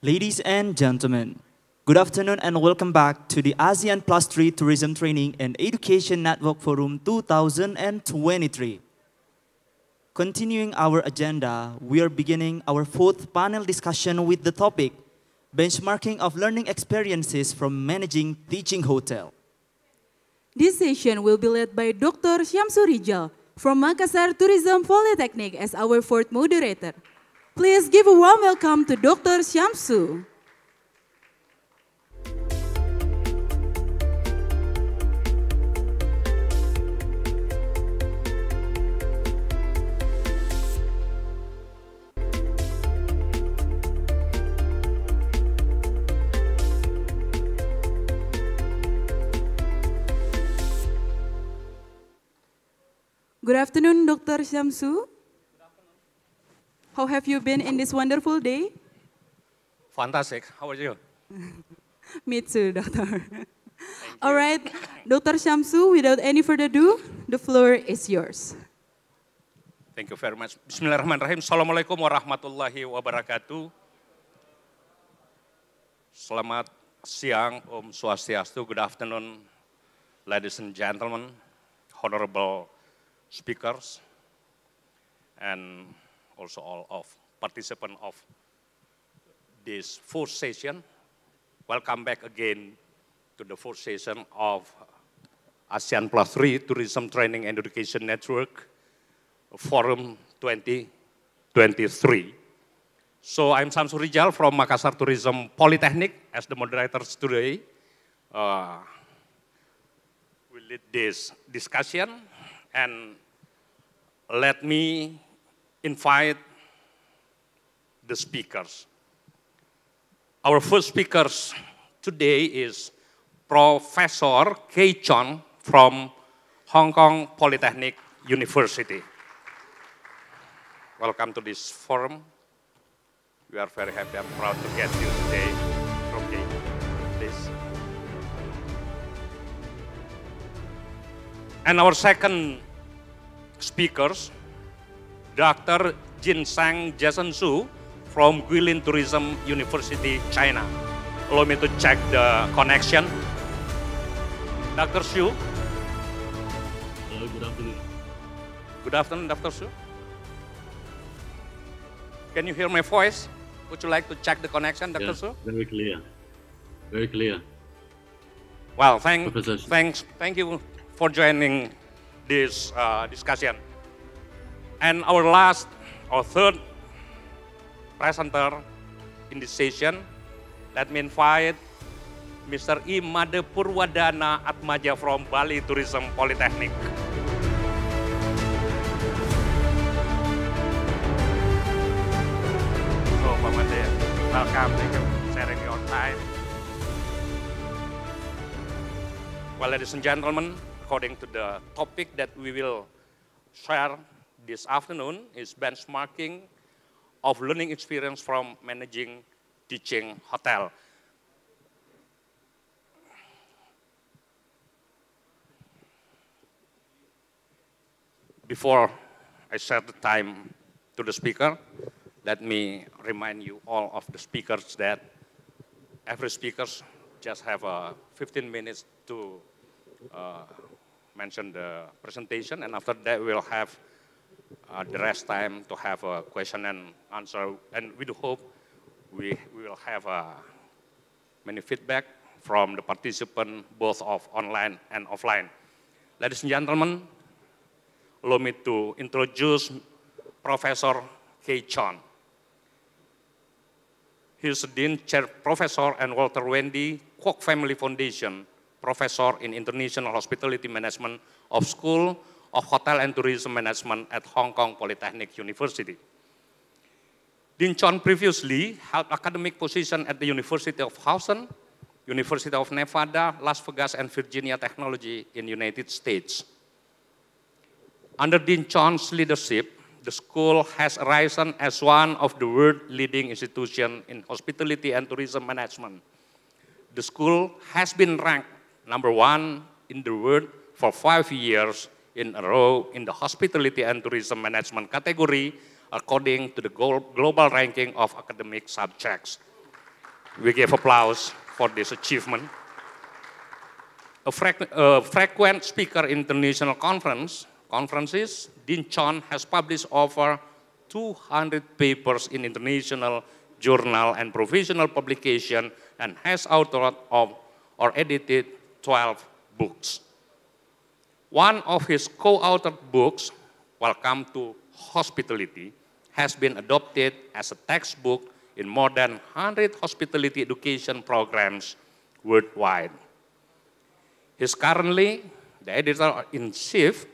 Ladies and gentlemen, good afternoon and welcome back to the ASEAN Plus 3 Tourism Training and Education Network Forum 2023. Continuing our agenda, we are beginning our fourth panel discussion with the topic, Benchmarking of Learning Experiences from Managing Teaching Hotel. This session will be led by Dr. Syamsu Rijal from Makassar Tourism Poltekpar as our fourth moderator. Please give a warm welcome to Dr. Syamsu. Good afternoon, Dr. Syamsu. How have you been in this wonderful day? Fantastic. How are you? Me too, Doctor. All right, Dr. Syamsu, without any further ado, the floor is yours. Thank you very much. Bismillahirrahmanirrahim. Assalamualaikum warahmatullahi wabarakatuh. Selamat siang, Om Swastiastu. Good afternoon, ladies and gentlemen, honorable speakers, and also all of participants of this fourth session. Welcome back again to the fourth session of ASEAN Plus 3 Tourism Training and Education Network Forum 2023. So I'm Syamsu Rijal from Makassar Tourism Polytechnic as the moderators today. We lead this discussion, and let me invite the speakers. Our first speaker today is Professor Kay Chon from Hong Kong Polytechnic University. Welcome to this forum. We are very happy and proud to get you today from Kay. Please. And our second speakers, Dr. Jinsang Jason Su from Guilin Tourism University, China. Allow me to check the connection. Dr. Su. Hello, good afternoon. Good afternoon, Dr. Su. Can you hear my voice? Would you like to check the connection, Dr. Yeah, Su? very clear. Very clear. Well, thank you for joining this discussion. And our third presenter in this session, let me invite Mr. Imade Purwadana Atmaja from Bali Tourism Polytechnic. So, Pak Made, welcome. Thank you for sharing your time. Well, ladies and gentlemen, according to the topic that we will share this afternoon is benchmarking of learning experience from managing teaching hotel. Before I set the time to the speaker, let me remind you all of the speakers that every speaker just have 15 minutes to mention the presentation, and after that we'll have the rest time to have a question and answer, and we do hope we will have many feedback from the participant, both of online and offline. Ladies and gentlemen, allow me to introduce Professor Kay Chon. He is Dean Chair Professor and Walter Wendy Kwok Family Foundation Professor in International Hospitality Management of School of Hotel and Tourism Management at Hong Kong Polytechnic University. Dean Chon previously held academic position at the University of Houston, University of Nevada, Las Vegas, and Virginia Technology in the United States. Under Dean Chon's leadership, the school has arisen as one of the world's leading institutions in hospitality and tourism management. The school has been ranked #1 in the world for 5 years in a row in the hospitality and tourism management category according to the global ranking of academic subjects. We give applause for this achievement. A frequent speaker in international conferences, Dean Chon has published over 200 papers in international journal and professional publication and has authored or edited 12 books. One of his co-authored books, Welcome to Hospitality, has been adopted as a textbook in more than 100 hospitality education programs worldwide. He is currently the editor-in-chief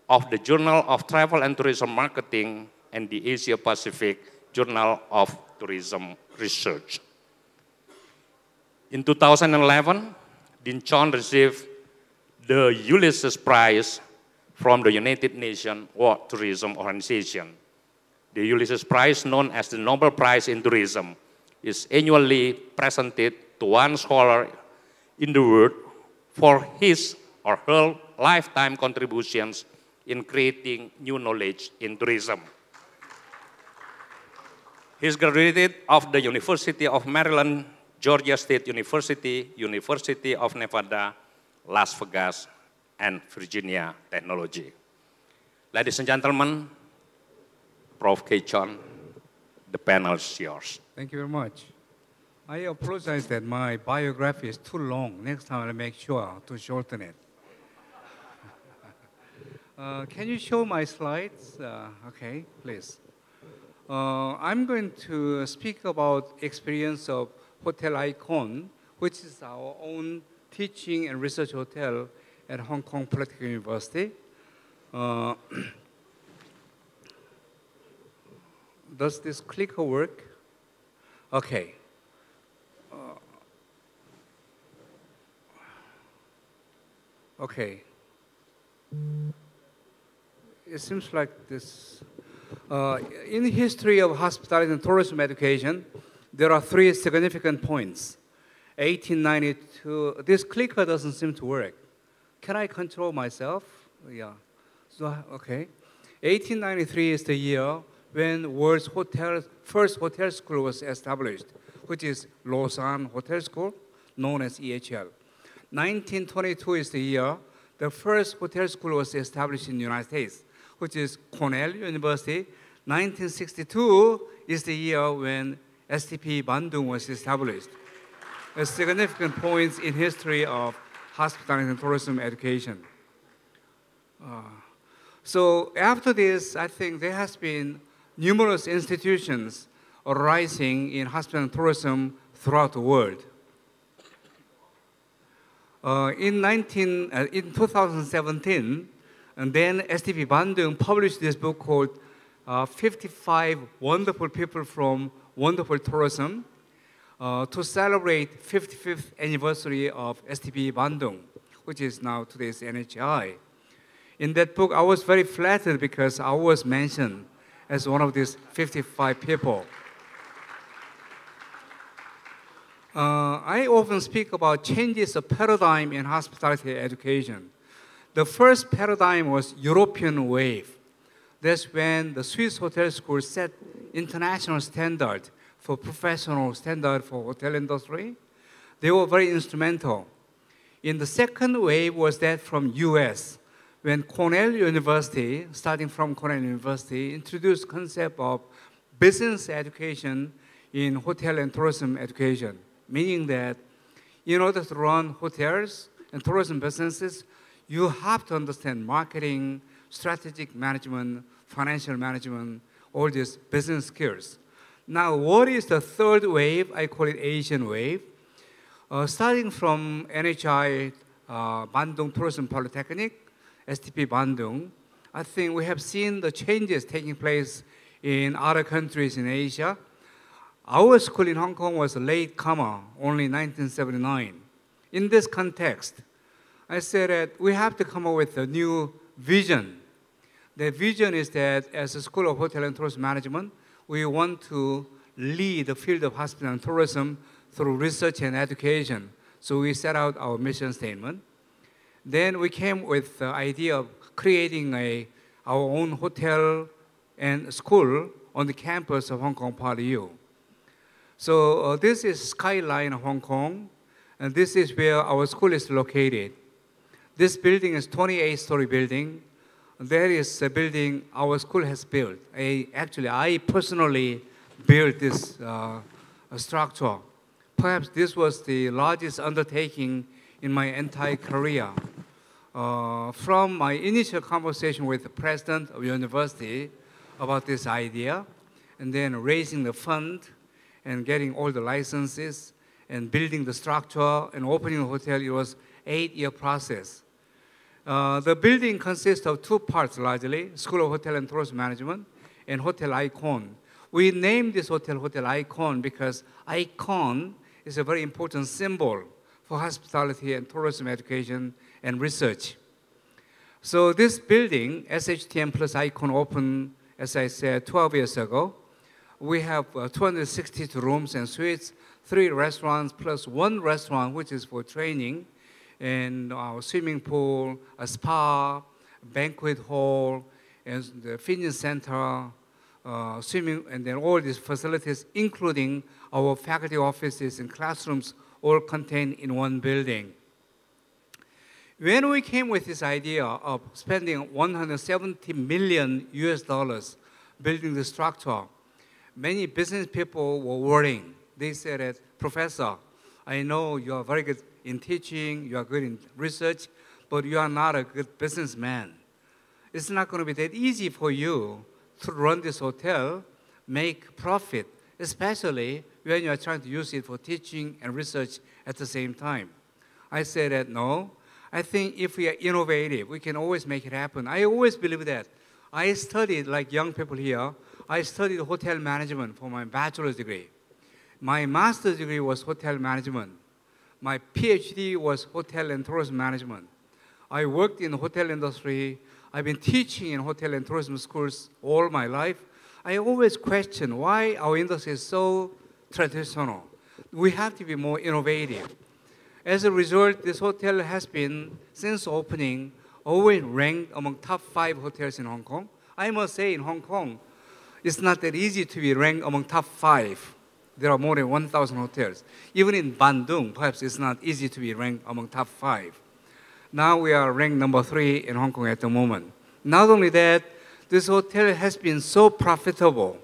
of the Journal of Travel and Tourism Marketing and the Asia Pacific Journal of Tourism Research. In 2011, Dean Chon received the Ulysses Prize from the United Nations World Tourism Organization. The Ulysses Prize, known as the Nobel Prize in Tourism, is annually presented to one scholar in the world for his or her lifetime contributions in creating new knowledge in tourism. He is graduated of the University of Maryland, Georgia State University, University of Nevada, Las Vegas, and Virginia Technology. Ladies and gentlemen, Prof. K. Chon, the panel is yours. Thank you very much. I apologize that my biography is too long. Next time I'll make sure to shorten it. Can you show my slides? Okay, please. I'm going to speak about experience of Hotel Icon, which is our own teaching and research hotel at Hong Kong Poltekpar University. Does this clicker work? Okay. Okay. It seems like this. In the history of hospitality and tourism education, there are three significant points. 1892, this clicker doesn't seem to work. Can I control myself? Yeah. So, okay. 1893 is the year when world's first hotel school was established, which is Lausanne Hotel School, known as EHL. 1922 is the year the first hotel school was established in the United States, which is Cornell University. 1962 is the year when STP Bandung was established. A significant point in history of hospitality and tourism education. So after this, I think there has been numerous institutions arising in hospitality and tourism throughout the world. In 2017, and then STP Bandung published this book called 55 Wonderful People from Wonderful Tourism to celebrate 55th anniversary of STP Bandung, which is now today's NHI. In that book, I was very flattered because I was mentioned as one of these 55 people. I often speak about changes of paradigm in hospitality education. The first paradigm was European wave. That's when the Swiss hotel school set international standard for professional standard for hotel industry. They were very instrumental. In the second wave was that from US, when Cornell University, starting from Cornell University, introduced concept of business education in hotel and tourism education, meaning that in order to run hotels and tourism businesses, you have to understand marketing, strategic management, financial management, all these business skills. Now, what is the third wave? I call it Asian wave. Starting from NHI, Bandung Tourism Polytechnic, STP Bandung, I think we have seen the changes taking place in other countries in Asia. Our school in Hong Kong was a late comer, only 1979. In this context, I said that we have to come up with a new vision. The vision is that as a School of Hotel and Tourism Management, we want to lead the field of hospitality and tourism through research and education. So we set out our mission statement. Then we came with the idea of creating our own hotel and school on the campus of Hong Kong PolyU. So this is skyline of Hong Kong, and this is where our school is located. This building is 28-story building. There is a building our school has built. Actually, I personally built this structure. Perhaps this was the largest undertaking in my entire career. From my initial conversation with the president of the university about this idea, and then raising the fund and getting all the licenses and building the structure and opening the hotel, it was an 8-year process. The building consists of 2 parts largely, School of Hotel and Tourism Management and Hotel Icon. We named this hotel Hotel Icon because icon is a very important symbol for hospitality and tourism education and research. So this building, SHTM plus Icon, opened, as I said, 12 years ago. We have 262 rooms and suites, 3 restaurants plus 1 restaurant, which is for training, and our swimming pool, a spa, banquet hall, and the fitness center, swimming, and then all these facilities, including our faculty offices and classrooms, all contained in one building. When we came with this idea of spending $170 million building the structure, many business people were worrying. They said that, Professor, I know you are very good in teaching, you are good in research, but you are not a good businessman. It's not going to be that easy for you to run this hotel, make profit, especially when you are trying to use it for teaching and research at the same time. I said that, no, I think if we are innovative, we can always make it happen. I always believe that. I studied, like young people here, I studied hotel management for my bachelor's degree. My master's degree was hotel management. My PhD was hotel and tourism management. I worked in the hotel industry. I've been teaching in hotel and tourism schools all my life. I always question why our industry is so traditional. We have to be more innovative. As a result, this hotel has been, since opening, always ranked among top 5 hotels in Hong Kong. I must say in Hong Kong, it's not that easy to be ranked among top 5. There are more than 1,000 hotels. Even in Bandung, perhaps it's not easy to be ranked among top 5. Now we are ranked number 3 in Hong Kong at the moment. Not only that, this hotel has been so profitable.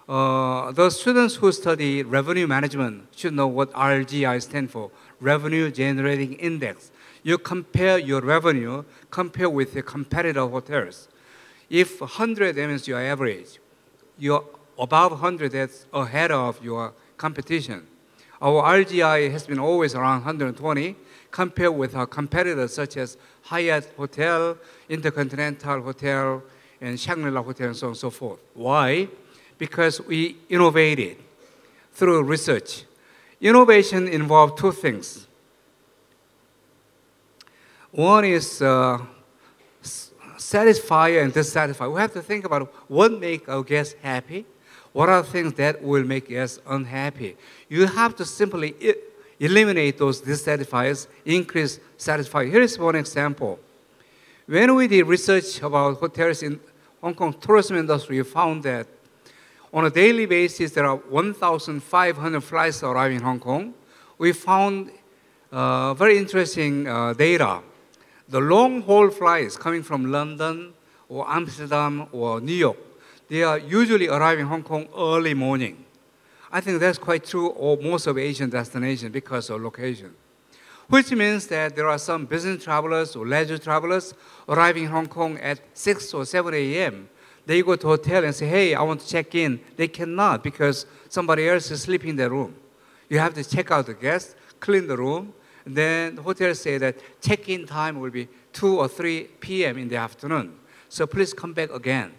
The students who study revenue management should know what RGI stands for, Revenue Generating Index. You compare your revenue, compare with the competitor hotels. If 100 means your average, you're above 100, that's ahead of your competition. Our RGI has been always around 120, compared with our competitors such as Hyatt Hotel, Intercontinental Hotel, and Shangri-La Hotel, and so on and so forth. Why? Because we innovated through research. Innovation involved 2 things. One is satisfy and dissatisfy. We have to think about what makes our guests happy. What are things that will make guests unhappy? You have to simply eliminate those dissatisfiers, increase satisfiers. Here is one example. When we did research about hotels in Hong Kong tourism industry, we found that on a daily basis, there are 1,500 flights arriving in Hong Kong. We found very interesting data. The long-haul flights coming from London or Amsterdam or New York, they are usually arriving in Hong Kong early morning. I think that's quite true of most of Asian destinations because of location. Which means that there are some business travelers or leisure travelers arriving in Hong Kong at 6 or 7 a.m. They go to a hotel and say, hey, I want to check in. They cannot because somebody else is sleeping in the room. You have to check out the guests, clean the room, and then the hotel say that check-in time will be 2 or 3 p.m. in the afternoon. So please come back again.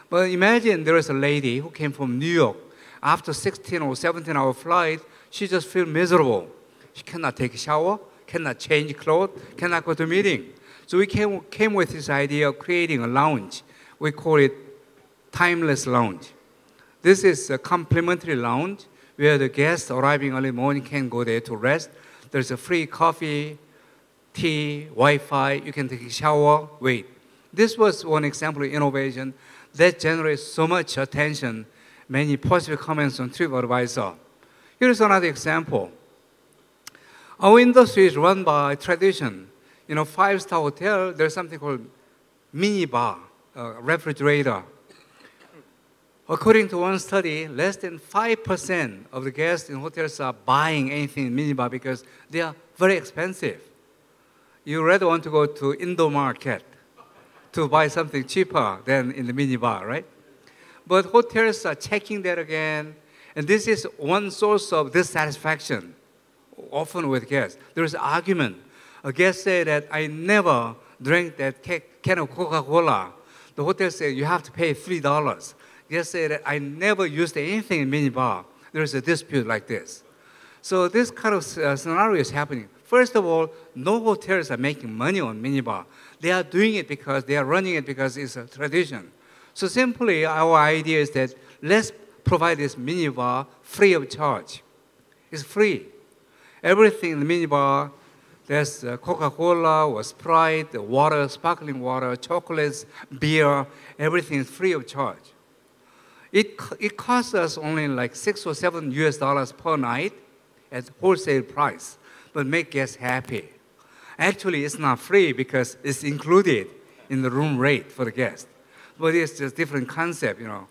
But imagine there is a lady who came from New York. After 16 or 17-hour flight, she just feels miserable. She cannot take a shower, cannot change clothes, cannot go to a meeting. So we came with this idea of creating a lounge. We call it Timeless Lounge. This is a complimentary lounge where the guests arriving early morning can go there to rest. There's a free coffee, tea, Wi-Fi. You can take a shower, wait. This was one example of innovation that generates so much attention, many positive comments on TripAdvisor. Here's another example. Our industry is run by tradition. In a five-star hotel, there's something called mini bar, refrigerator. According to one study, less than 5% of the guests in hotels are buying anything in minibar because they are very expensive. You rather want to go to indoor market to buy something cheaper than in the minibar, right? But hotels are checking that again, and this is one source of dissatisfaction, often with guests. There's an argument. A guest said that I never drank that can of Coca-Cola. The hotel said you have to pay $3. Guest said that I never used anything in minibar. There's a dispute like this. So this kind of scenario is happening. First of all, no hotels are making money on minibar. They are doing it because they are running it because it's a tradition. So simply, our idea is that let's provide this minibar free of charge. It's free. Everything in the minibar, there's Coca-Cola or Sprite, water, sparkling water, chocolates, beer, everything is free of charge. It costs us only like $6 or $7 per night at wholesale price, but make guests happy. Actually, it's not free because it's included in the room rate for the guest. But it's just different concept, you know.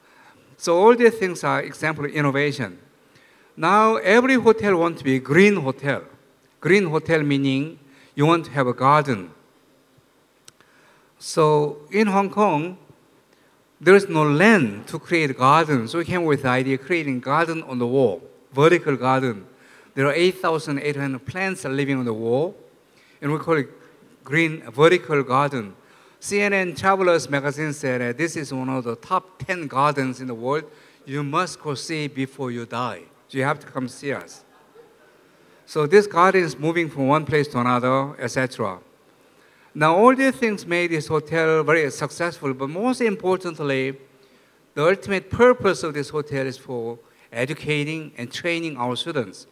So all these things are example of innovation. Now, every hotel wants to be a green hotel. Green hotel meaning you want to have a garden. So in Hong Kong, there is no land to create a garden. So we came with the idea of creating garden on the wall, vertical garden. There are 8,800 plants living on the wall, and we call it green vertical garden. CNN Travelers magazine said that this is one of the top 10 gardens in the world. You must go see before you die. So you have to come see us. So this garden is moving from one place to another, etc. Now, all these things made this hotel very successful, but most importantly, the ultimate purpose of this hotel is for educating and training our students.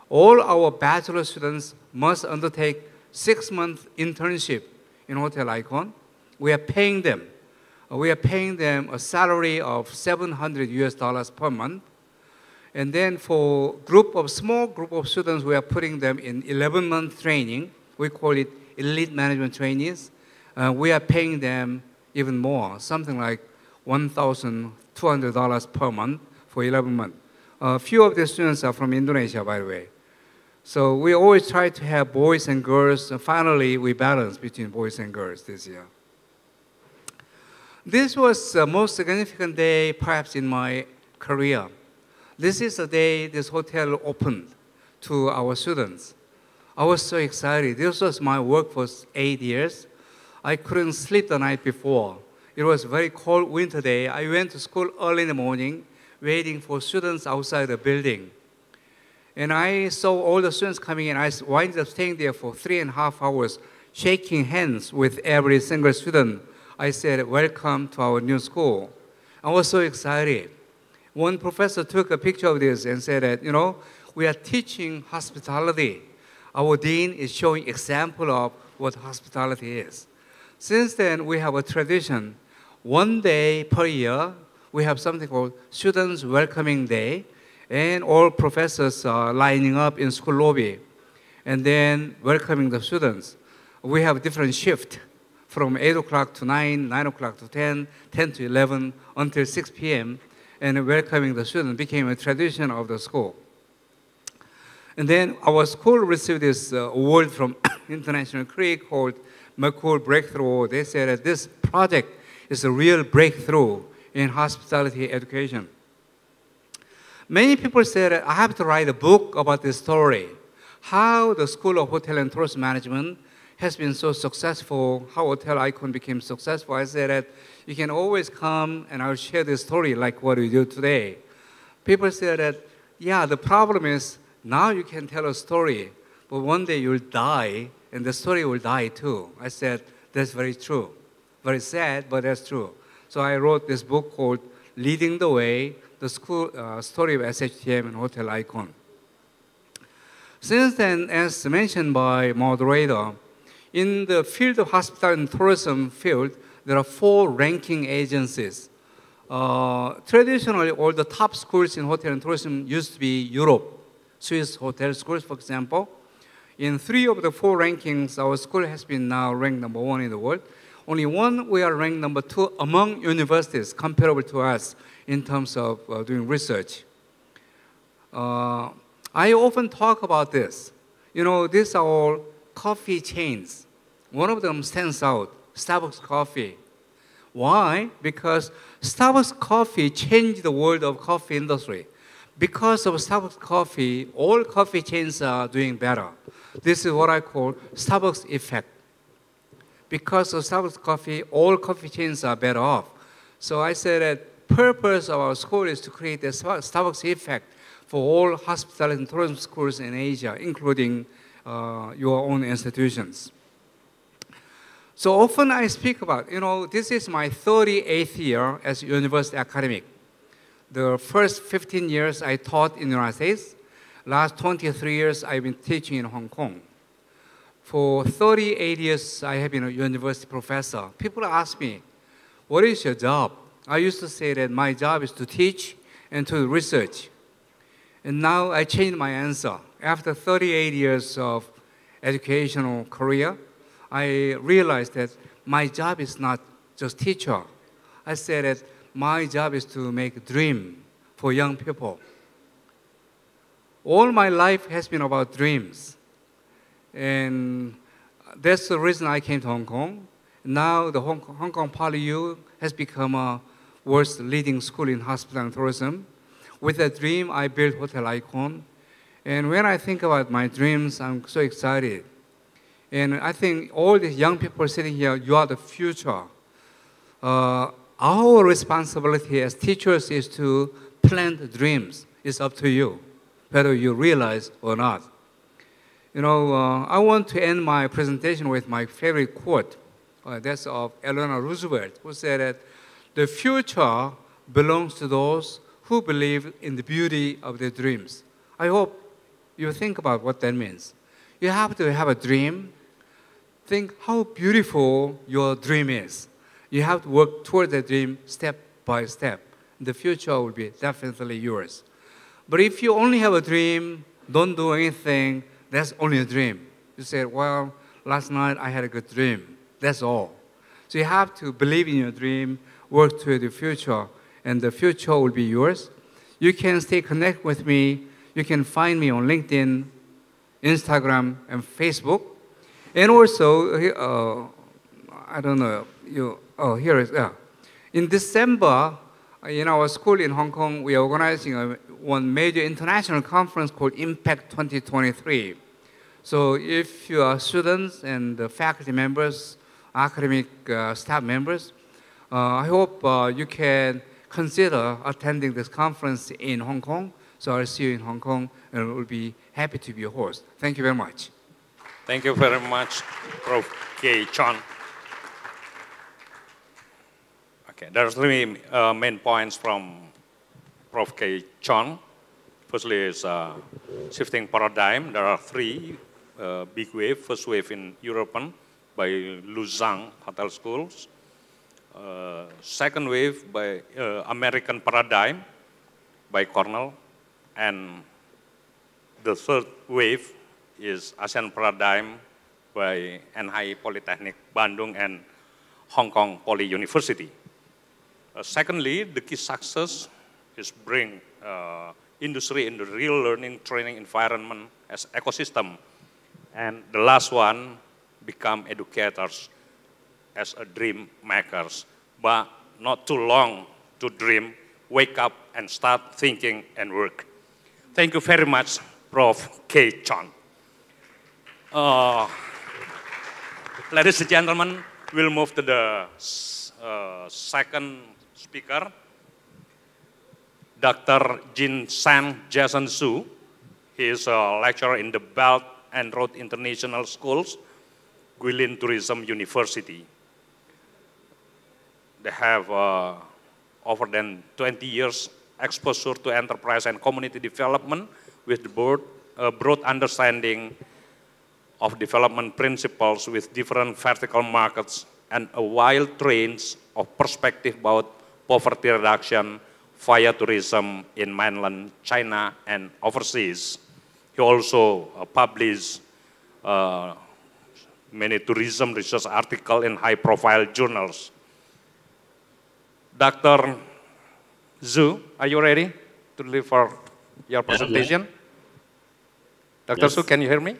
All our bachelor students must undertake 6-month internship in Hotel Icon. We are paying them. We are paying them a salary of $700 per month. And then for small group of students, we are putting them in 11-month training. We call it elite management trainees. We are paying them even more, something like $1,200 per month for 11 months. A few of the students are from Indonesia, by the way. So we always try to have boys and girls, and finally we balance between boys and girls this year. This was the most significant day perhaps in my career. This is the day this hotel opened to our students. I was so excited. This was my work for 8 years. I couldn't sleep the night before. It was a very cold winter day. I went to school early in the morning, waiting for students outside the building. And I saw all the students coming in. I wound up staying there for 3.5 hours, shaking hands with every single student. I said, welcome to our new school. I was so excited. One professor took a picture of this and said that, you know, we are teaching hospitality. Our dean is showing example of what hospitality is. Since then, we have a tradition. One day per year, we have something called Students Welcoming Day, and all professors are lining up in school lobby and then welcoming the students. We have different shifts from 8 o'clock to 9, 9 o'clock to 10, 10 to 11, until 6 p.m., and welcoming the students became a tradition of the school. And then our school received this award from International Critic called McCool Breakthrough. They said that this project is a real breakthrough in hospitality education. Many people said that I have to write a book about this story, how the School of Hotel and Tourism Management has been so successful, how Hotel Icon became successful. I said that you can always come and I'll share this story like what we do today. People said that, yeah, the problem is now you can tell a story, but one day you'll die and the story will die too. I said, that's very true. Very sad, but that's true. So I wrote this book called Leading the Way, the school story of SHTM and Hotel Icon. Since then, as mentioned by moderator, in the field of hospitality and tourism field, there are 4 ranking agencies. Traditionally, all the top schools in hotel and tourism used to be Europe, Swiss hotel schools, for example. In 3 of the 4 rankings, our school has been now ranked number 1 in the world. Only 1, we are ranked number 2 among universities comparable to us in terms of doing research. I often talk about this. You know, these are all coffee chains. One of them stands out, Starbucks coffee. Why? Because Starbucks coffee changed the world of coffee industry. Because of Starbucks coffee, all coffee chains are doing better. This is what I call Starbucks effect. Because of Starbucks coffee, all coffee chains are better off. So I said that purpose of our school is to create a Starbucks effect for all hospitality and tourism schools in Asia, including your own institutions. So often I speak about, you know, this is my 38th year as a university academic. The first 15 years I taught in the United States. Last 23 years I've been teaching in Hong Kong. For 38 years I have been a university professor. People ask me, what is your job? I used to say that my job is to teach and to research. And now I changed my answer. After 38 years of educational career, I realized that my job is not just teacher. I said that my job is to make a dream for young people. All my life has been about dreams. And that's the reason I came to Hong Kong. Now the Hong Kong Poly U has become a world's leading school in hospitality and tourism. With that dream, I built Hotel Icon. And when I think about my dreams, I'm so excited. And I think all these young people sitting here, you are the future. Our responsibility as teachers is to plant dreams. It's up to you, whether you realize or not. You know, I want to end my presentation with my favorite quote. That's of Eleanor Roosevelt, who said that the future belongs to those who believe in the beauty of their dreams. I hope you think about what that means. You have to have a dream. Think how beautiful your dream is. You have to work toward that dream step by step. The future will be definitely yours. But if you only have a dream, don't do anything, that's only a dream. You say, well, last night I had a good dream. That's all. So you have to believe in your dream, work toward the future, and the future will be yours. You can stay connected with me. You can find me on LinkedIn, Instagram, and Facebook. And also, I don't know, here is, in December, in our school in Hong Kong, we are organizing one major international conference called Impact 2023. So if you are students and faculty members, academic staff members, I hope you can consider attending this conference in Hong Kong. So I'll see you in Hong Kong, and we'll be happy to be your host. Thank you very much. Thank you very much, Prof. K. Chon. Okay, there are 3 main points from Prof. K. Chon. Firstly is shifting paradigm. There are 3 big waves. First wave in European by Luzang Hotel Schools. Second wave by American paradigm by Cornell. And the third wave is ASEAN paradigm by NHI Polytechnic Bandung and Hong Kong Poly University. Secondly, the key success is bring industry in the real learning training environment as ecosystem. And the last one, become educators as a dream makers. But not too long to dream, wake up and start thinking and work. Thank you very much, Prof. K. Chon. Ladies and gentlemen, we'll move to the second speaker, Dr. Jin San Jason Su. He is a lecturer in the Belt and Road International Schools, Guilin Tourism University. They have over than 20 years exposure to enterprise and community development with the broad understanding of development principles with different vertical markets and a wide range of perspective about poverty reduction via tourism in mainland China and overseas. He also published many tourism research articles in high-profile journals. Dr. Zhu, are you ready to deliver your presentation? Dr. Yes. Zhu, can you hear me?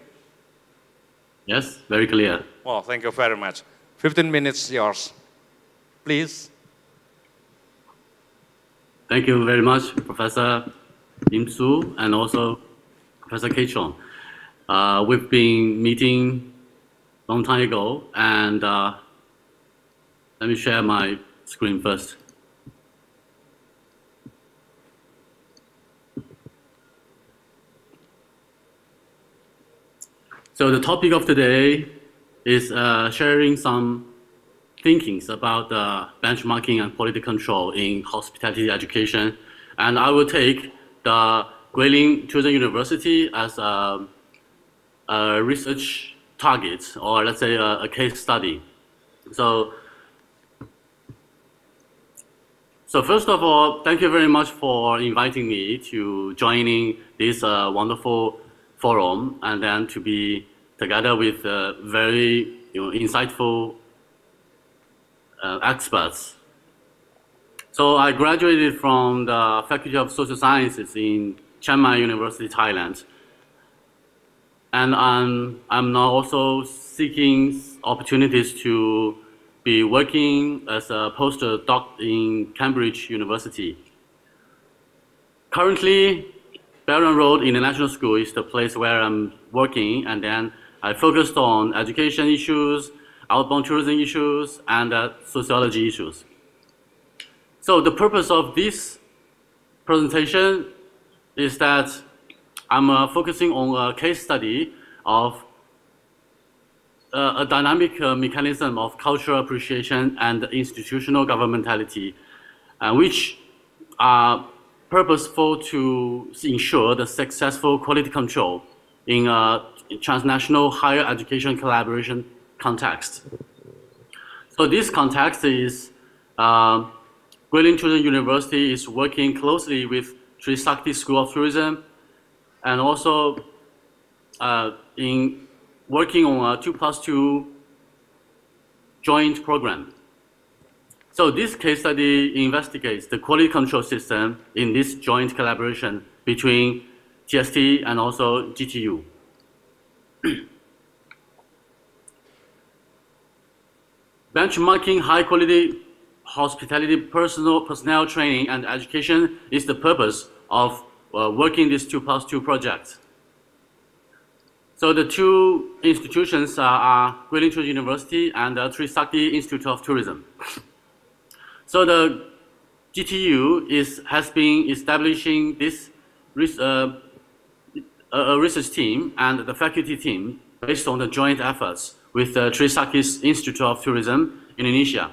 Yes, very clear. Well, thank you very much. 15 minutes yours, please. Thank you very much, Professor Lim Su, and also Professor K. Chong. We've been meeting a long time ago, and let me share my screen first. So the topic of today is sharing some thinkings about benchmarking and quality control in hospitality education. And I will take the Guilin Tourism University as a research target, or let's say a case study. So first of all, thank you very much for inviting me to joining this wonderful forum, and then to be together with very insightful experts. So I graduated from the Faculty of Social Sciences in Chiang Mai University, Thailand. And I'm now also seeking opportunities to be working as a postdoc in Cambridge University. Currently, Barron Road International School is the place where I'm working, and then I focused on education issues, outbound tourism issues, and sociology issues. So the purpose of this presentation is that I'm focusing on a case study of a dynamic mechanism of cultural appreciation and institutional governmentality, which are purposeful to ensure the successful quality control in a transnational higher education collaboration context. So this context is Guilin Tourism University is working closely with Trisakti School of Tourism, and also in working on a 2+2 joint program. So this case study investigates the quality control system in this joint collaboration between TST and also GTU. Benchmarking high-quality hospitality personnel training and education is the purpose of working this 2+2 project. So the two institutions are Guilin Tourism University and the Trisakti Institute of Tourism. So the GTU has been establishing this a research team and the faculty team based on the joint efforts with the Trisakti's Institute of Tourism, Indonesia.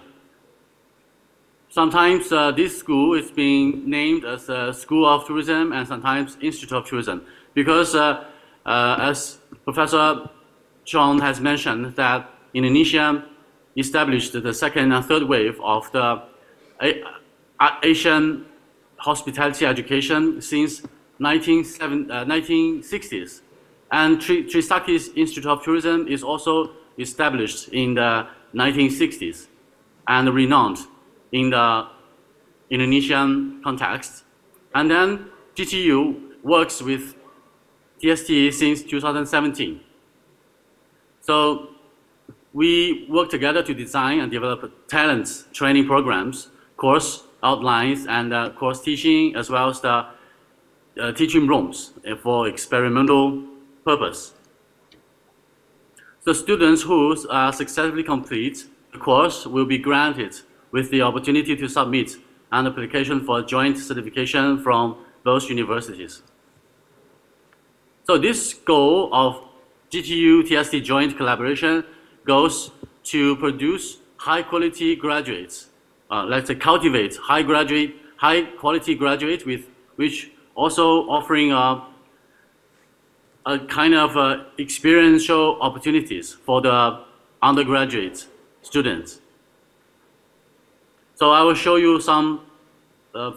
Sometimes this school is being named as a School of Tourism and sometimes Institute of Tourism, because as Professor Chong has mentioned, that Indonesia established the second and third wave of the Asian hospitality education since 1960s. And Trisakti's Institute of Tourism is also established in the 1960s and renowned in the Indonesian context. And then GTU works with TST since 2017. So we work together to design and develop talent training programs, course outlines, and course teaching, as well as the teaching rooms for experimental purpose. So students who successfully complete the course will be granted with the opportunity to submit an application for joint certification from both universities. So this goal of GTU-TST joint collaboration goes to produce high-quality graduates. Let's say cultivate high-quality graduates with which also offering a kind of experiential opportunities for the undergraduate students. So I will show you some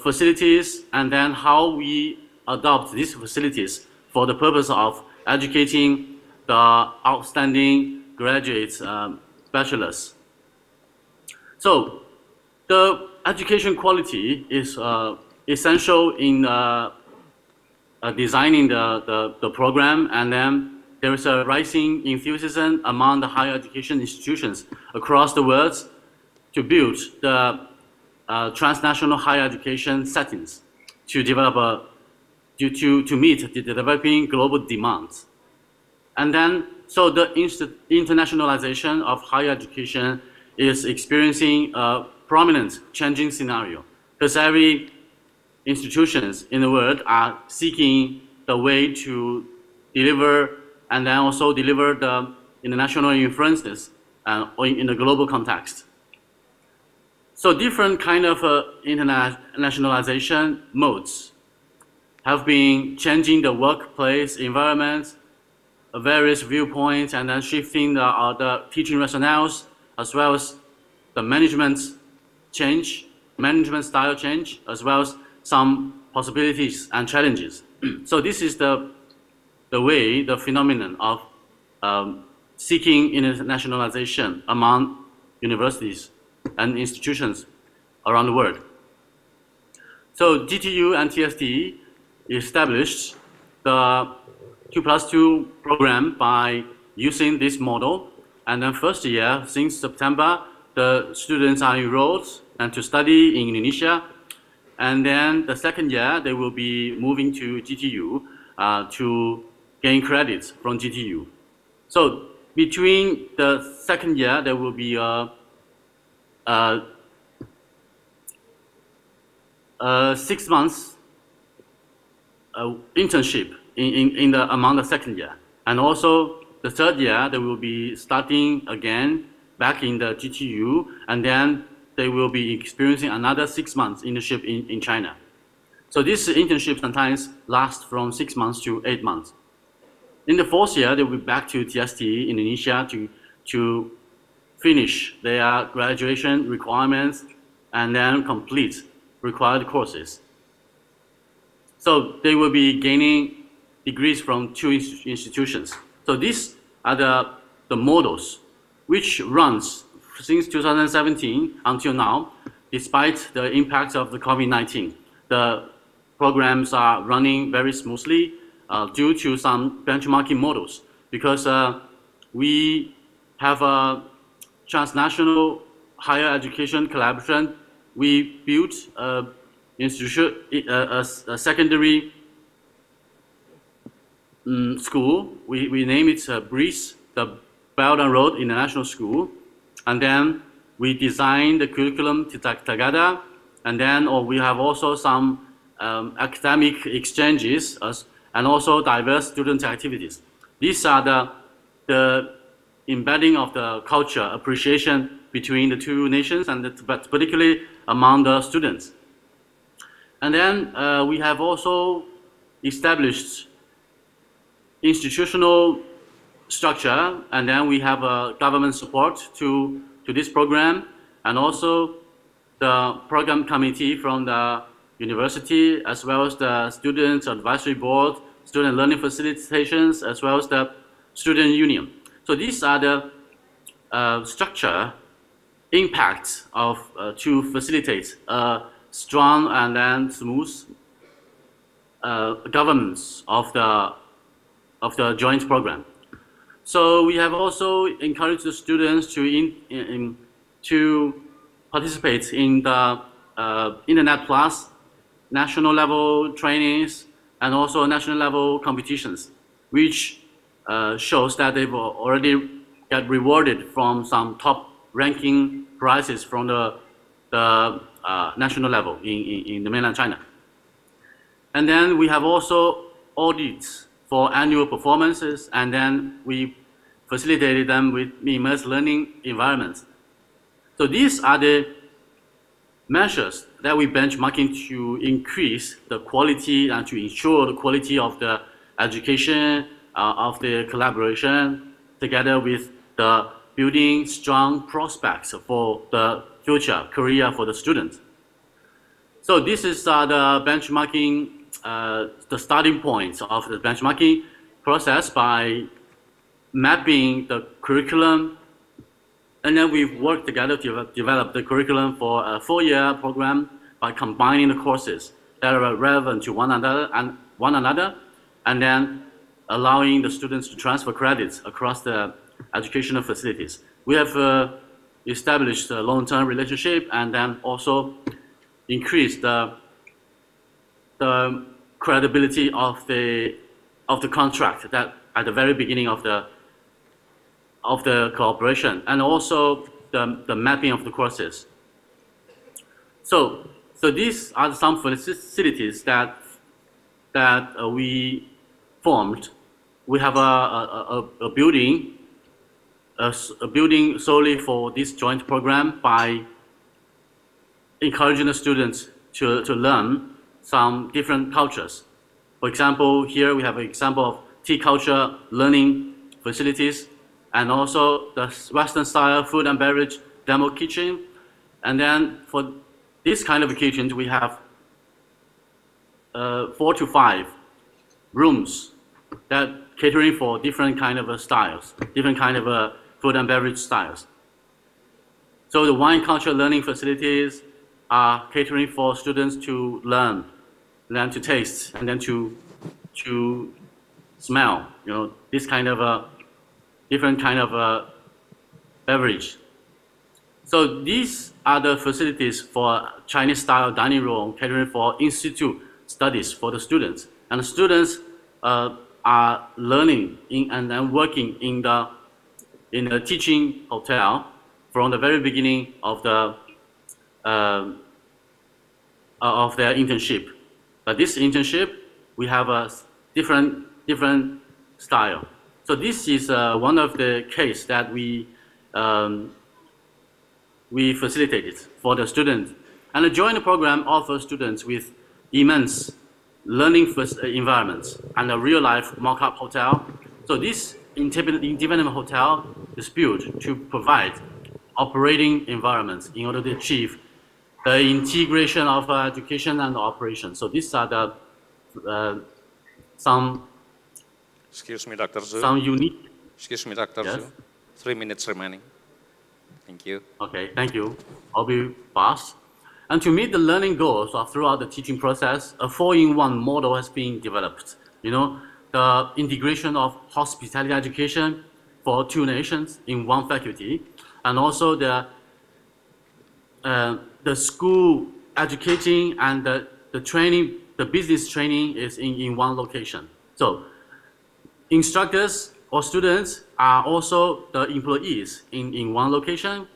facilities and then how we adopt these facilities for the purpose of educating the outstanding graduates, bachelors. So the education quality is essential in designing the program, and then there is a rising enthusiasm among the higher education institutions across the world to build the transnational higher education settings to develop to meet the developing global demands. And then, so the internationalization of higher education is experiencing a prominent changing scenario, because every institutions in the world are seeking the way to deliver and then also deliver the international influences in the global context. So different kind of internationalization modes have been changing the workplace environment, various viewpoints, and then shifting the teaching rationales, as well as the management style change, as well as some possibilities and challenges. So this is the phenomenon of seeking internationalization among universities and institutions around the world. So GTU and TST established the 2+2 program by using this model. And then first year, since September, the students are enrolled and to study in Indonesia. And then the second year, they will be moving to GTU to gain credits from GTU. So between the second year, there will be a 6 months internship among the second year. And also the third year, they will be starting again back in the GTU, and then they will be experiencing another 6 months internship in China. So this internship sometimes lasts from 6 months to 8 months. In the fourth year, they will be back to TST Indonesia to finish their graduation requirements and then complete required courses. So they will be gaining degrees from 2 institutions. So these are the models which runs since 2017 until now. Despite the impact of the COVID-19, the programs are running very smoothly due to some benchmarking models, because we have a transnational higher education collaboration. We built a secondary school. We name it BRIS, the Belt and Road International School. And then we designed the curriculum together. And then we have also some academic exchanges and also diverse student activities. These are the embedding of the culture appreciation between the two nations, and but particularly among the students. And then we have also established institutional structure, and then we have government support to this program, and also the program committee from the university, as well as the student advisory board, student learning facilitations, as well as the student union. So these are the structure impacts of to facilitate strong and then smooth governance of the joint program. So we have also encouraged the students to participate in the Internet Plus national level trainings and also national level competitions, which shows that they've already got rewarded from some top ranking prizes from the national level in the mainland China. And then we have also audits for annual performances, and then we facilitated them with immersed learning environments. So these are the measures that we benchmarking to increase the quality and to ensure the quality of the education, of the collaboration, together with the building strong prospects for the future career for the students. So this is the benchmarking the starting point of the benchmarking process by mapping the curriculum, and then we've worked together to develop the curriculum for a 4-year program by combining the courses that are relevant to one another, and then allowing the students to transfer credits across the educational facilities. We have established a long-term relationship and then also increased the credibility of the contract that at the very beginning of the cooperation, and also the mapping of the courses. So these are some facilities that we formed. We have a building solely for this joint program by encouraging the students to learn some different cultures. For example, here we have an example of tea culture learning facilities, and also the Western style food and beverage demo kitchen. And then for this kind of kitchens, we have 4 to 5 rooms that catering for different kind of styles, different kind of food and beverage styles. So the wine culture learning facilities are catering for students to learn to taste, and then to smell, this kind of different kind of beverage. So these are the facilities for Chinese style dining room catering for institute studies for the students. And the students are learning and then working in the teaching hotel from the very beginning of their internship. But this internship, we have a different style. So this is one of the case that we facilitated for the students. And the joint program offers students with immense learning environments and a real-life mock-up hotel. So this independent hotel is built to provide operating environments in order to achieve the integration of education and operation. So these are the some. Excuse me, Dr. Zhu. Some unique. Excuse me, Dr. Yes? Zhu. 3 minutes remaining. Thank you. Okay, thank you. I'll be fast. And to meet the learning goals throughout the teaching process, a 4-in-1 model has been developed. The integration of hospitality education for 2 nations in 1 faculty, and also the school educating and the training, the business training is in 1 location. So instructors or students are also the employees in 1 location,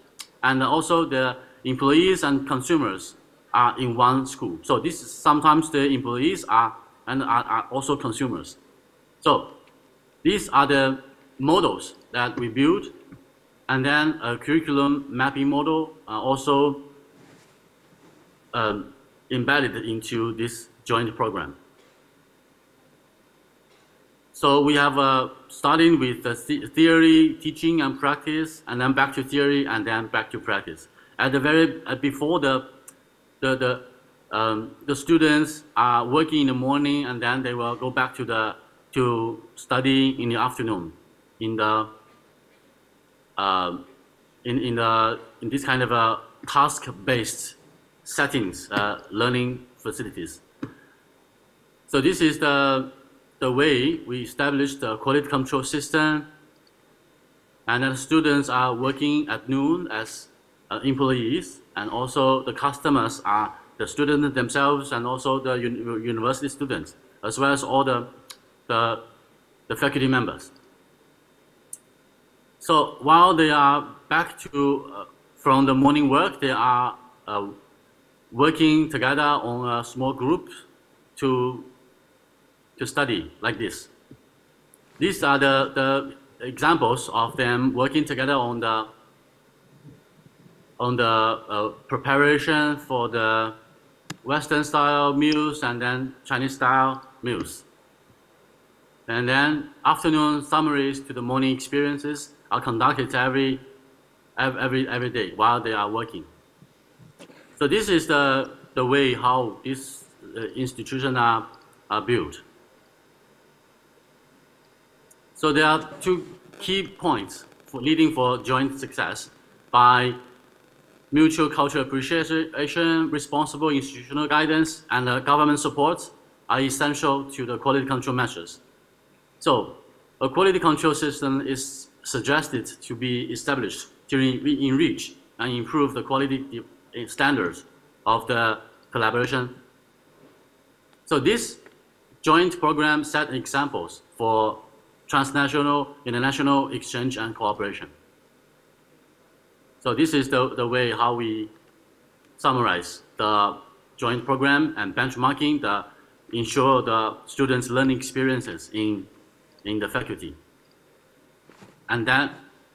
and also the employees and consumers are in 1 school. So this is sometimes the employees are also consumers. So these are the models that we build, and then a curriculum mapping model also embedded into this joint program. So we have starting with the theory, teaching and practice, and then back to theory, and then back to practice. At the very before the students are working in the morning, and then they will go back to study in the afternoon in this kind of task-based settings, learning facilities. So this is the way we established the quality control system, and then students are working at noon as employees, and also the customers are the students themselves, and also the university students, as well as all the faculty members. So while they are back to from the morning work, they are working together on a small group to study like this. These are the examples of them working together on the preparation for the Western style meals and then Chinese style meals. And then afternoon summaries to the morning experiences are conducted every day while they are working. So this is the way how these institutions are are built. So there are two key points for leading for joint success by mutual cultural appreciation, responsible institutional guidance, and government support are essential to the quality control measures. So a quality control system is suggested to be established to enrich and improve the quality standards of the collaboration. So this joint program set examples for transnational, international exchange and cooperation. So this is the way how we summarize the joint program and benchmarking to ensure the students' learning experiences in the faculty. And that,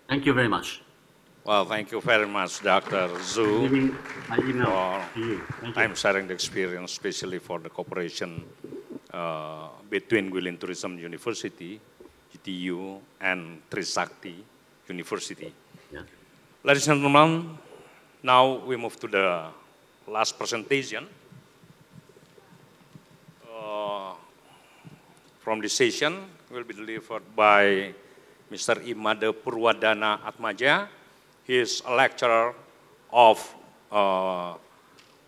thank you very much. Well, thank you very much, Dr. Zhu. Giving my email to you. Thank you. I'm sharing the experience, especially for the cooperation between Guilin Tourism University, GTU, and Trisakti University. Yeah. Ladies and gentlemen, now we move to the last presentation from this session will be delivered by Mr. Imade Purwadana Atmaja. He is a lecturer of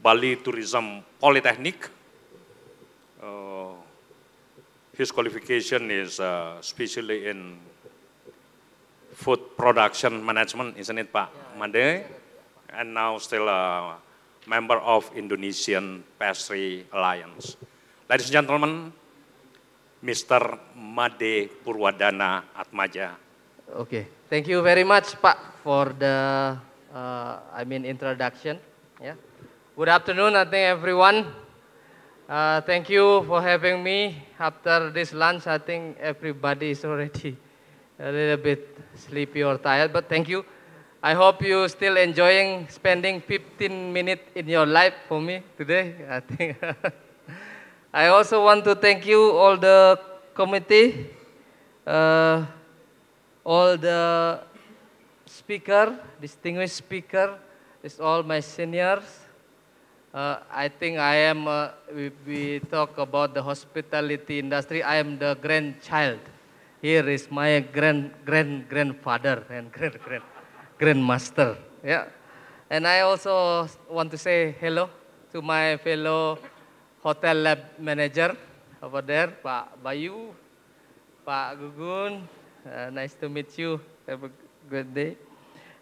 Bali Tourism Polytechnic. His qualification is especially in food production management, isn't it, Pak Made? And now still a member of Indonesian Pastry Alliance. Ladies and gentlemen, Mr. Made Purwadana Atmaja. Okay, thank you very much, Pak, for the introduction. Yeah. Good afternoon, I think everyone. Thank you for having me. After this lunch, I think everybody is already a little bit sleepy or tired, but thank you. I hope you still enjoying spending 15 minutes in your life for me today. I think. I also want to thank you, all the committee, all the distinguished speaker, it's all my seniors. I think I am, we talk about the hospitality industry, I am the grandchild. Here is my grandfather and grandmaster. Yeah. And I also want to say hello to my fellow hotel lab manager over there, Pak Bayu, Pak Gugun. Nice to meet you. Have a good day.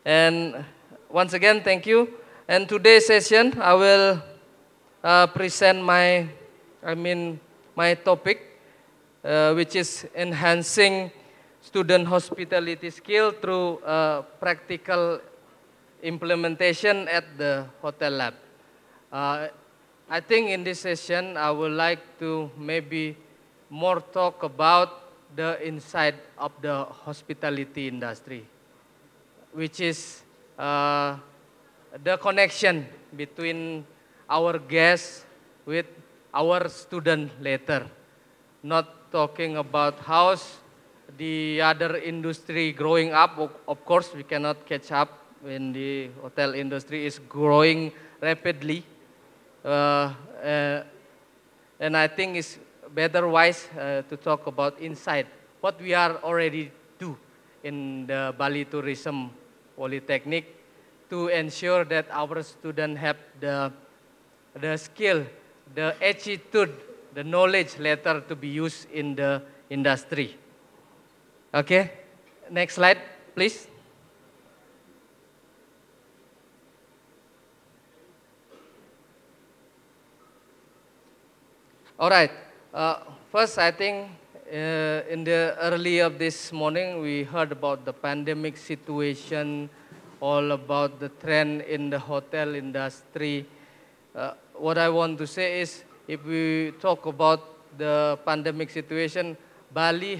And once again, thank you. And today's session, I will present my topic, which is enhancing student hospitality skill through practical implementation at the hotel lab. I think in this session, I would like to maybe more talk about the inside of the hospitality industry, which is the connection between our guests with our student later. Not talking about how the other industry growing up. Of course, we cannot catch up when the hotel industry is growing rapidly. And I think it's better wise to talk about inside what we are already do in the Bali Tourism Polytechnic to ensure that our students have the skill, the attitude, the knowledge later to be used in the industry. Okay, next slide, please. All right. First, I think in the early of this morning, we heard about the pandemic situation, all about the trend in the hotel industry. What I want to say is, if we talk about the pandemic situation, Bali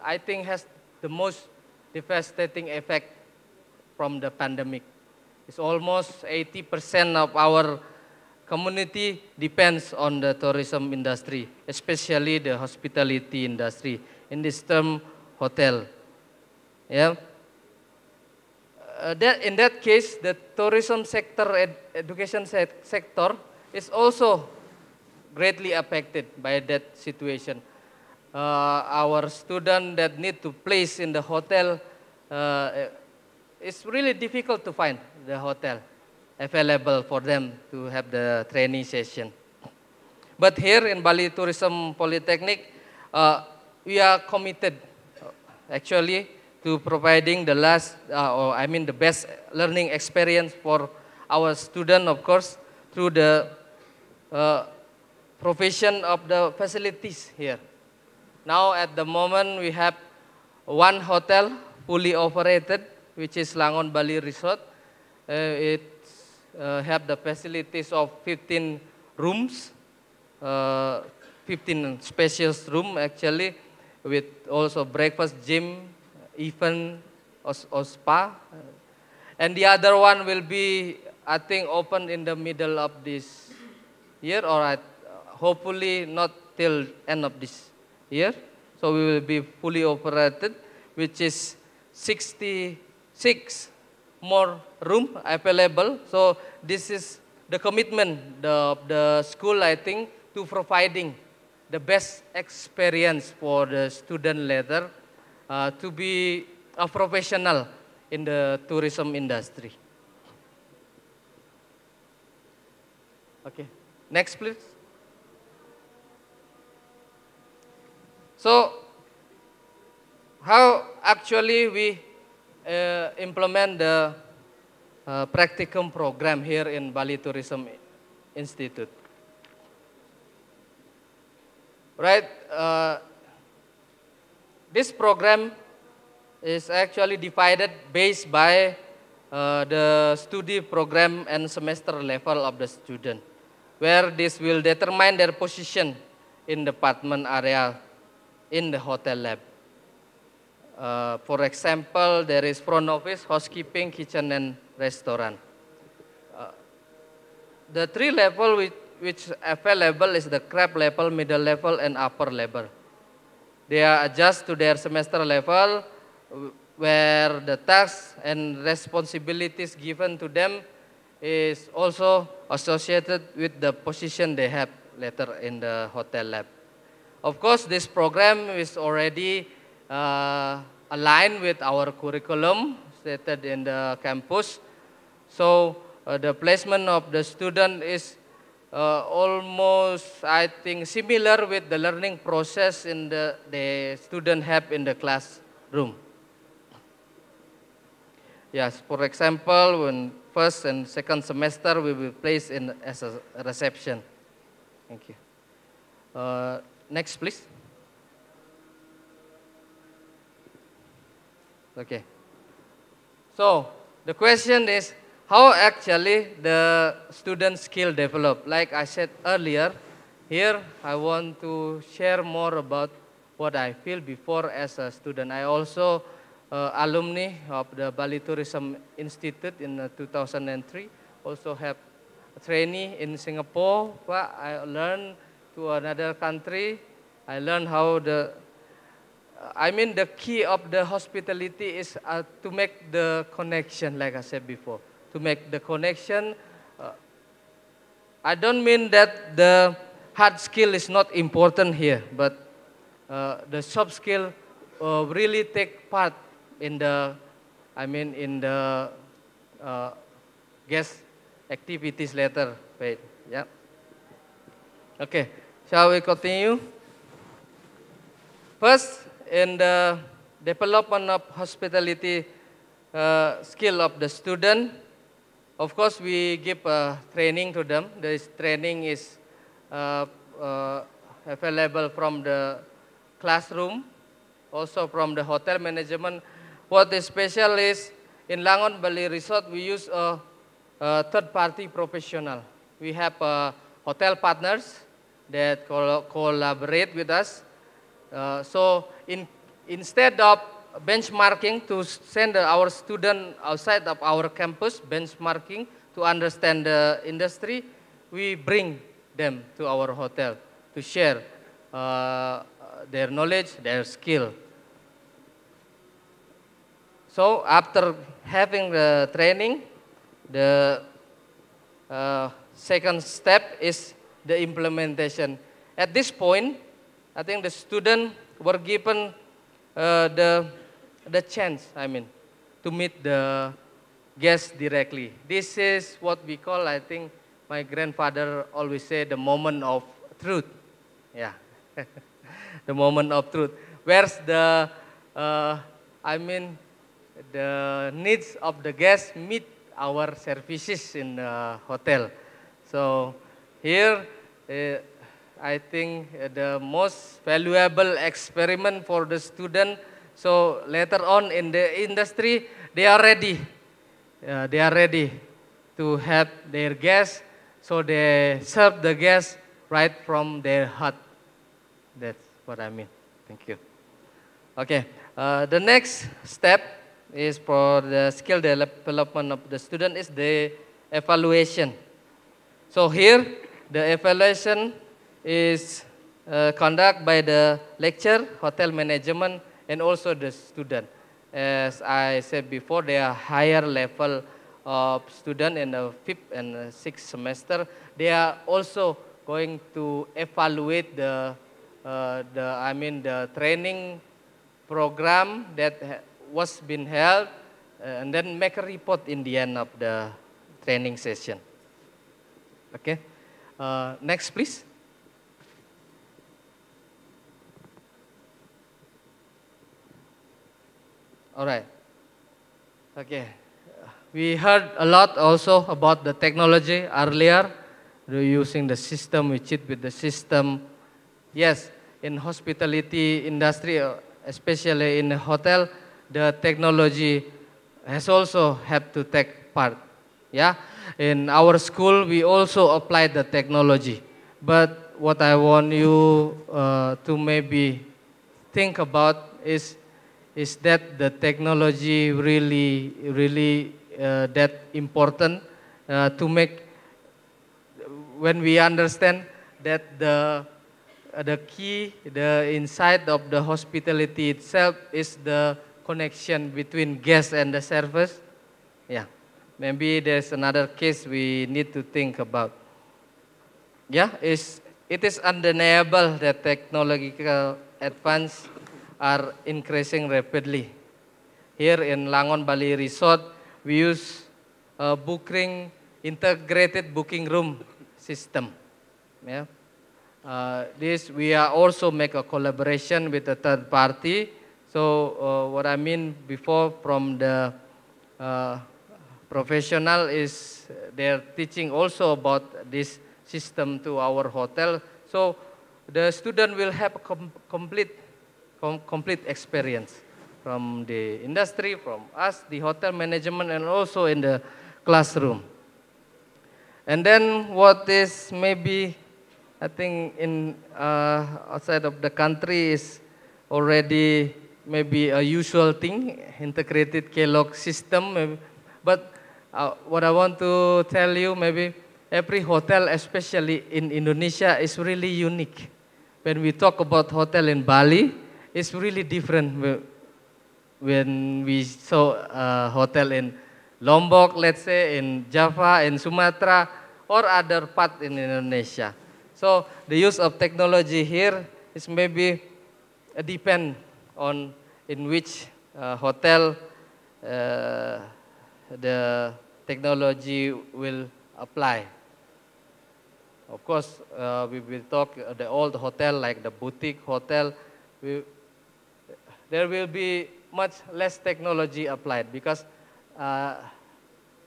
I think has the most devastating effect from the pandemic. It's almost 80% of our community depends on the tourism industry, especially the hospitality industry, in this term, hotel. Yeah. In that case, the tourism sector, education sector is also greatly affected by that situation. Our students that need to place in the hotel, it's really difficult to find the hotel available for them to have the training session. But here in Bali Tourism Polytechnic, we are committed actually to providing the the best learning experience for our students, of course, through the provision of the facilities here. Now at the moment we have one hotel fully operated, which is Langon Bali Resort. It have the facilities of 15 rooms, 15 spacious room actually, with also breakfast, gym, even or spa. And the other one will be, I think, open in the middle of this year, or hopefully not till end of this year. So we will be fully operated, which is 66 more room available. So this is the commitment of the school, I think, to providing the best experience for the student later to be a professional in the tourism industry. Okay, next please. So how actually we implement the practicum program here in Bali Tourism Institute? Right, this program is actually divided based by the study program and semester level of the student, where this will determine their position in department area in the hotel lab. For example, there is front office, housekeeping, kitchen, and restaurant. The three level which available is the crab level, middle level, and upper level. They are adjust to their semester level, where the tasks and responsibilities given to them is also associated with the position they have later in the hotel lab. Of course, this program is already aligned with our curriculum stated in the campus. So the placement of the student is almost, I think, similar with the learning process in the student have in the classroom. Yes, for example, when first and second semester we will place in as a reception. Thank you. Next, please. Okay. So the question is, how actually the student skill develop? Like I said earlier, here I want to share more about what I feel before as a student. I also alumni of the Bali Tourism Institute in 2003. Also have a trainee in Singapore. I learned to another country. I learned how the key of the hospitality is to make the connection, like I said before. To make the connection, I don't mean that the hard skill is not important here, but the soft skill really take part in the, guest activities later. Wait, yeah. Okay, shall we continue? First, in the development of hospitality skill of the student, of course, we give training to them. This training is available from the classroom, also from the hotel management. What is special is, in Langon Bali Resort, we use a third-party professional. We have hotel partners that collaborate with us. So instead of benchmarking to send our student outside of our campus, benchmarking to understand the industry, we bring them to our hotel to share their knowledge, their skill. So after having the training, the second step is the implementation. At this point, I think the students were given the chance, to meet the guests directly. This is what we call, I think, my grandfather always said, the moment of truth. Yeah, the moment of truth. Where's the, the needs of the guests meet our services in the hotel. So here, I think the most valuable experiment for the student. So later on in the industry, they are ready. They are ready to help their guests. So they serve the guests right from their heart. That's what I mean. Thank you. Okay. The next step is for the skill development of the student is the evaluation. So here, the evaluation is conducted by the lecturer, hotel management, and also the student. As I said before, they are higher level of student in the 5th and 6th semester. They are also going to evaluate the training program that was been held, and then make a report in the end of the training session. Okay. Next, please. All right. Okay. We heard a lot also about the technology earlier, using the system, we cheat with the system. Yes, in hospitality industry, especially in the hotel, the technology has also had to take part. Yeah, in our school, we also applied the technology. But what I want you to maybe think about is that the technology really that important to make, when we understand that the key, the inside of the hospitality itself is the connection between guest and the service. Yeah, maybe there's another case we need to think about. Yeah, it is undeniable that technological advance are increasing rapidly. Here in Langon Bali Resort, we use integrated booking room system. Yeah. This we are also make a collaboration with a third party. So what I mean before, from the professional is they're teaching also about this system to our hotel. So the student will have a complete experience from the industry, from us, the hotel management, and also in the classroom. And then what is maybe, I think in outside of the country is already maybe a usual thing, integrated K-log system. But what I want to tell you, maybe every hotel, especially in Indonesia, is really unique. When we talk about hotel in Bali, it's really different when we saw a hotel in Lombok, let's say, in Java, in Sumatra, or other part in Indonesia. So the use of technology here is maybe depend on in which hotel the technology will apply. Of course, we will talk the old hotel like the boutique hotel. There will be much less technology applied because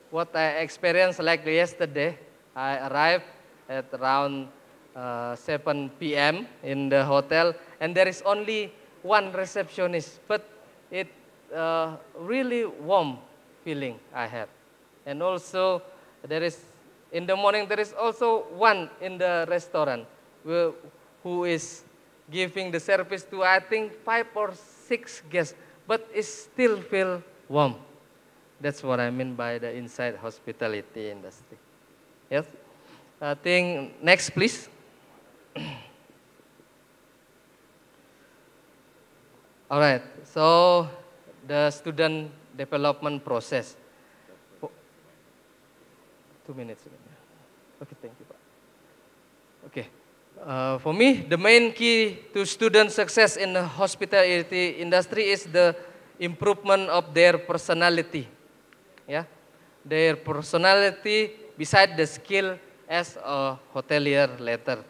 what I experienced like yesterday, I arrived at around 7 p.m. in the hotel, and there is only one receptionist, but it really warm feeling I had. And also there is, in the morning, there is also one in the restaurant who is giving the service to, I think, 5 or 6 guests, but it still feel warm. That's what I mean by the inside hospitality industry. Yes. I think next, please. All right. So the student development process. 2 minutes. Okay, thank you, Pak. Okay. For me, the main key to student success in the hospitality industry is the improvement of their personality. Yeah, their personality beside the skill as a hotelier later,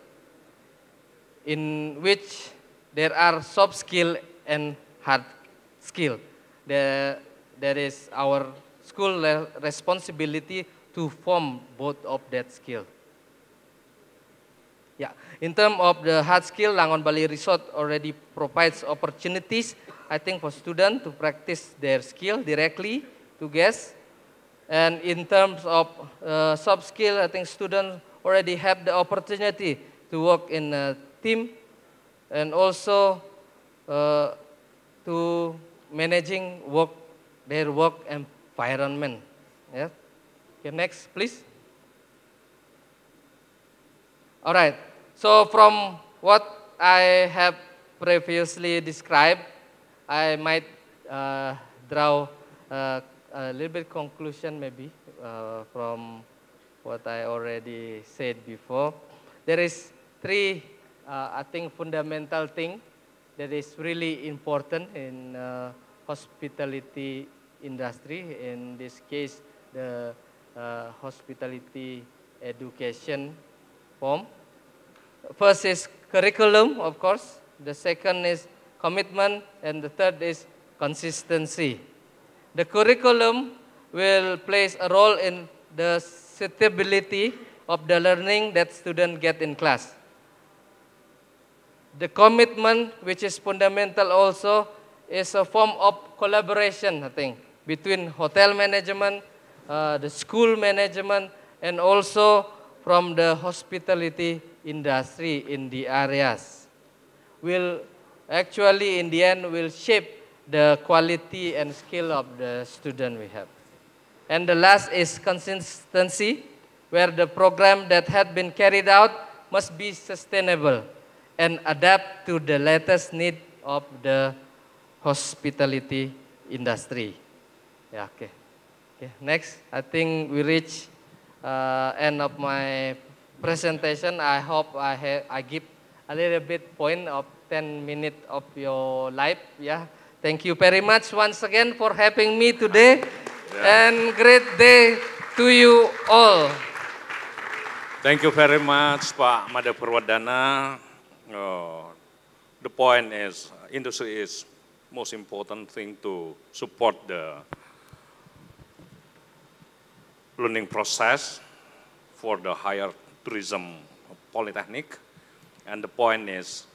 in which there are soft skill and hard skill. There is our school responsibility to form both of that skill. Yeah, in terms of the hard skill, Langon Bali Resort already provides opportunities, I think, for students to practice their skill directly to guests. And in terms of soft skill, I think students already have the opportunity to work in a team and also to managing their work environment. Yeah. Okay, next, please. All right. So from what I have previously described, I might draw a little bit conclusion maybe from what I already said before. There is three, I think, fundamental thing that is really important in hospitality industry. In this case, the hospitality education form. First is curriculum, of course. The second is commitment, and the third is consistency. The curriculum will play a role in the suitability of the learning that students get in class. The commitment, which is fundamental also, is a form of collaboration, I think, between hotel management, the school management, and also from the hospitality industry in the areas. Will actually, in the end, will shape the quality and skill of the student we have. And the last is consistency, where the program that had been carried out must be sustainable and adapt to the latest need of the hospitality industry. Yeah, okay. Okay, next, I think we reach end of my presentation. I hope I give a little bit point of 10 minutes of your life. Yeah, thank you very much once again for having me today, and great day to you all. Thank you very much, Pak Mada Purwadana. The point is, industry is most important thing to support the learning process for the higher tourism polytechnic. And the point is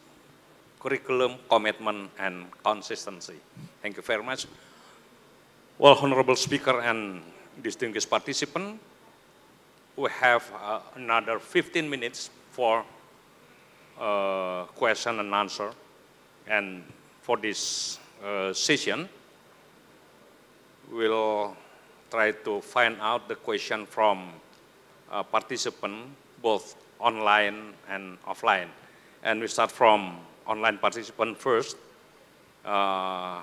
curriculum, commitment, and consistency. Thank you very much. Well, honorable speaker and distinguished participant, we have another 15 minutes for question and answer. And for this session, we'll try to find out the question from participant, both online and offline. And we start from online participant first. Well,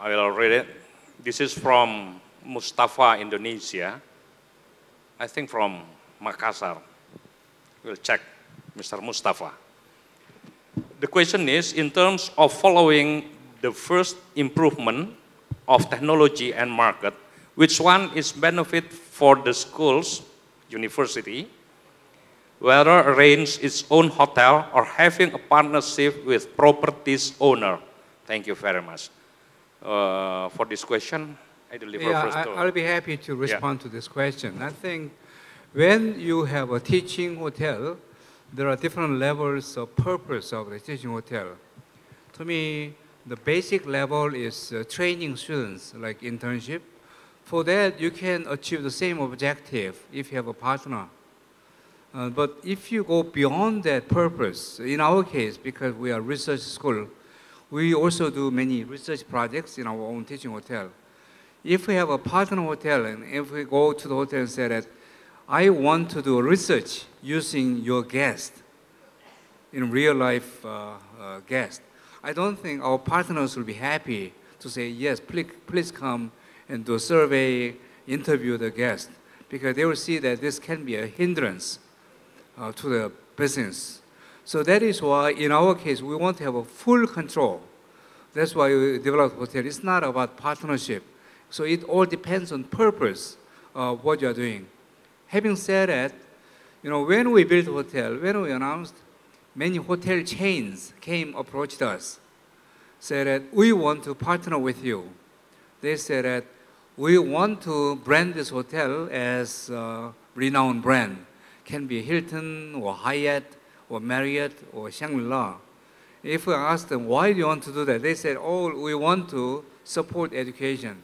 I will read it. This is from Mustafa, Indonesia. I think from Makassar. We'll check Mr. Mustafa. The question is, in terms of following the first improvement of technology and market, which one is benefit for the schools, university, whether arrange its own hotel or having a partnership with properties owner? Thank you very much. For this question, I deliver first. I'll be happy to respond to this question. I think when you have a teaching hotel, there are different levels of purpose of the teaching hotel. To me, the basic level is training students, like internship. For that, you can achieve the same objective if you have a partner. But if you go beyond that purpose, in our case, because we are research school, we also do many research projects in our own teaching hotel. If we have a partner hotel, and if we go to the hotel and say that, I want to do research using your guest, in real life guest, I don't think our partners will be happy to say, yes, please come and do a survey, interview the guest. because they will see that this can be a hindrance to the business. So that is why, in our case, we want to have a full control. That's why we developed hotel. It's not about partnership. So it all depends on purpose of what you are doing. Having said that, when we built hotel, when we announced, many hotel chains approached us, said that we want to partner with you. They said that we want to brand this hotel as a renowned brand. Can be Hilton or Hyatt or Marriott or Shangri-La. If we asked them, why do you want to do that? They said, oh, we want to support education.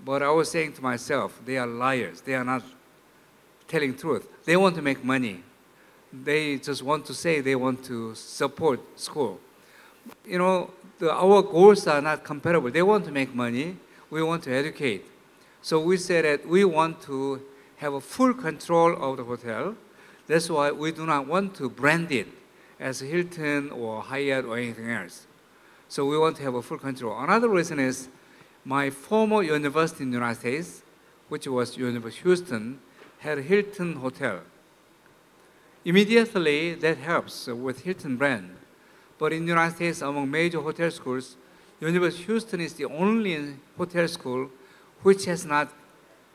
But I was saying to myself, they are liars. They are not telling truth. They want to make money. They just want to say they want to support school. Our goals are not comparable. They want to make money. We want to educate. So we said that we want to have a full control of the hotel. That's why we do not want to brand it as Hilton or Hyatt or anything else. So we want to have a full control. Another reason is my former university in the United States, which was University of Houston, had a Hilton hotel. Immediately, that helps with Hilton brand. But in the United States, among major hotel schools, University of Houston is the only hotel school which has not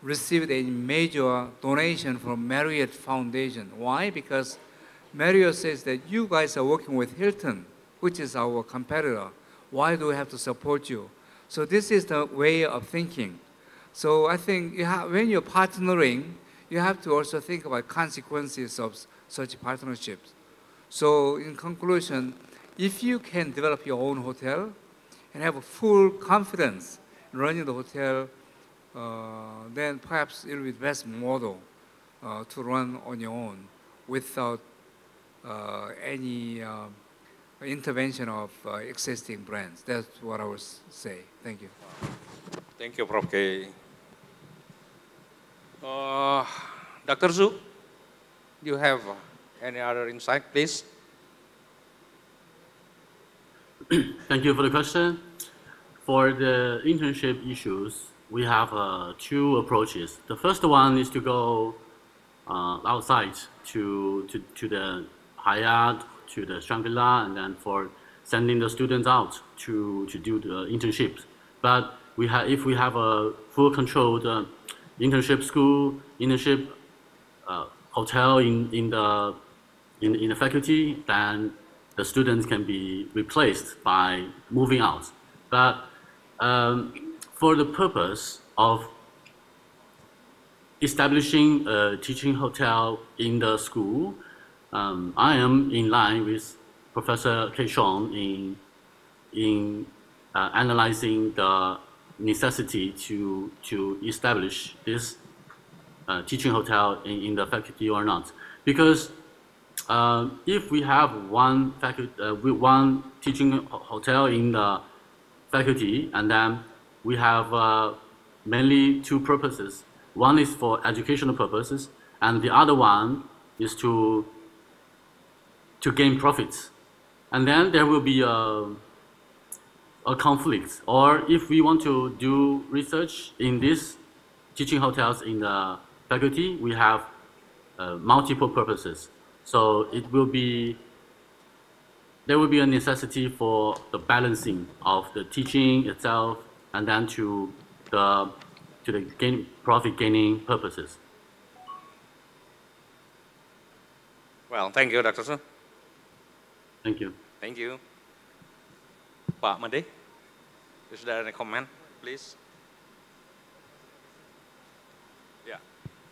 received a major donation from Marriott Foundation. Why? Because Marriott says that you guys are working with Hilton, which is our competitor. Why do we have to support you? So this is the way of thinking. So I think when you're partnering, you have to also think about consequences of such partnerships. So in conclusion, if you can develop your own hotel and have a full confidence in running the hotel, then perhaps it will be the best model to run on your own without any intervention of existing brands. That's what I would say. Thank you. Thank you, Prof. K. Dr. Zhu, do you have any other insight, please? Thank you for the question. For the internship issues, we have two approaches. The first one is to go outside to the Hyatt, to the Shangri-La, and then for sending the students out to do the internships. But if we have a full controlled internship school, internship hotel in the faculty, then the students can be replaced by moving out. But for the purpose of establishing a teaching hotel in the school, I am in line with Professor K. Sean in analyzing the necessity to establish this teaching hotel in the faculty or not. Because if we have one teaching hotel in the faculty, and then we have mainly two purposes. One is for educational purposes, and the other one is to gain profits. And then there will be a conflict. Or if we want to do research in these teaching hotels in the faculty, we have multiple purposes. So there will be a necessity for the balancing of the teaching itself and then to the profit gaining purposes. Well, thank you, Dr. Su. Thank you. Thank you. Pak Made, is there any comment, please? Yeah.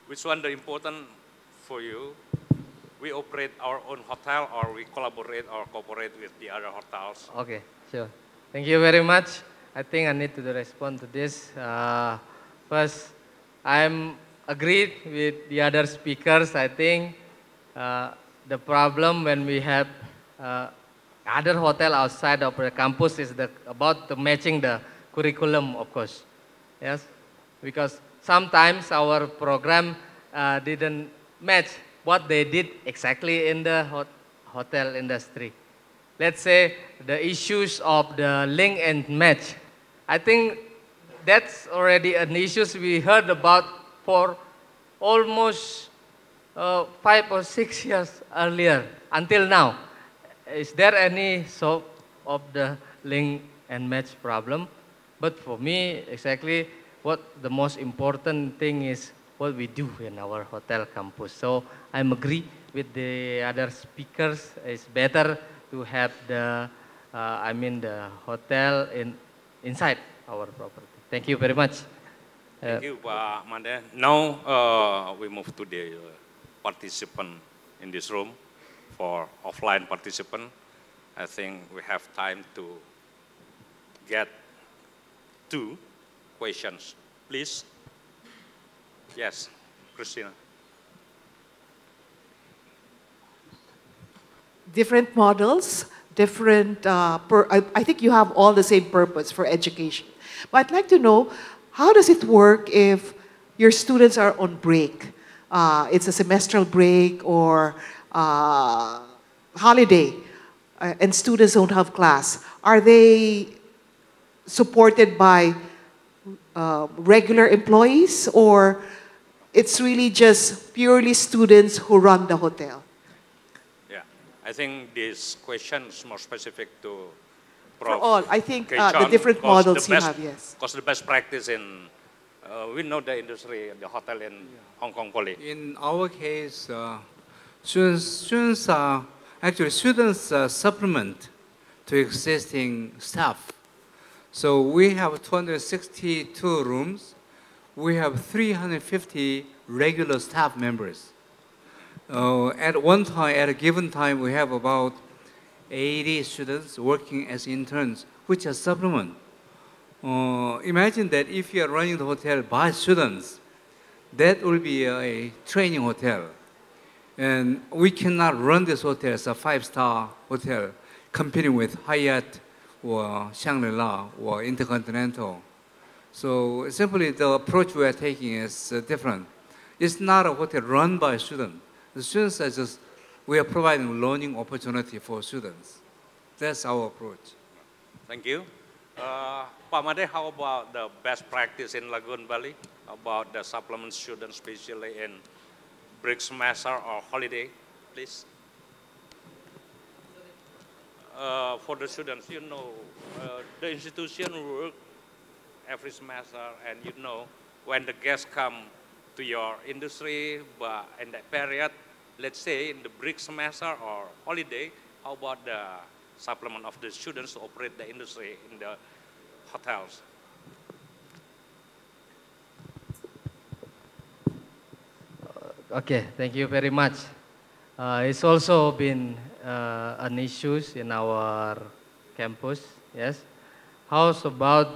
Which one the important for you? We operate our own hotel, or we collaborate or cooperate with the other hotels? Okay, sure. Thank you very much. I think I need to respond to this. First, I'm agreed with the other speakers. I think the problem when we have other hotel outside of the campus is about the matching the curriculum, of course. Yes, because sometimes our program didn't match what they did exactly in the hotel industry. Let's say the issues of the link and match. I think that's already an issue we heard about for almost 5 or 6 years earlier until now. Is there any solve of the link and match problem? But for me, exactly what the most important thing is what we do in our hotel campus. So I'm agree with the other speakers. It's better to have the, the hotel inside our property. Thank you very much. Thank you, Pak Made. Now we move to the participant in this room. For offline participant, I think we have time to get 2 questions. Please. Yes, Christina. Different models, different, I think you have all the same purpose for education. But I'd like to know, how does it work if your students are on break? It's a semestral break or holiday, and students don't have class. Are they supported by regular employees, or it's really just purely students who run the hotel? Yeah, I think this question is more specific to For all, I think the Kechon, different models you have, yes. Because the best practice in, we know the industry, the hotel in Hong Kong Poly. In our case, students supplement to existing staff. So we have 262 rooms. We have 350 regular staff members. At one time, at a given time, we have about 80 students working as interns, which are supplement. Imagine that if you are running the hotel by students, that will be a training hotel. And we cannot run this hotel as a 5-star hotel, competing with Hyatt or Shangri-La or Intercontinental. So simply the approach we are taking is different. It's not a hotel run by students. The students are just, we are providing learning opportunity for students. That's our approach. Thank you. Pak Made, how about the best practice in Lagoon Bali about the supplement students, especially in break semester or holiday, please? For the students, you know, the institution work every semester, and you know, when the guests come to your industry, but in that period, let's say in the break semester or holiday, how about the supplement of the students to operate the industry in the hotels? Okay, thank you very much. It's also been an issue in our campus, yes. How's about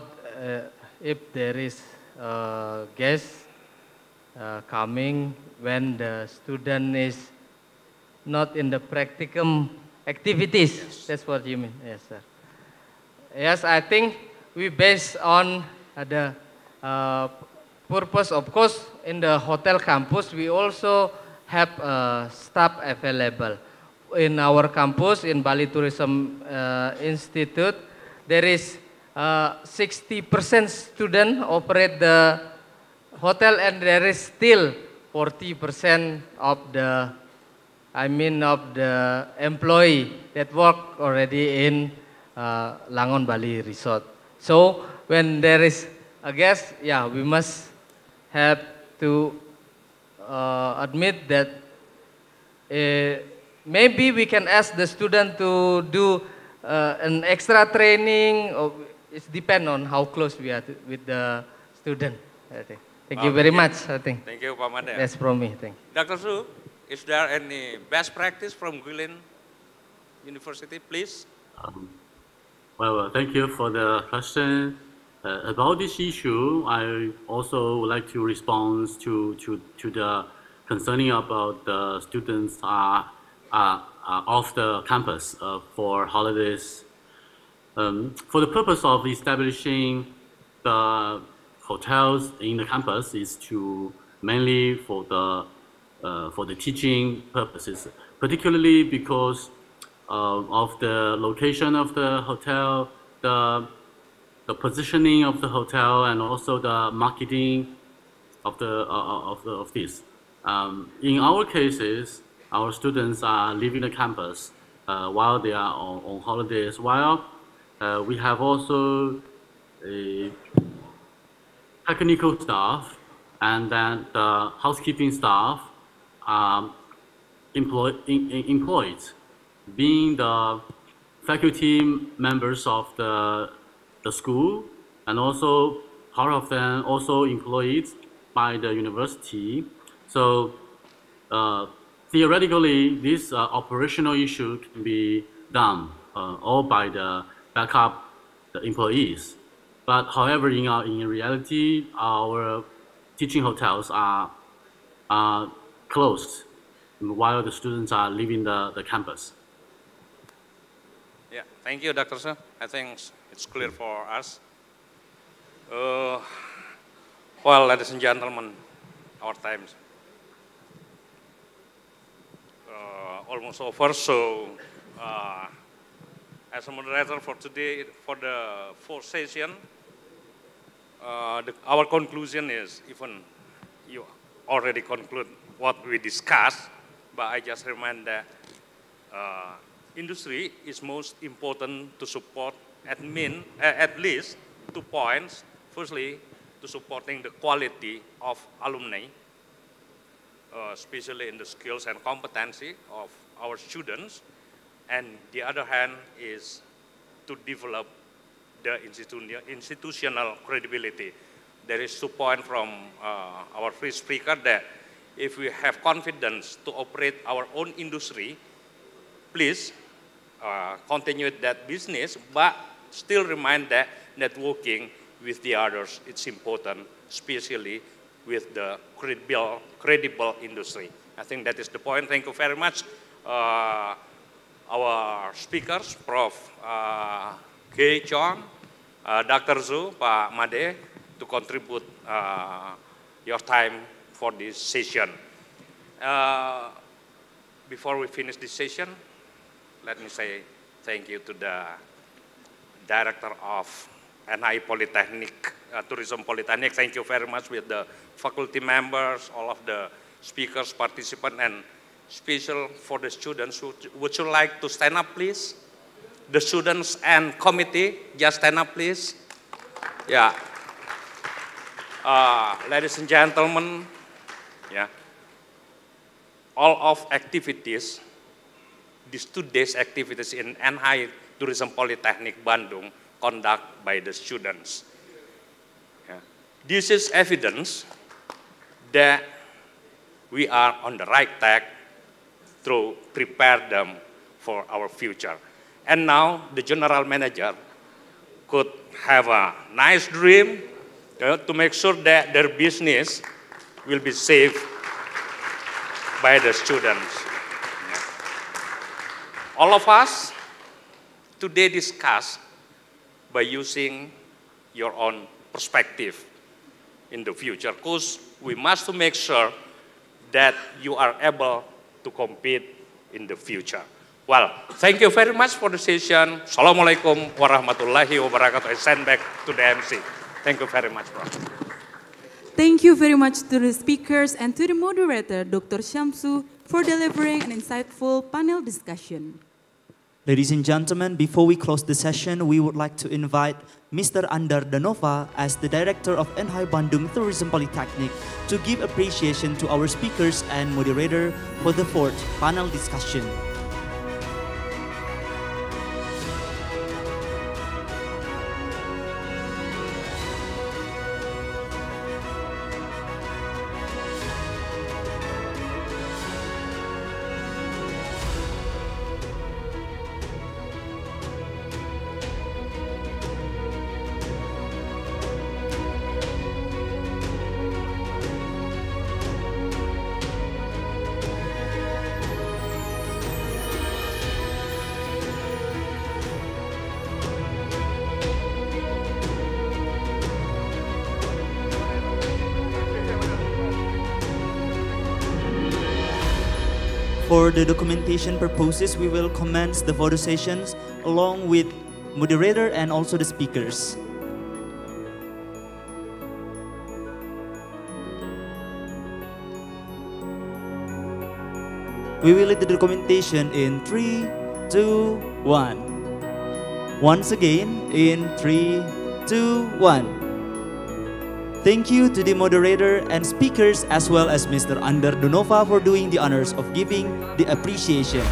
if there is a guest coming when the student is not in the practicum activities? Yes. That's what you mean, yes, sir. Yes, I think we based on the purpose, of course, in the hotel campus, we also have staff available. In our campus, in Bali Tourism Institute, there is 60% student operate the hotel, and there is still 40% of the, of the employee that work already in Langon Bali Resort. So when there is a guest, yeah, we must have to admit that maybe we can ask the student to do an extra training, or it depends on how close we are with the student. I think. Thank you very much, I think. Thank you, Pak Made. That's from me, thank you. Dr. Su, is there any best practice from Guilin University, please? Well, thank you for the question. About this issue, I also would like to respond to the concerning about the students off the campus for holidays. For the purpose of establishing the hotels in the campus is to mainly for the teaching purposes, particularly because of the location of the hotel, the positioning of the hotel, and also the marketing of this. In our cases, our students are leaving the campus while they are on holidays, while we have also a technical staff and then the housekeeping staff employed, being the faculty members of the school, and also part of them also employed by the university. So theoretically, this operational issue can be done all by the backup the employees. But however, in reality, our teaching hotels are closed while the students are leaving the campus. Yeah, thank you, Dr. Sir. I think it's clear for us. Well, ladies and gentlemen, our time is almost over. So, as a moderator for today, for the fourth session, our conclusion is, even you already conclude what we discussed, but I just remind that industry is most important to support at least 2 points. Firstly, to supporting the quality of alumni, especially in the skills and competency of our students. And the other hand is to develop the institutional credibility. There is 2 points from our first speaker that if we have confidence to operate our own industry, please continue that business, but still remind that networking with the others, it's important, especially with the credible industry. I think that is the point. Thank you very much. Our speakers, Prof. K. Chong, Dr. Zhu, Pak Made, to contribute your time for this session. Before we finish this session, let me say thank you to the Director of NI Polytechnic, Tourism Polytechnic. Thank you very much with the faculty members, all of the speakers, participants, and special for the students. Would you like to stand up, please? The students and committee, just stand up, please. Yeah. Ladies and gentlemen, yeah. All of activities, these 2 days activities in NI Tourism Polytechnic Bandung, conducted by the students. Yeah. This is evidence that we are on the right track to prepare them for our future. And now the general manager could have a nice dream to make sure that their business will be safe by the students. Yeah. All of us today discuss by using your own perspective in the future, because we must make sure that you are able to compete in the future. Well, thank you very much for the session. Assalamualaikum warahmatullahi wabarakatuh. I send back to the MC. Thank you very much, bro. Thank you very much to the speakers and to the moderator, Dr. Syamsu, for delivering an insightful panel discussion. Ladies and gentlemen, before we close the session, we would like to invite Mr. Andar Danova as the Director of NI Bandung Tourism Polytechnic to give appreciation to our speakers and moderator for the 4th panel discussion. For the documentation purposes, we will commence the photo sessions along with moderator and also the speakers. We will lead the documentation in 3, 2, 1. Once again, in 3, 2, 1. Thank you to the moderator and speakers as well as Mr. Ander Donova for doing the honors of giving the appreciation.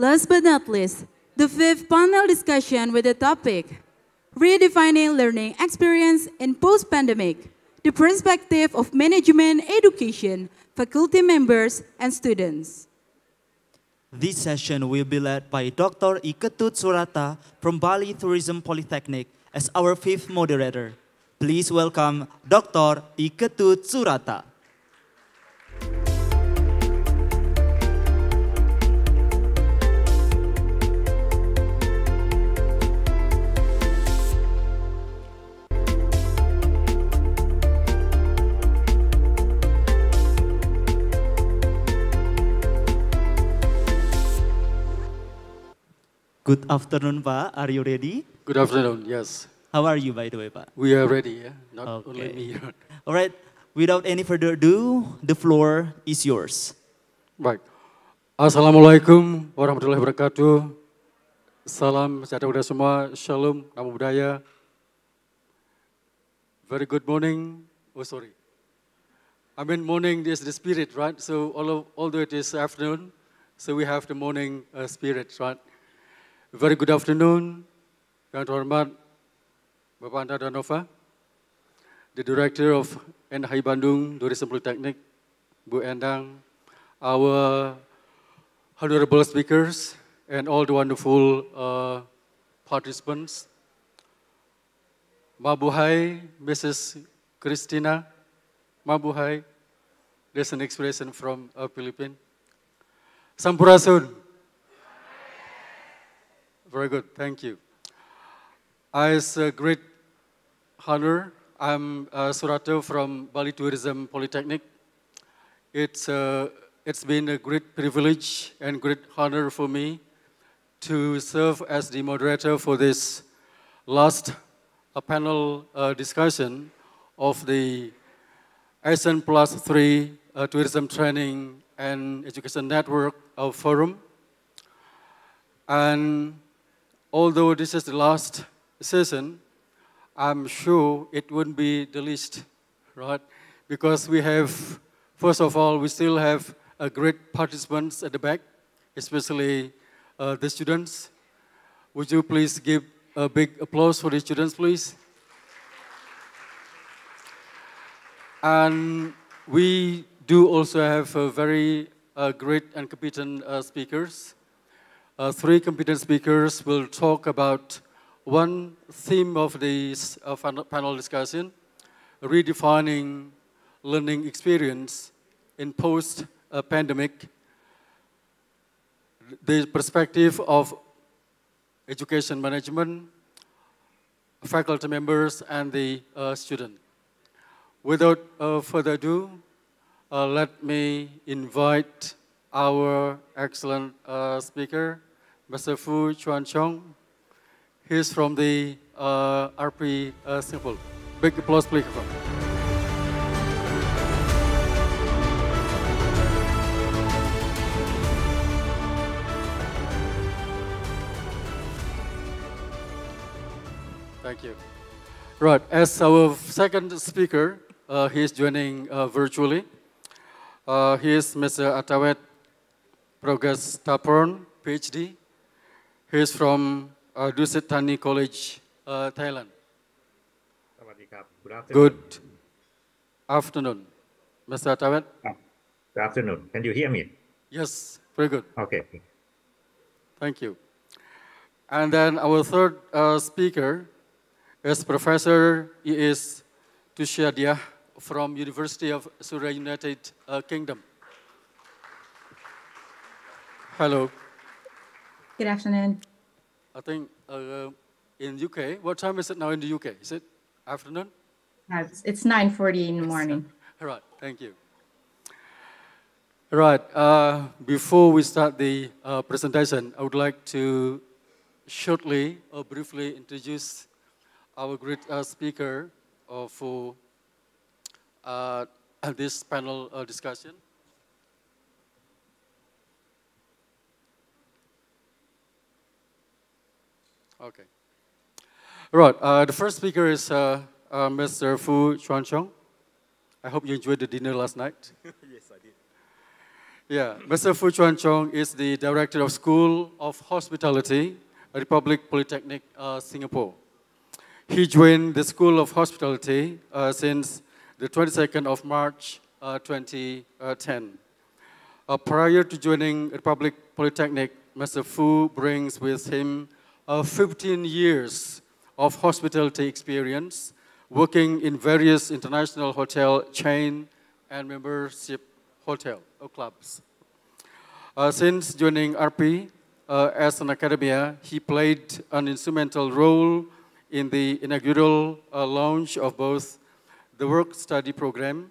Last but not least, the fifth panel discussion with the topic, Redefining Learning Experience in Post-Pandemic, the Perspective of Management Education, Faculty Members, and Students. This session will be led by Dr. Iketut Surata from Bali Tourism Polytechnic as our fifth moderator. Please welcome Dr. Iketut Surata. Good afternoon, Pak. Are you ready? Good afternoon, yes. How are you, by the way, Pak? We are ready, yeah? Not Okay. only me. All right, without any further ado, the floor is yours. Baik. Assalamualaikum warahmatullahi wabarakatuh. Salam sejahtera kepada semua. Shalom, namo buddhaya. Very good morning. Oh, sorry. I mean morning is the spirit, right? So although it is afternoon, so we have the morning spirit, right? Very good afternoon, yang terhormat Bapak Ander Donova, the Director of NHI Bandung Tourism Polytechnic, Bu Endang, our honorable speakers, and all the wonderful participants. Mabuhay, Mrs. Christina, Mabuhay, there's an expression from Philippines. Sampurasun. Very good, thank you. It's a great honor. I'm Surato from Bali Tourism Polytechnic. It's been a great privilege and great honor for me to serve as the moderator for this last panel discussion of the ASEAN Plus 3 Tourism Training and Education Network Forum. And although this is the last session, I'm sure it wouldn't be the least, right? Because we have, first of all, we still have great participants at the back, especially the students. Would you please give a big applause for the students, please? And we do also have very great and competent speakers. Three competent speakers will talk about one theme of this panel discussion, redefining learning experience in post-pandemic. the perspective of education management, faculty members, and the student. Without further ado, let me invite our excellent speaker, Mr. Fu Chuan Chong. He's from the RP Singapore. Big applause, please. Thank you. Right, as our second speaker, he is joining virtually. He is Mr. Atawet Progress Taporn, PhD. He is from Dusit Thani College, Thailand. Good afternoon, Mr. Atawet. Good afternoon. Can you hear me? Yes, very good. Okay. Thank you. And then our third speaker is Professor E.S. Tushadiah from University of Surrey, United Kingdom. Hello. Good afternoon. I think in UK, what time is it now in the UK? Is it afternoon? It's 9:40 in the morning. All right, thank you. All right, before we start the presentation, I would like to shortly or briefly introduce our great speaker for this panel discussion. Okay. Right, the first speaker is Mr. Fu Chuan Chong. I hope you enjoyed the dinner last night. Yes, I did. Yeah, Mr. Fu Chuan Chong is the Director of School of Hospitality, Republic Polytechnic, Singapore. He joined the School of Hospitality since the 22nd of March 2010. Prior to joining Republic Polytechnic, Mr. Fu brings with him 15 years of hospitality experience, working in various international hotel chain and membership hotel or clubs. Since joining RP as an academia, he played an instrumental role in the inaugural launch of both the work-study program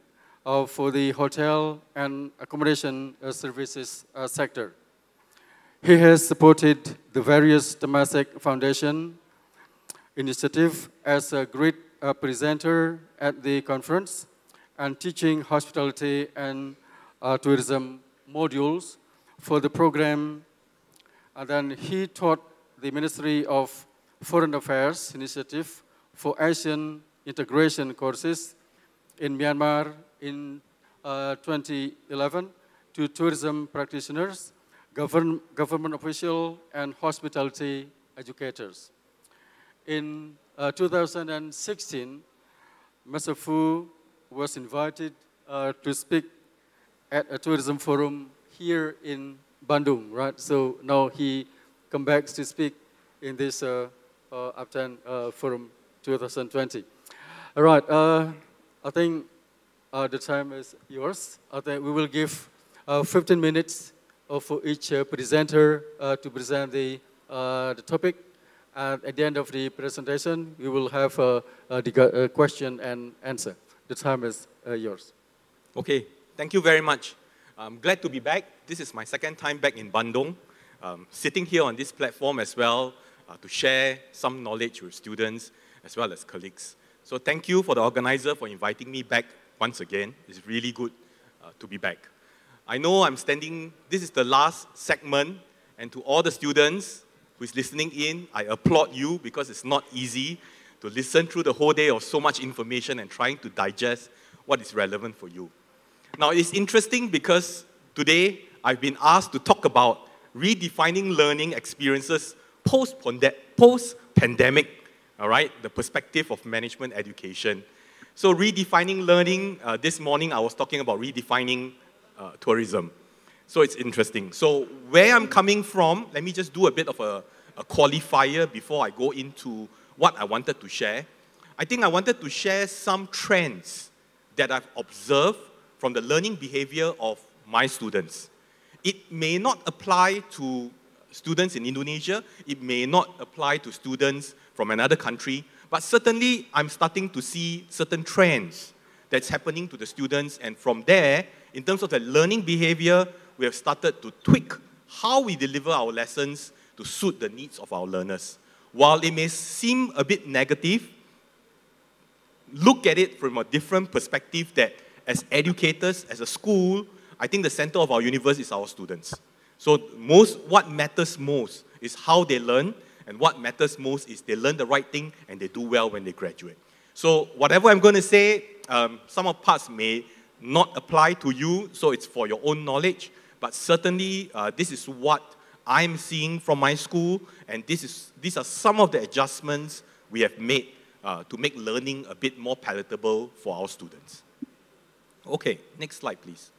for the hotel and accommodation services sector. He has supported the various domestic foundation initiative as a great presenter at the conference and teaching hospitality and tourism modules for the program. And then he taught the Ministry of Foreign Affairs initiative for Asian integration courses in Myanmar in 2011 to tourism practitioners, government officials, and hospitality educators. In 2016, Mr. Fu was invited to speak at a tourism forum here in Bandung, right? So now he comes back to speak in this APTTTEN forum 2020. All right, I think the time is yours. I think we will give 15 minutes for each presenter to present the topic. And at the end of the presentation, we will have a question and answer. The time is yours. Okay, thank you very much. I'm glad to be back. This is my second time back in Bandung, sitting here on this platform as well to share some knowledge with students as well as colleagues. So thank you for the organizer for inviting me back once again. It's really good to be back. I know I'm standing, this is the last segment, and to all the students who is listening in, I applaud you because it's not easy to listen through the whole day of so much information and trying to digest what is relevant for you. Now, it's interesting because today I've been asked to talk about redefining learning experiences post-pandemic, all right, the perspective of management education. So redefining learning, this morning I was talking about redefining tourism. So it's interesting. So where I'm coming from, let me just do a bit of a qualifier before I go into what I wanted to share. I think I wanted to share some trends that I've observed from the learning behavior of my students. It may not apply to students in Indonesia, it may not apply to students from another country, but certainly I'm starting to see certain trends that's happening to the students, and from there, in terms of the learning behavior, we have started to tweak how we deliver our lessons to suit the needs of our learners. While it may seem a bit negative, look at it from a different perspective that as educators, as a school, I think the center of our universe is our students. So what matters most is how they learn, and what matters most is they learn the right thing and they do well when they graduate. So whatever I'm going to say, some of parts may not apply to you, so it's for your own knowledge, but certainly this is what I'm seeing from my school, and these are some of the adjustments we have made to make learning a bit more palatable for our students. Okay, next slide, please.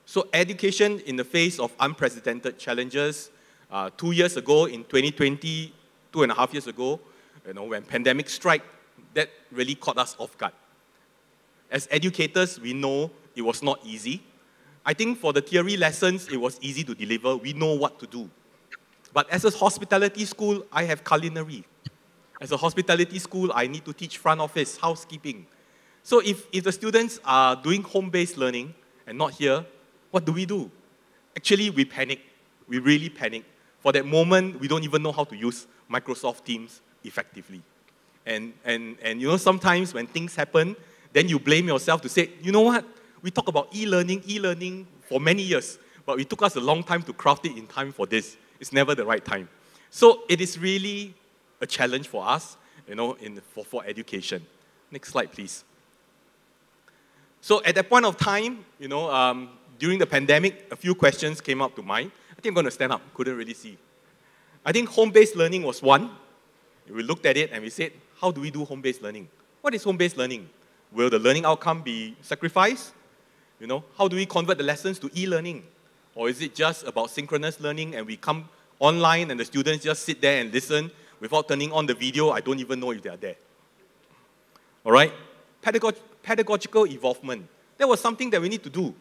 So education in the face of unprecedented challenges. 2 years ago, in 2020, 2.5 years ago, when pandemic struck, that really caught us off guard. As educators, we know it was not easy. I think for the theory lessons, it was easy to deliver. We know what to do. But as a hospitality school, I have culinary. As a hospitality school, I need to teach front office, housekeeping. So if the students are doing home-based learning and not here, what do? Actually, we panic. We really panic. For that moment, we don't even know how to use Microsoft Teams effectively. And sometimes when things happen, then you blame yourself to say, you know what? We talk about e-learning for many years, but it took us a long time to craft it in time for this. It's never the right time. So it is really a challenge for us, for education. Next slide, please. So at that point of time, during the pandemic, a few questions came up to mind. I think I'm going to stand up. Couldn't really see. I think home-based learning was one. We looked at it and we said, how do we do home-based learning? What is home-based learning? Will the learning outcome be sacrificed? How do we convert the lessons to e-learning? Or is it just about synchronous learning and we come online and the students just sit there and listen without turning on the video? I don't even know if they are there. All right? Pedagogical involvement. That was something that we need to do.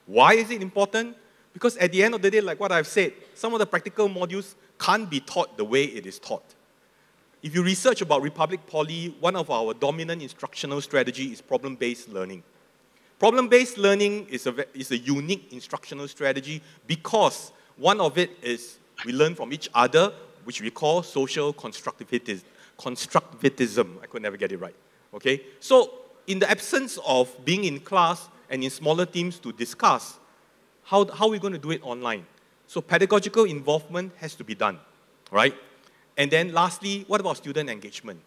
Why is it important? Because at the end of the day, like what I've said, some of the practical modules can't be taught the way it is taught. If you research about Republic Poly, one of our dominant instructional strategy is problem-based learning. Problem-based learning is a unique instructional strategy because one of it is we learn from each other, which we call social constructivism. I could never get it right. Okay? So in the absence of being in class and in smaller teams to discuss, how are we going to do it online? So pedagogical involvement has to be done, right? And then lastly, what about student engagement?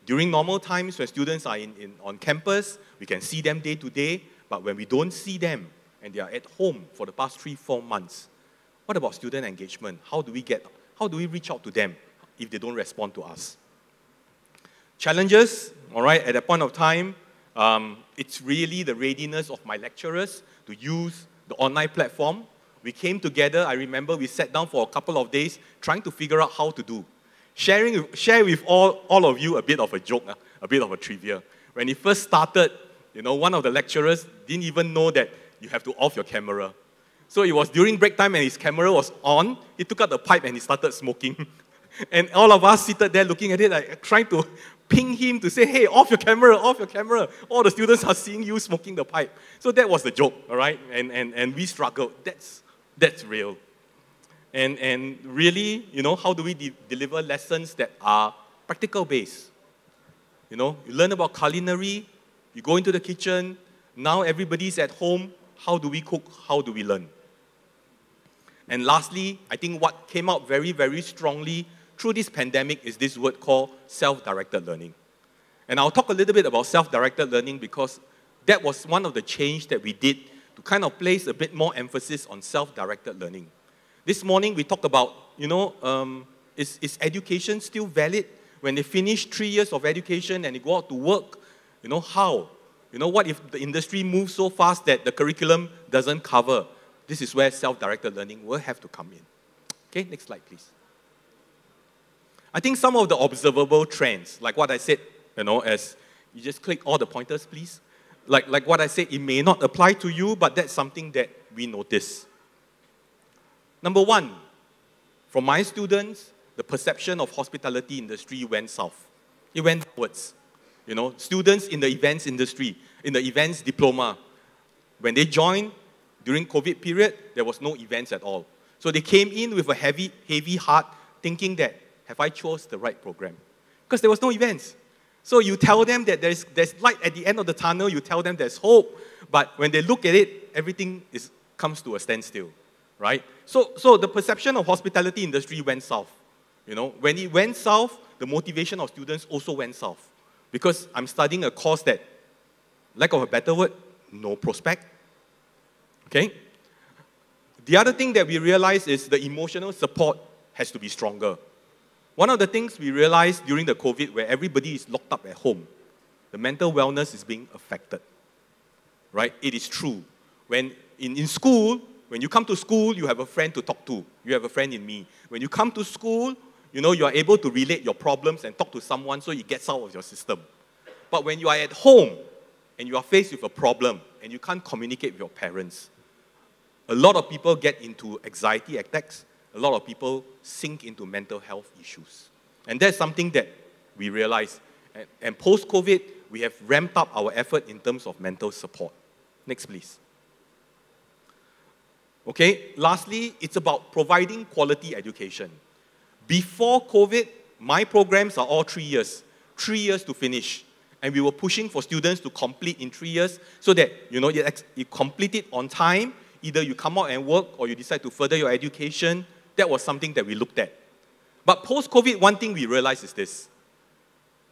During normal times when students are on campus, we can see them day to day, but when we don't see them and they are at home for the past 3-4 months, what about student engagement? How do we reach out to them if they don't respond to us? Challenges, all right, at that point of time, it's really the readiness of my lecturers to use the online platform. We came together, I remember we sat down for a couple of days trying to figure out how to do. Share with all of you a bit of a joke, a bit of a trivia. When it first started, one of the lecturers didn't even know that you have to off your camera. So it was during break time and his camera was on, he took out the pipe and he started smoking. And all of us seated there looking at it, like trying to ping him to say, hey, off your camera, off your camera. All the students are seeing you smoking the pipe. So that was the joke, all right? And we struggled. That's real. And really, how do we deliver lessons that are practical based? You learn about culinary, you go into the kitchen, now everybody's at home, how do we cook, how do we learn? And lastly, I think what came out very, very strongly through this pandemic is this word called self-directed learning. And I'll talk a little bit about self-directed learning because that was one of the change that we did to kind of place a bit more emphasis on self-directed learning. This morning we talked about, is education still valid? When they finish 3 years of education and they go out to work, how? What if the industry moves so fast that the curriculum doesn't cover? This is where self-directed learning will have to come in. Okay, next slide, please. I think some of the observable trends, like what I said, as you just click all the pointers, please. like what I said, it may not apply to you, but that's something that we notice. Number one, from my students, the perception of hospitality industry went south. It went backwards. You know, students in the events industry, in the events diploma, when they joined during COVID period, there was no events at all. So they came in with a heavy heart, thinking that, have I chose the right program? Because there was no events. So you tell them that there's light at the end of the tunnel, you tell them there's hope, but when they look at it, everything comes to a standstill, right? So the perception of hospitality industry went south. You know, when it went south, the motivation of students also went south. Because I'm studying a course that, lack of a better word, no prospect. Okay? The other thing that we realize is the emotional support has to be stronger. One of the things we realized during the COVID, where everybody is locked up at home, the mental wellness is being affected. Right? It is true. When in school, when you come to school, you have a friend to talk to. You have a friend in me. When you come to school, you know, you are able to relate your problems and talk to someone so it gets out of your system. But when you are at home and you are faced with a problem and you can't communicate with your parents, a lot of people get into anxiety attacks. A lot of people sink into mental health issues. And that's something that we realize. And post-COVID, we have ramped up our effort in terms of mental support. Next, please. Okay, lastly, it's about providing quality education. Before COVID, my programs are all 3 years. 3 years to finish. And we were pushing for students to complete in 3 years so that, you know, you complete it on time. Either you come out and work or you decide to further your education. That was something that we looked at. But post-COVID, one thing we realized is this.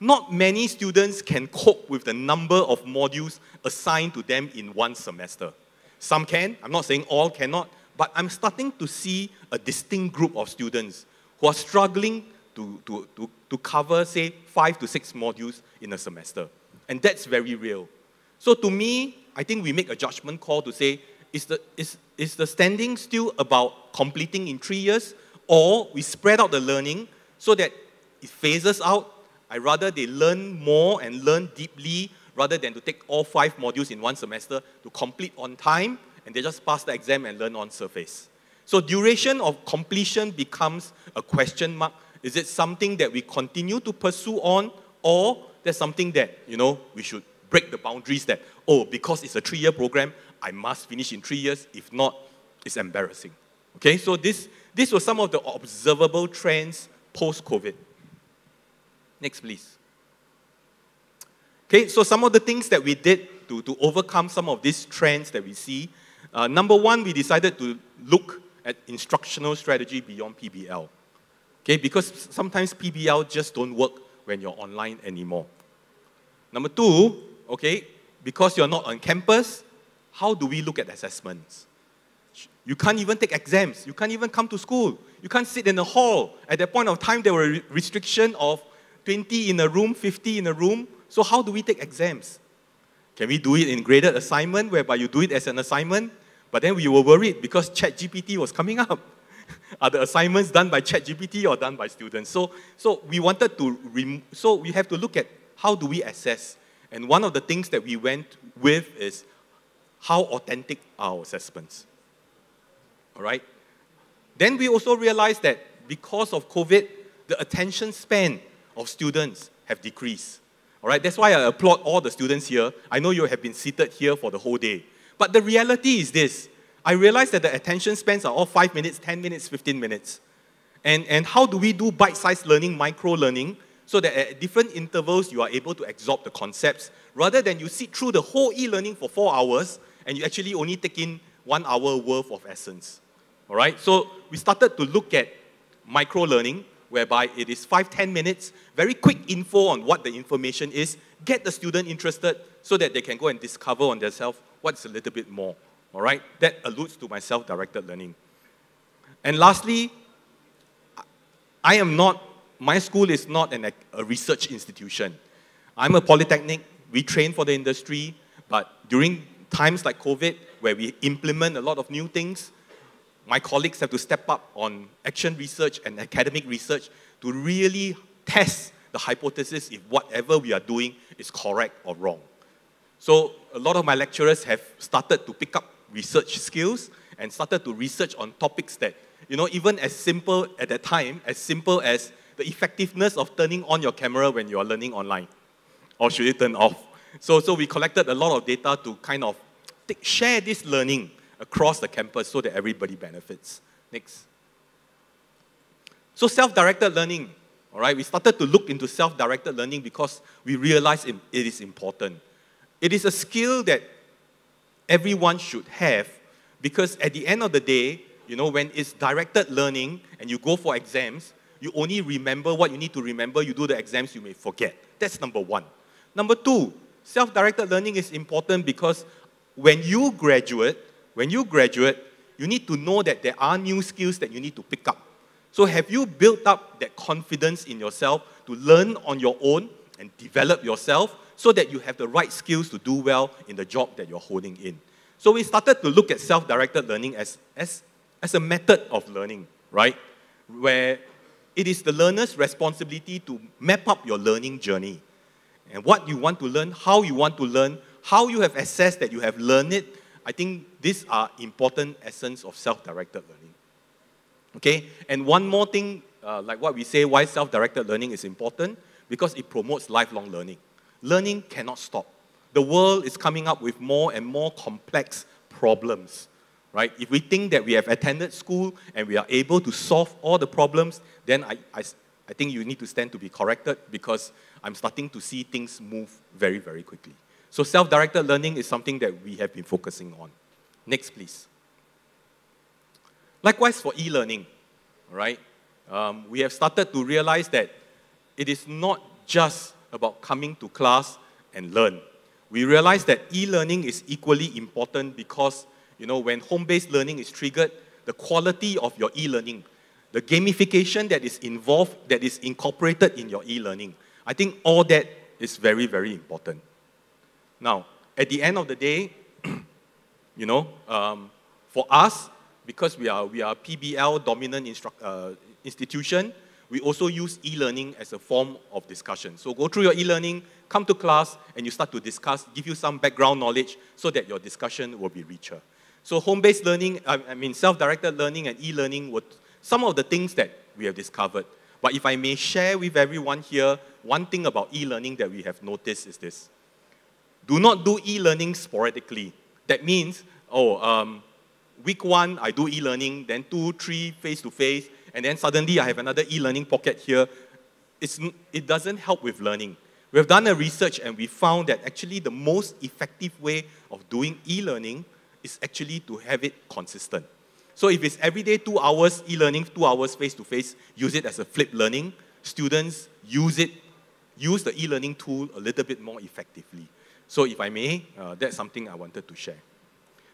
Not many students can cope with the number of modules assigned to them in one semester. Some can, I'm not saying all cannot, but I'm starting to see a distinct group of students who are struggling to cover, say, 5 to 6 modules in a semester. And that's very real. So to me, I think we make a judgment call to say, is the standing still about completing in 3 years, or we spread out the learning so that it phases out? I rather they learn more and learn deeply rather than to take all 5 modules in one semester to complete on time and they just pass the exam and learn on surface. So duration of completion becomes a question mark. Is it something that we continue to pursue on, or there's something that, you know, we should break the boundaries that, oh, because it's a 3-year program, I must finish in 3 years. If not, it's embarrassing. Okay, so this was some of the observable trends post-COVID. Next, please. Okay, so some of the things that we did to overcome some of these trends that we see. Number one, we decided to look at instructional strategy beyond PBL. Okay, because sometimes PBL just don't work when you're online anymore. Number two, okay, because you're not on campus, how do we look at assessments? You can't even take exams. You can't even come to school. You can't sit in a hall. At that point of time, there were restriction of 20 in a room, 50 in a room. So how do we take exams? Can we do it in graded assignment, whereby you do it as an assignment? But then we were worried because ChatGPT was coming up. Are the assignments done by ChatGPT or done by students? So we wanted to, so we have to look at how do we assess. And one of the things that we went with is how authentic are our assessments. All right? Then we also realized that because of COVID, the attention span of students have decreased. All right? That's why I applaud all the students here. I know you have been seated here for the whole day. But the reality is this. I realized that the attention spans are all 5 minutes, 10 minutes, 15 minutes. And how do we do bite-sized learning, micro-learning, so that at different intervals you are able to absorb the concepts, rather than you sit through the whole e-learning for 4 hours and you actually only take in 1 hour worth of essence. All right? So we started to look at micro-learning, whereby it is 5-10 minutes, very quick info on what the information is, get the student interested so that they can go and discover on themselves what's a little bit more. All right? That alludes to my self-directed learning. And lastly, my school is not a research institution. I'm a polytechnic. We train for the industry, but during times like COVID, where we implement a lot of new things, my colleagues have to step up on action research and academic research to really test the hypothesis if whatever we are doing is correct or wrong. So a lot of my lecturers have started to pick up research skills and started to research on topics that, even as simple at that time, as simple as the effectiveness of turning on your camera when you are learning online, or should it turn off? So we collected a lot of data to kind of share this learning across the campus so that everybody benefits. Next. So self-directed learning, all right? We started to look into self-directed learning because we realized it is important. It is a skill that everyone should have because at the end of the day, when it's directed learning and you go for exams, you only remember what you need to remember. You do the exams, you may forget. That's number one. Number two, self-directed learning is important because when you graduate, you need to know that there are new skills that you need to pick up. So have you built up that confidence in yourself to learn on your own and develop yourself so that you have the right skills to do well in the job that you're holding in? So we started to look at self-directed learning as a method of learning, right? Where it is the learner's responsibility to map up your learning journey and what you want to learn, how you want to learn, how you have assessed that you have learned it. I think these are important essence of self-directed learning. Okay? And one more thing, like what we say, why self-directed learning is important, because it promotes lifelong learning. Learning cannot stop. The world is coming up with more and more complex problems, right? If we think that we have attended school and we are able to solve all the problems, then I think you need to stand to be corrected because I'm starting to see things move very, very quickly. So self-directed learning is something that we have been focusing on. Next, please. Likewise for e-learning, right? We have started to realize that it is not just about coming to class and learn. We realize that e-learning is equally important because, when home-based learning is triggered, the quality of your e-learning, the gamification that is involved, that is incorporated in your e-learning, I think all that is very, very important. Now, at the end of the day, for us, because we are a PBL dominant institution, we also use e-learning as a form of discussion. So go through your e-learning, come to class, and you start to discuss, give you some background knowledge so that your discussion will be richer. So home-based learning, self-directed learning and e-learning were some of the things that we have discovered. But if I may share with everyone here, one thing about e-learning that we have noticed is this. Do not do e-learning sporadically. That means, week 1, I do e-learning, then 2, 3, face-to-face, and then suddenly I have another e-learning pocket here. It doesn't help with learning. We have done a research and we found that actually the most effective way of doing e-learning is actually to have it consistent. So if it's every day 2 hours e-learning, 2 hours face-to-face, use it as a flipped learning. Students use the e-learning tool a little bit more effectively. So if I may, that's something I wanted to share.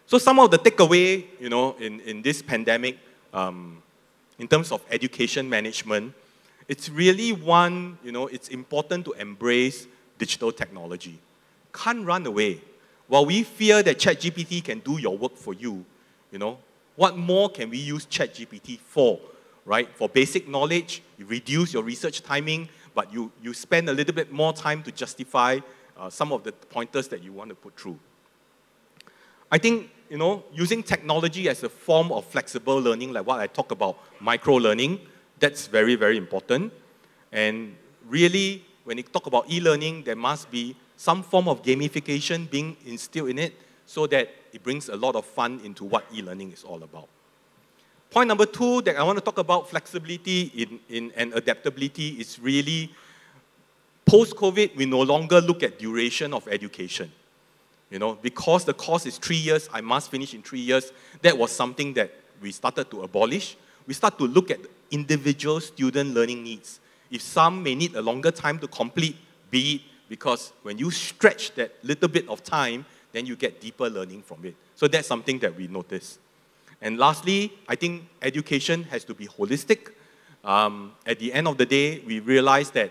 So some of the takeaway, in this pandemic, in terms of education management, it's really it's important to embrace digital technology. Can't run away. While we fear that ChatGPT can do your work for you, what more can we use ChatGPT for, right? For basic knowledge, you reduce your research timing, but you spend a little bit more time to justify some of the pointers that you want to put through. I think, using technology as a form of flexible learning, like what I talk about, micro-learning, that's very, very important. And really, when you talk about e-learning, there must be some form of gamification being instilled in it so that it brings a lot of fun into what e-learning is all about. Point number 2 that I want to talk about, flexibility and adaptability, is really post-COVID, we no longer look at duration of education. Because the course is 3 years, I must finish in 3 years. That was something that we started to abolish. We start to look at individual student learning needs. If some may need a longer time to complete, be it because when you stretch that little bit of time, then you get deeper learning from it. So that's something that we notice. And lastly, I think education has to be holistic. At the end of the day, we realize that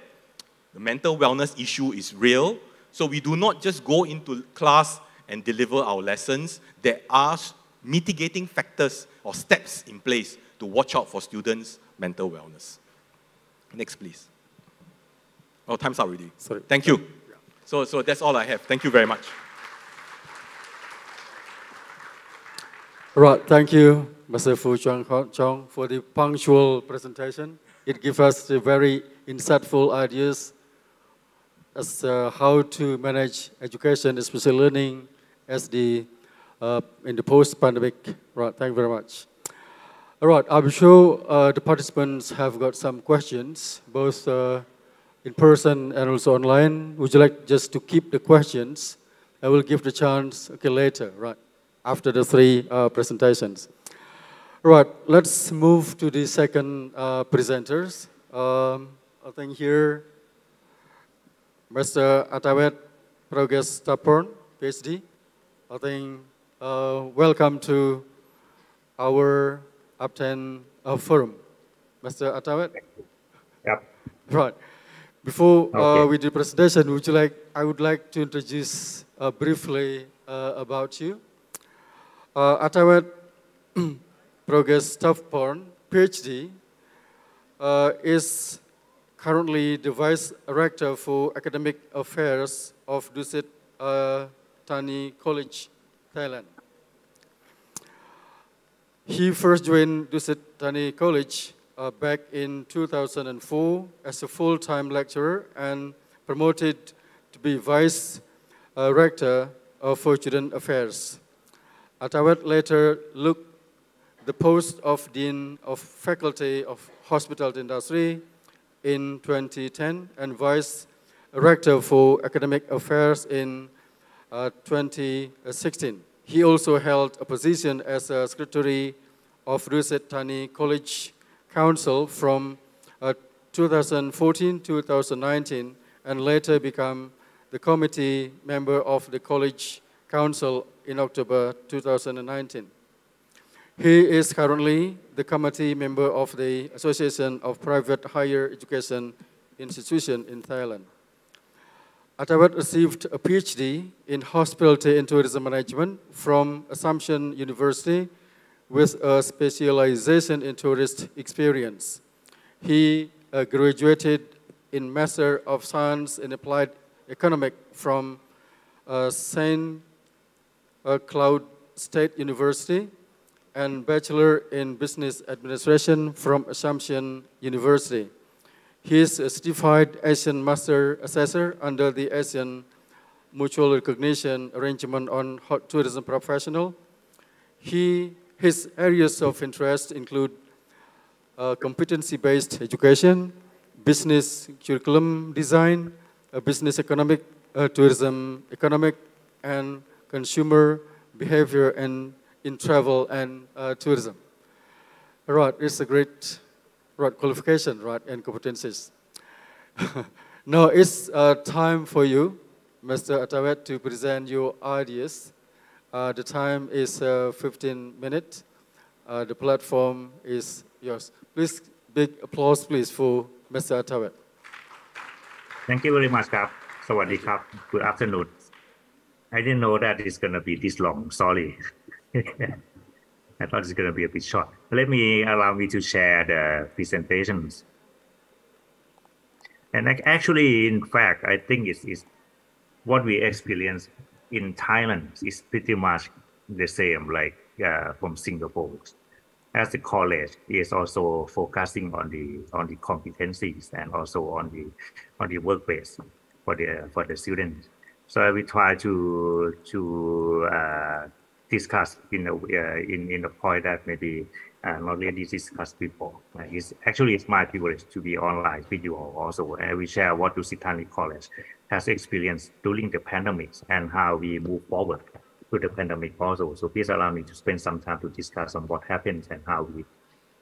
the mental wellness issue is real. So we do not just go into class and deliver our lessons. There are mitigating factors or steps in place to watch out for students' mental wellness. Next, please. Oh, time's up already. Sorry. Thank you. So that's all I have. Thank you very much. Right, thank you, Mr. Fu Chong, for the punctual presentation. It gives us a very insightful ideas as how to manage education, especially learning, as in the post-pandemic. Right, thank you very much. All right, I'm sure the participants have got some questions, both in person and also online. Would you like just to keep the questions? I will give the chance later, right, after the three presentations. Right, let's move to the second presenters. I think here, Mr. Atawet Progestaporn, PhD. I think welcome to our APTTTEN forum. Mr. Atawet? Yep. Right. Before Okay. we do the presentation, I would like to introduce briefly about you. Atawet Progestaporn, PhD, is currently the Vice Rector for Academic Affairs of Dusit Thani College, Thailand. He first joined Dusit Thani College back in 2004 as a full-time lecturer and promoted to be Vice Rector for Student Affairs. Atawet later took the post of Dean of Faculty of Hospitality Industry in 2010 and Vice Rector for Academic Affairs in 2016. He also held a position as a Secretary of Dusit Thani College Council from 2014 to 2019 and later became the committee member of the College Council in October 2019. He is currently the committee member of the Association of Private Higher Education Institutions in Thailand. Atawet received a PhD in Hospitality and Tourism Management from Assumption University with a specialization in tourist experience. He graduated in Master of Science in Applied Economics from St. Cloud State University and Bachelor in Business Administration from Assumption University. He is a certified Asian Master Assessor under the ASEAN Mutual Recognition Arrangement on Tourism Professional. His areas of interest include competency-based education, business curriculum design, business economic, tourism economic, and consumer behavior and in travel and tourism. Right, it's a great qualification, right, and competencies. Now it's time for you, Mr. Atawet, to present your ideas. The time is 15 minutes. The platform is yours. Please, big applause, please, for Mr. Atawet. Thank you very much, Kap. Sawadee Kap. Good afternoon. I didn't know that it's going to be this long. Sorry. I thought it's going to be a bit short. Allow me to share the presentations. And actually, in fact, I think it's what we experience in Thailand is pretty much the same, like from Singapore. As the college is also focusing on the competencies and also on the workplace for the students. So we try to discuss in a point that maybe not really discussed before. It's my privilege to be online with you all also. We share what Dusit Thani College has experienced during the pandemic and how we move forward to the pandemic also. So please allow me to spend some time to discuss on what happened and how we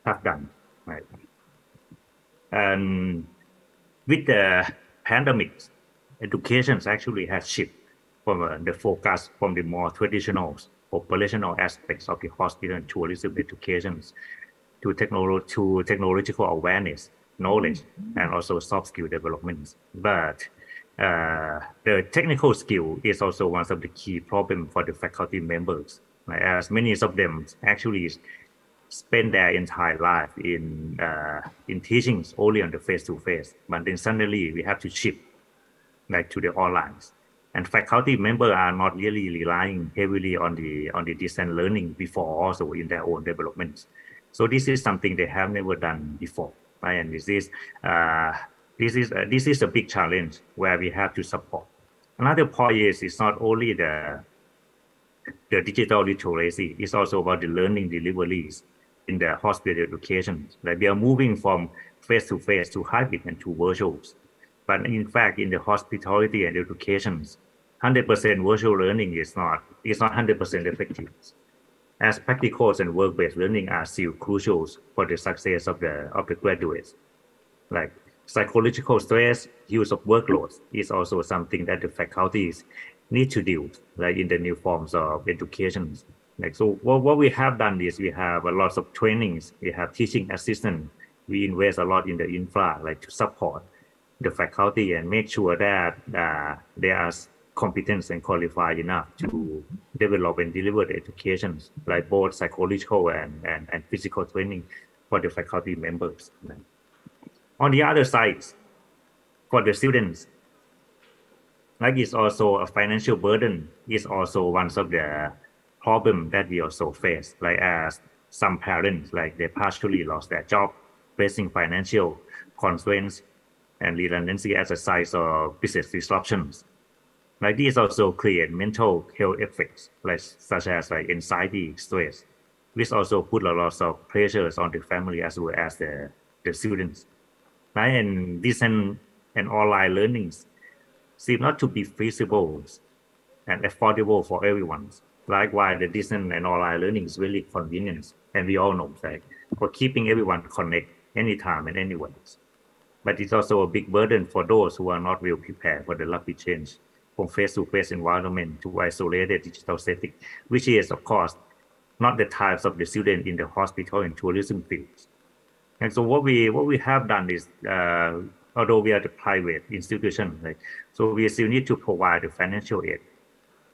have done. Right. And with the pandemic, education actually has shifted from the focus from the more traditional operational aspects of the hospital and tourism education to technological awareness, knowledge, and also soft skill development. But the technical skill is also one of the key problems for the faculty members, as many of them actually spend their entire life in teaching only on the face-to-face. But then suddenly we have to shift to the online. And faculty members are not really relying heavily on the distance learning before also in their own developments. So this is something they have never done before, right? And this is a big challenge where we have to support. Another point is it's not only the digital literacy, it's also about the learning deliveries in the hospital education. Like we are moving from face-to-face to hybrid and to virtuals. But in fact, in the hospitality and education, 100% virtual learning is not 100% effective, as practicals and work-based learning are still crucial for the success of the graduates. Like psychological stress, use of workloads is also something that the faculties need to deal with, like in the new forms of education. Like so, what we have done is we have a lot of trainings, we have teaching assistant, we invest a lot in the infra, like to support the faculty and make sure that they are competent and qualified enough to develop and deliver the education, like both psychological and physical training for the faculty members. On the other side, for the students, like it's also a financial burden is also one of the problem that we also face, like as some parents, like they partially lost their job, facing financial constraints and redundancy as a side of business disruptions. Like these also create mental health effects, like such as like anxiety, stress, which also put a lot of pressures on the family as well as the students. Right? And distance and online learnings seem not to be feasible and affordable for everyone. Likewise, the distance and online learning is really convenient, and we all know that for keeping everyone connected anytime and anywhere. But it's also a big burden for those who are not well prepared for the rapid change from face-to-face environment to isolated digital setting, which is, of course, not the types of the student in the hospital and tourism fields. And so what we have done is, although we are the private institution, right, so we still need to provide the financial aid.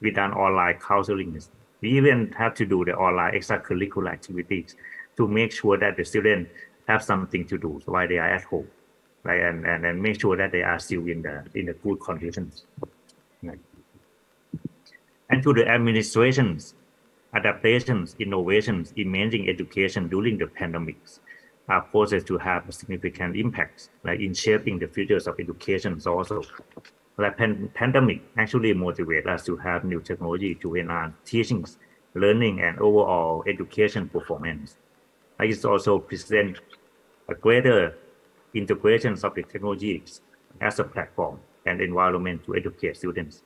We done online counseling. We even have to do the online extracurricular activities to make sure that the students have something to do while they are at home, right? And make sure that they are still in the good conditions. Right? And to the administrations, adaptations, innovations in managing education during the pandemics are poised to have a significant impact, like in shaping the futures of education also. Like pandemic actually motivate us to have new technology to enhance teachings, learning, and overall education performance. Like it's also present a greater integrations of the technologies as a platform and environment to educate students.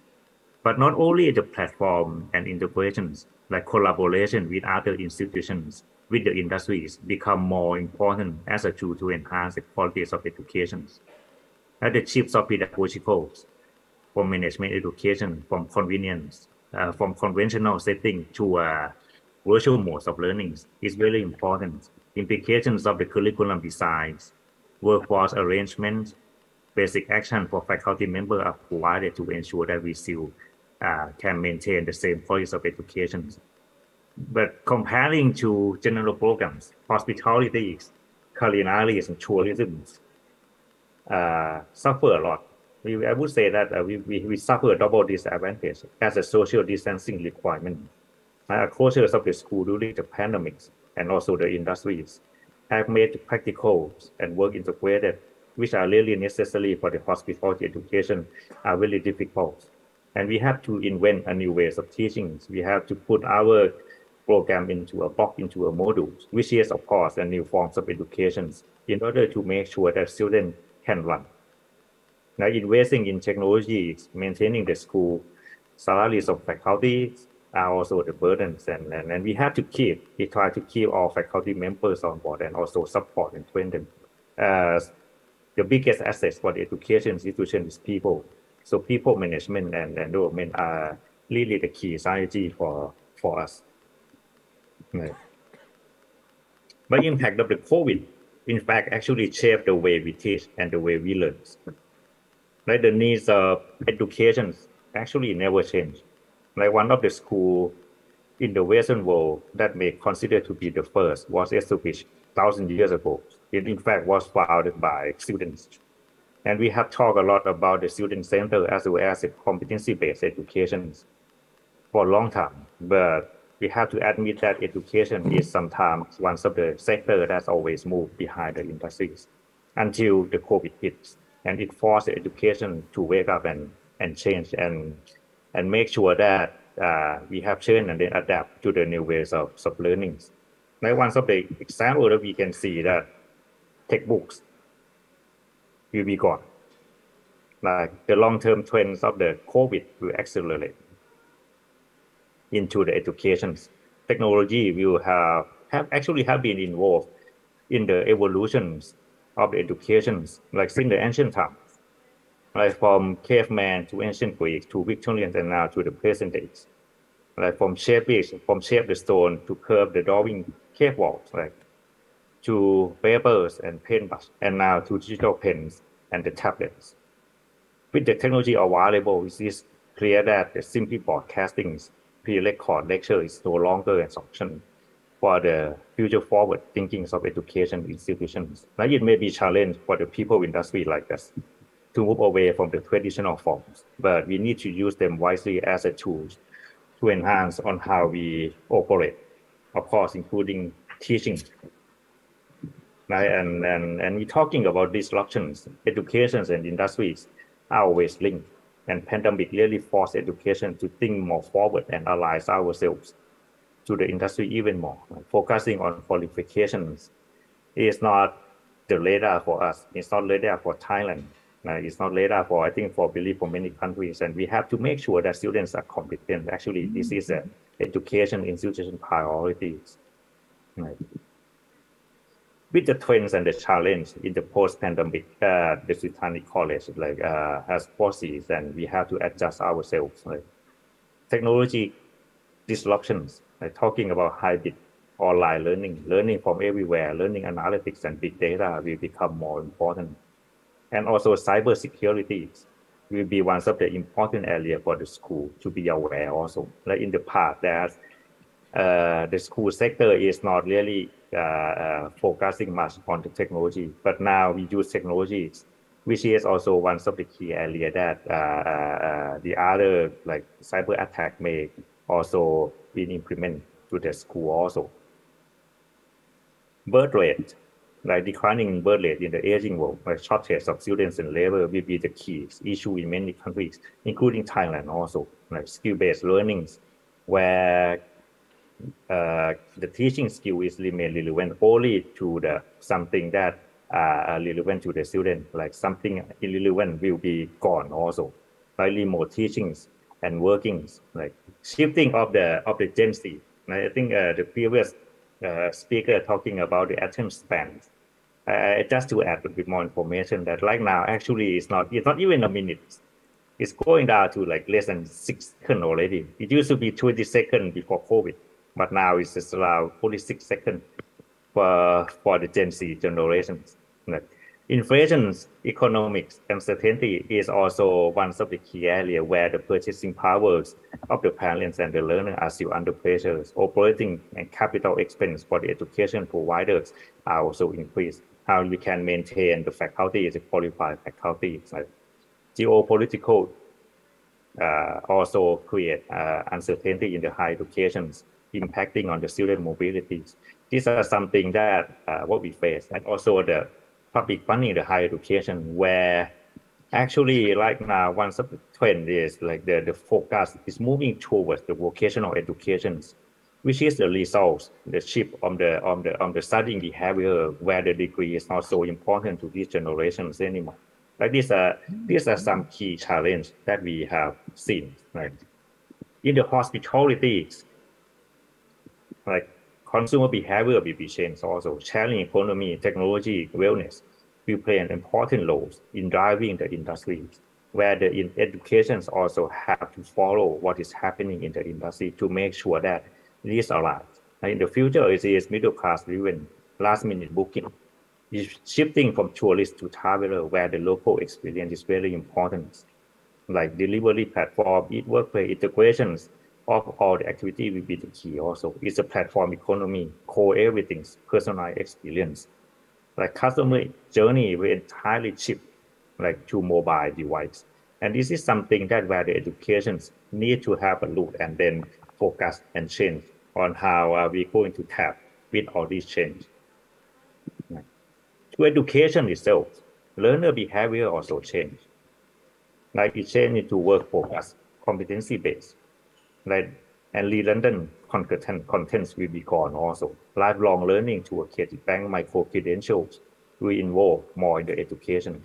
But not only the platform and integrations, like collaboration with other institutions, with the industries become more important as a tool to enhance the qualities of education. At the shifts of pedagogicals from management education, from convenience, from conventional setting to virtual modes of learning is very important. Implications of the curriculum designs, workforce arrangements, basic action for faculty members are provided to ensure that we still can maintain the same quality of education. But comparing to general programs, hospitality, culinary, and tourism suffer a lot. I would say that we suffer a double disadvantage as a social distancing requirement. Closures of the school during the pandemics and also the industries have made practicals and work integrated, which are really necessary for the hospitality education, are really difficult. And we have to invent a new ways of teaching. We have to put our program into a block, into a module, which is, of course, a new forms of education in order to make sure that students can run. Now, investing in technology, maintaining the school, salaries of faculty are also the burdens, and we have to try to keep all faculty members on board and also support and train them. The biggest asset for the education institution is people. So people management and development are really the key strategy for us. Right. But impact of the COVID, in fact, actually shaped the way we teach and the way we learn. Like the needs of education actually never change. Like one of the school in the Western world that may consider to be the first was established 1,000 years ago. It in fact was founded by students. And we have talked a lot about the student center as well as the competency-based education for a long time. But we have to admit that education is sometimes one of the sectors that's always moved behind the industries until the COVID hits. And it forced the education to wake up and change and make sure that we have changed and then adapt to the new ways of learning. Like one of the examples that we can see that textbooks will be gone. Like the long-term trends of the COVID will accelerate into the education. Technology will have actually been involved in the evolutions of the educations, like since the ancient times, like from caveman to ancient Greeks to Victorians and now to the present days. Like from shape the stone to curve the drawing cave walls, like to papers and paintbrush, and now to digital pens and the tablets. With the technology available, it is clear that the simple broadcasting pre-record lecture is no longer an option for the future forward thinking of education institutions. Like it may be a challenge for the people industry like us to move away from the traditional forms, but we need to use them wisely as a tool to enhance on how we operate, of course, including teaching. And we're talking about disruptions. Educations and industries are always linked, and pandemic really forced education to think more forward and align ourselves to the industry even more. Focusing on qualifications is not the radar for us. It's not radar for Thailand. It's not radar for, I think, for many countries. And we have to make sure that students are competent. Actually, this is an education institution priorities. Right. With the trends and the challenge in the post-pandemic, the Sultanic College has policies, and we have to adjust ourselves. Right? Technology disruptions, like talking about hybrid online learning from everywhere, learning analytics and big data will become more important. And also cybersecurity will be one of the important areas for the school to be aware also. Like in the past, the school sector is not really focusing much on the technology, but now we use technologies, which is also one of the key areas that the other like cyber attack may also be implemented to the school also. Birth rate, like declining birth rate in the aging world, like shortage of students and labor will be the key issue in many countries, including Thailand also, like skill-based learnings, where the teaching skill is remain relevant only to the something that are relevant to the student, like something irrelevant will be gone also, like remote teachings and workings, like shifting of the Gen Z. I think the previous speaker talking about the attention span. Just to add a bit more information that right now actually it's not even a minute. It's going down to like less than 6 seconds already. It used to be 20 seconds before COVID, but now it's just around 46 seconds for the Gen Z generations. Inflation, economics, uncertainty is also one of the key areas where the purchasing powers of the parents and the learner are still under pressure. Operating and capital expense for the education providers are also increased. How we can maintain the faculty, the qualified faculty. Geopolitical also create uncertainty in the higher education, impacting on the student mobility. These are something that what we face, and also the public funding, the higher education, where actually right now one of the trend is like the focus is moving towards the vocational education, which is the result, the shift on the studying behavior, where the degree is not so important to these generations anymore. Like these are some key challenges that we have seen. Right? In the hospitality, like consumer behavior will be changed also. Sharing economy, technology, wellness will play an important role in driving the industry, where the educations also have to follow what is happening in the industry to make sure that these are right. In the future, it is middle class driven, last minute booking. Is shifting from tourist to traveler, where the local experience is very important. Like delivery platform, workplace integrations of all the activity will be the key also. It's a platform economy, core everything's personalized experience. Like customer journey will entirely shift. like to mobile device. And this is something that where the educations need to have a look and then focus and change on how are we going to tap with all these change. To education itself, learner behavior also change. Like it change into work focus, competency based, right? And redundant contents will be gone also. Lifelong learning to a creative bank micro-credentials will involve more in the education.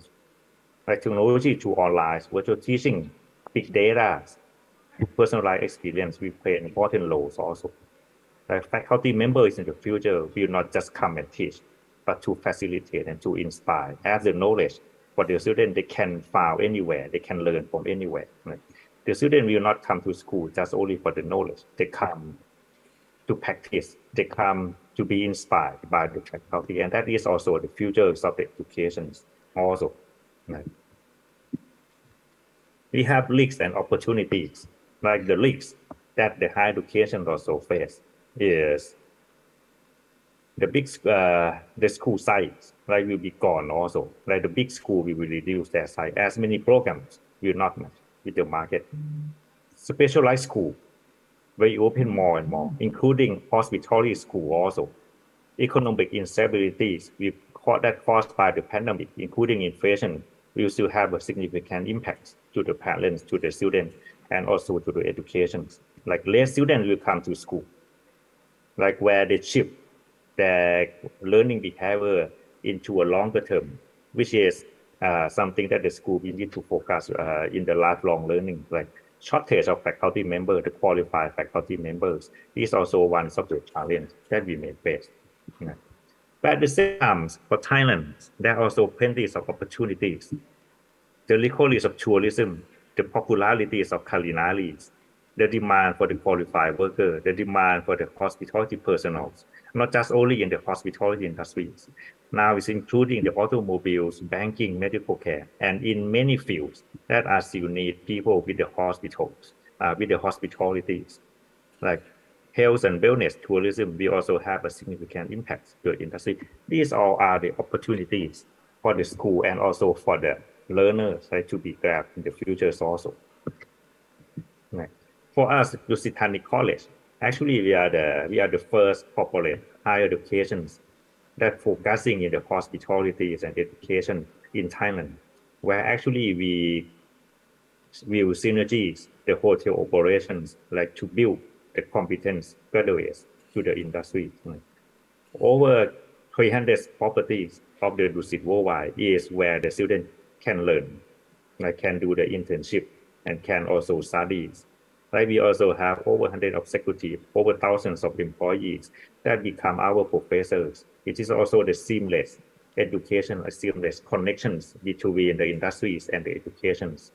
Like technology to online, virtual teaching, big data, personalized experience will play important roles also. Like faculty members in the future will not just come and teach, but to facilitate and to inspire, have the knowledge for the student they can find anywhere, they can learn from anywhere. Right? The student will not come to school just only for the knowledge. They come to practice. They come to be inspired by the faculty. And that is also the future of the education also. Right? We have risks and opportunities. Like the risks that the higher education also face is the big the school size, like will be gone also. Like the big school will reduce their size. As many programs will not match with the market. Specialized school will open more and more, including hospitality school also. Economic instabilities that caused by the pandemic, including inflation, will still have a significant impact to the parents, to the students, and also to the education. Like less students will come to school, like where they shift their learning behavior into a longer term, which is something that the school will need to focus in the lifelong learning, like shortage of faculty members, the qualified faculty members is also one of the challenges that we may face. But at the same time, for Thailand, there are also plenty of opportunities. The recovery of tourism, the popularities of culinary, the demand for the qualified worker, the demand for the hospitality personnel, not just only in the hospitality industries. Now it's including the automobiles, banking, medical care, and in many fields that are still need people with the hospitals, with the hospitalities, like health and wellness tourism will also have a significant impact to the industry. These all are the opportunities for the school and also for the learners, right, to be grabbed in the future also. Right. For us, Lusitani College, actually we are the first corporate higher education that focusing in the hospitalities and education in Thailand, where actually we will synergies the hotel operations, like to build the competence graduates to the industry. Over 300 properties of the Dusit worldwide is where the student can learn, like can do the internship and can also study. Like we also have over 100 of executives, over thousands of employees that become our professors. It is also the seamless education, a seamless connections between the industries and the educations.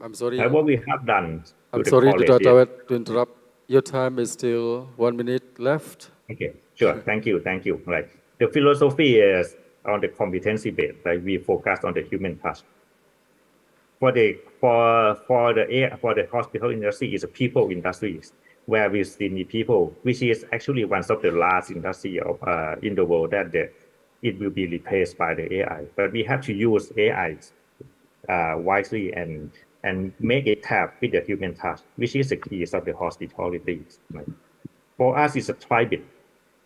I'm sorry. What we have done. I'm sorry to interrupt. Your time is still 1 minute left. Okay, sure. Thank you. Right. The philosophy is on the competency base. Like we focus on the human touch. For the hospital industry is a people industries where we still need people, which is actually one of the last industry of in the world that it will be replaced by the AI. But we have to use AI wisely and make it tap with the human touch, which is the key of the hospitality. Right? For us, it's a tribute.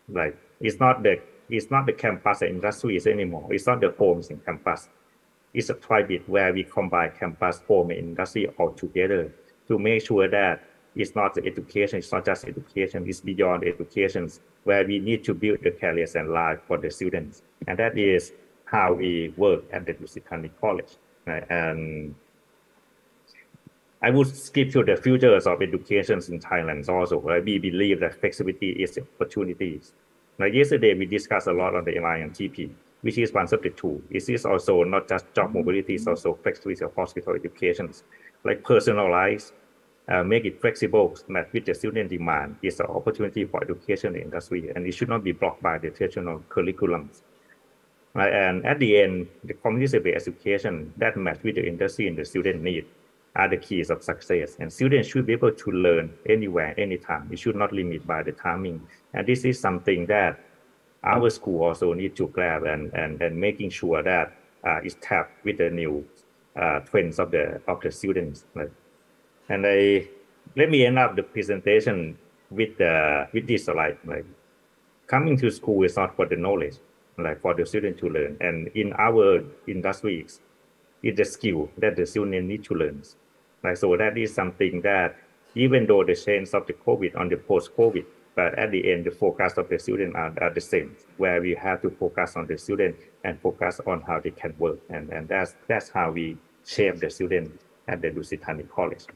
Like it's not the campus industries anymore. It's not the homes in campus. It's a tribute where we combine campus, home, and industry all together to make sure that it's not the education, it's not just education, it's beyond education, where we need to build the careers and life for the students. And that is how we work at the Lusitani College. Right? And I would skip to the futures of education in Thailand also. Right? We believe that flexibility is opportunities. Like yesterday, we discussed a lot on the LINTP, which is one of the tools. It is also not just job mobility, it's also flexibility of hospital education, like personalized, make it flexible, match with the student demand. It's an opportunity for education industry, and it should not be blocked by the traditional curriculums. Right? And at the end, the community-based education that match with the industry and the student need are the keys of success. And students should be able to learn anywhere, anytime. It should not limit by the timing. And this is something that our school also need to grab and making sure that is tapped with the new trends of the students. Right? And let me end up the presentation with this slide. Right? Coming to school is not for the knowledge, like for the student to learn. And in our industries, it's a skill that the student need to learn. Like, so that is something that even though the change of the COVID on the post-COVID, but at the end, the focus of the student are the same, where we have to focus on the student and focus on how they can work. And that's how we shape the student at the Lusitania College.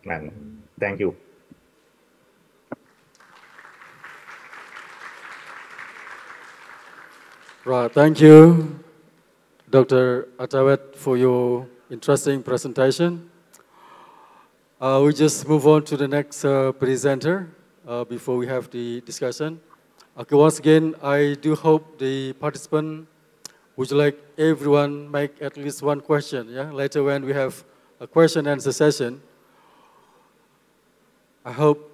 And thank you. Right, thank you, Dr. Atawet, for your interesting presentation. We just move on to the next presenter before we have the discussion. Okay, once again, I do hope the participant would like everyone make at least one question. Yeah, later when we have a question and answer session, I hope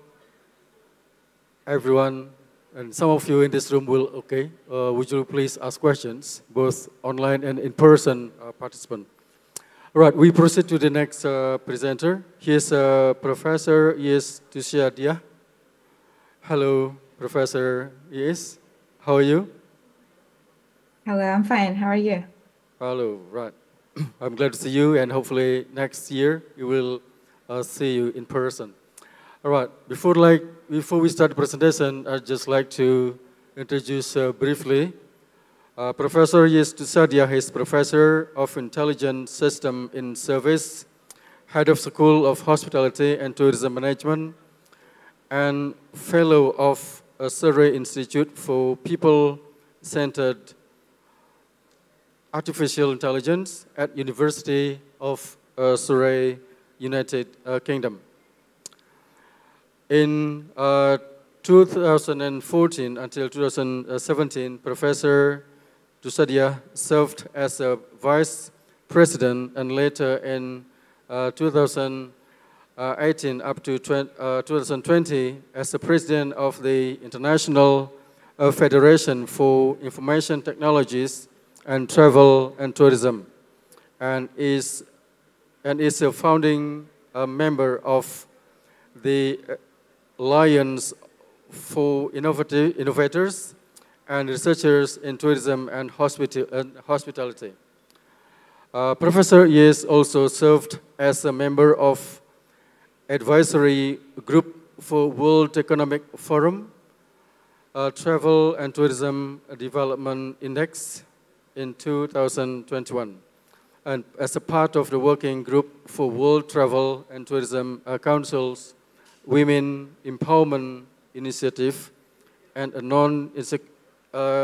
everyone and some of you in this room will, okay, would you please ask questions, both online and in-person participant. All right, we proceed to the next presenter. He is Professor Yes Tusiadia. Hello, Professor Yes. How are you? Hello, I'm fine. How are you? Hello, right. I'm glad to see you, and hopefully next year we will see you in person. All right, before we start the presentation, I'd just like to introduce briefly Professor Yes Tusiadia is Professor of Intelligent System in Service, Head of School of Hospitality and Tourism Management, and Fellow of Surrey Institute for People-Centered Artificial Intelligence at University of Surrey, United Kingdom. In 2014 until 2017, Professor Tusiadia served as a vice president, and later in 2018 up to 2020 as the president of the International Federation for Information Technologies and Travel and Tourism, and is a founding member of the Alliance for Innovators and Researchers in Tourism and Hospitality. Professor Yes also served as a member of advisory group for World Economic Forum, Travel and Tourism Development Index in 2021, and as a part of the working group for World Travel and Tourism Council's Women Empowerment Initiative, and a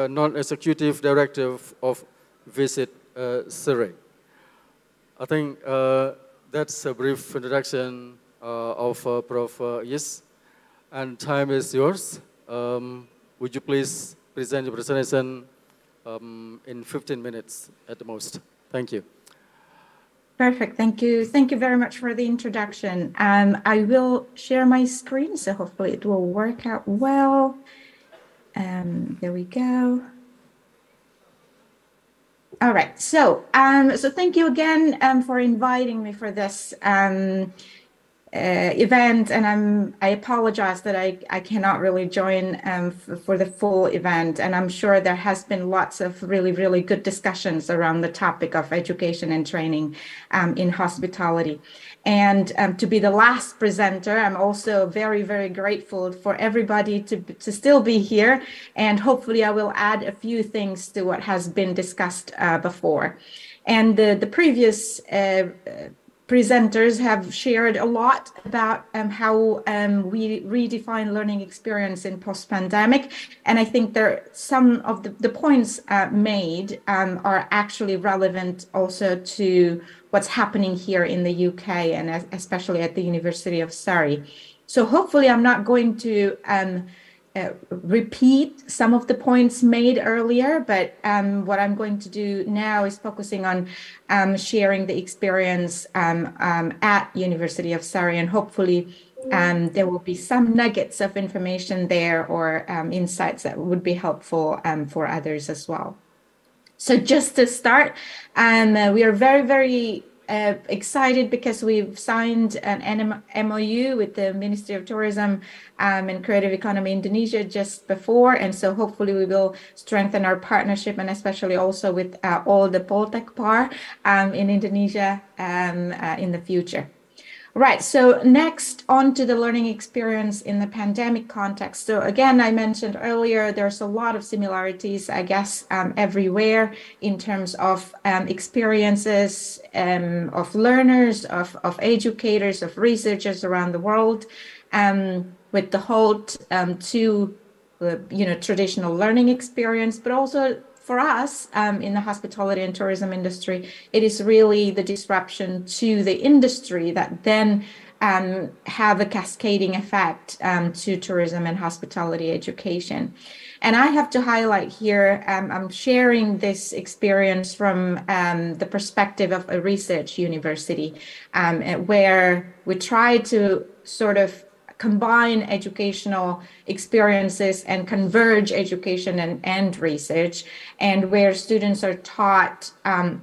non-executive director of Visit Surrey. I think that's a brief introduction of Prof. Yes, and time is yours. Would you please present your presentation in 15 minutes at the most? Thank you. Perfect. Thank you. Thank you very much for the introduction. I will share my screen, so hopefully it will work out well. There we go. All right. So thank you again for inviting me for this event, and I apologize that I cannot really join for the full event, and I'm sure there has been lots of really good discussions around the topic of education and training in hospitality. And to be the last presenter, I'm also very grateful for everybody to still be here, and hopefully I will add a few things to what has been discussed before. And the previous presenters have shared a lot about how we redefine learning experience in post-pandemic. And I think some of the points made are actually relevant also to what's happening here in the UK, and especially at the University of Surrey. So hopefully I'm not going to repeat some of the points made earlier, but what I'm going to do now is focusing on sharing the experience at University of Surrey, and hopefully there will be some nuggets of information there or insights that would be helpful for others as well. So just to start, we are very, very excited because we've signed an MOU with the Ministry of Tourism and Creative Economy Indonesia just before, and so hopefully we will strengthen our partnership, and especially also with all the Poltekpar in Indonesia in the future. Right, so next on to the learning experience in the pandemic context. So again, I mentioned earlier, there's a lot of similarities, I guess, everywhere in terms of experiences of learners, of educators, of researchers around the world, with the halt to, traditional learning experience, but also for us in the hospitality and tourism industry, it is really the disruption to the industry that then have a cascading effect to tourism and hospitality education. And I have to highlight here, I'm sharing this experience from the perspective of a research university, where we try to sort of combine educational experiences and converge education and research, and where students are taught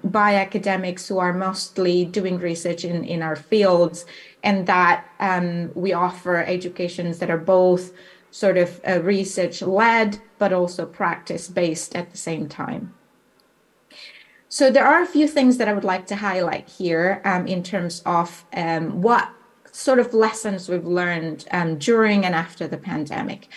by academics who are mostly doing research in our fields, and that we offer educations that are both sort of research-led, but also practice-based at the same time. So there are a few things that I would like to highlight here in terms of what sort of lessons we've learned during and after the pandemic.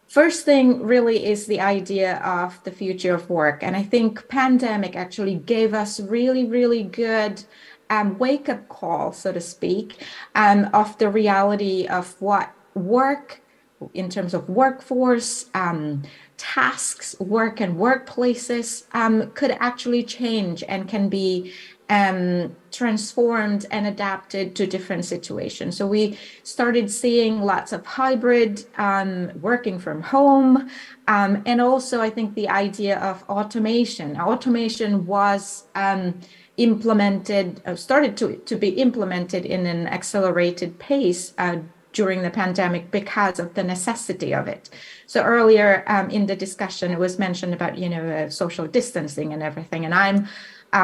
First thing really is the idea of the future of work. And I think pandemic actually gave us really, really good wake-up call, so to speak, of the reality of what work in terms of workforce, tasks, work and workplaces could actually change and can be transformed and adapted to different situations. So we started seeing lots of hybrid working from home, and also I think the idea of automation. Automation was started to be implemented in an accelerated pace during the pandemic because of the necessity of it. So earlier in the discussion, it was mentioned about, social distancing and everything. And I'm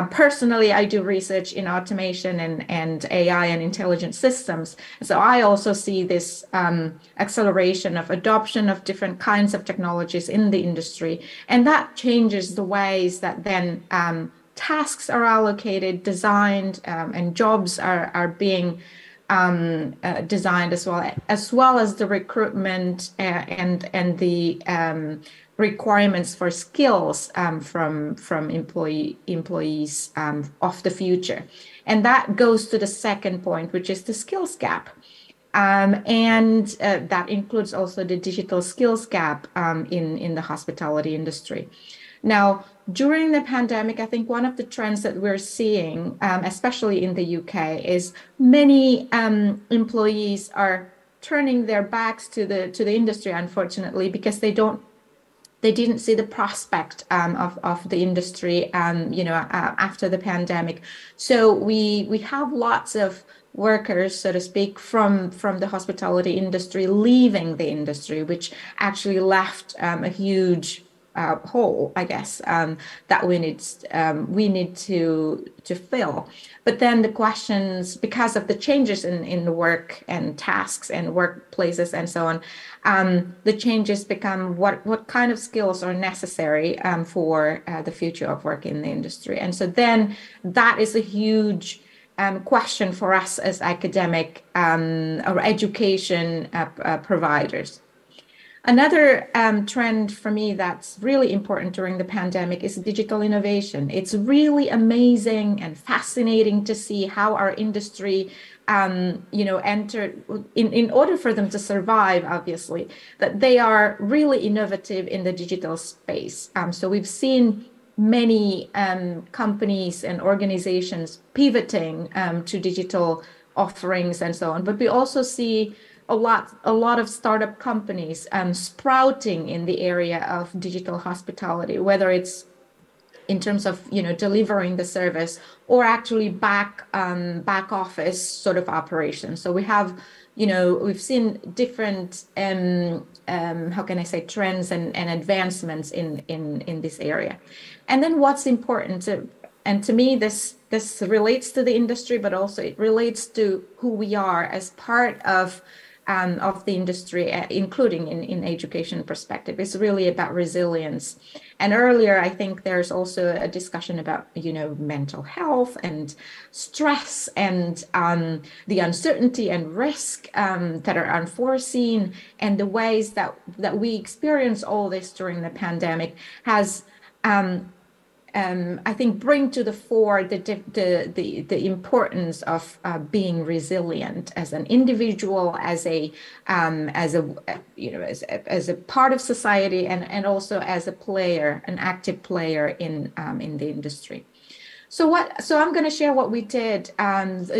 personally, I do research in automation and AI and intelligent systems. So I also see this acceleration of adoption of different kinds of technologies in the industry. And that changes the ways that then tasks are allocated, designed, and jobs are being designed as well as the recruitment and the requirements for skills from employees of the future. And that goes to the second point, which is the skills gap. And that includes also the digital skills gap in the hospitality industry. Now, during the pandemic, I think one of the trends that we're seeing, especially in the UK, is many employees are turning their backs to the industry, unfortunately, because they didn't see the prospect of the industry, after the pandemic. So we have lots of workers, so to speak, from the hospitality industry leaving the industry, which actually left a huge hole, I guess, that we need to fill. But then the questions, because of the changes in the work and tasks and workplaces and so on, the changes become what kind of skills are necessary for the future of work in the industry. And so then that is a huge question for us as academic or education providers. Another trend for me that's really important during the pandemic is digital innovation. It's really amazing and fascinating to see how our industry, entered in order for them to survive, obviously, that they are really innovative in the digital space. So we've seen many companies and organizations pivoting to digital offerings and so on, but we also see a lot of startup companies sprouting in the area of digital hospitality, whether it's in terms of delivering the service, or actually back office sort of operations. So we have we've seen different how can I say, trends and advancements in this area. And then what's important and to me this relates to the industry, but also it relates to who we are as part of the industry, including in education perspective. It's really about resilience. And earlier, I think there's also a discussion about, mental health and stress and the uncertainty and risk that are unforeseen, and the ways that we experience all this during the pandemic has I think bring to the fore the importance of being resilient as an individual, as a part of society, and also as a player, an active player in the industry. So I'm going to share what we did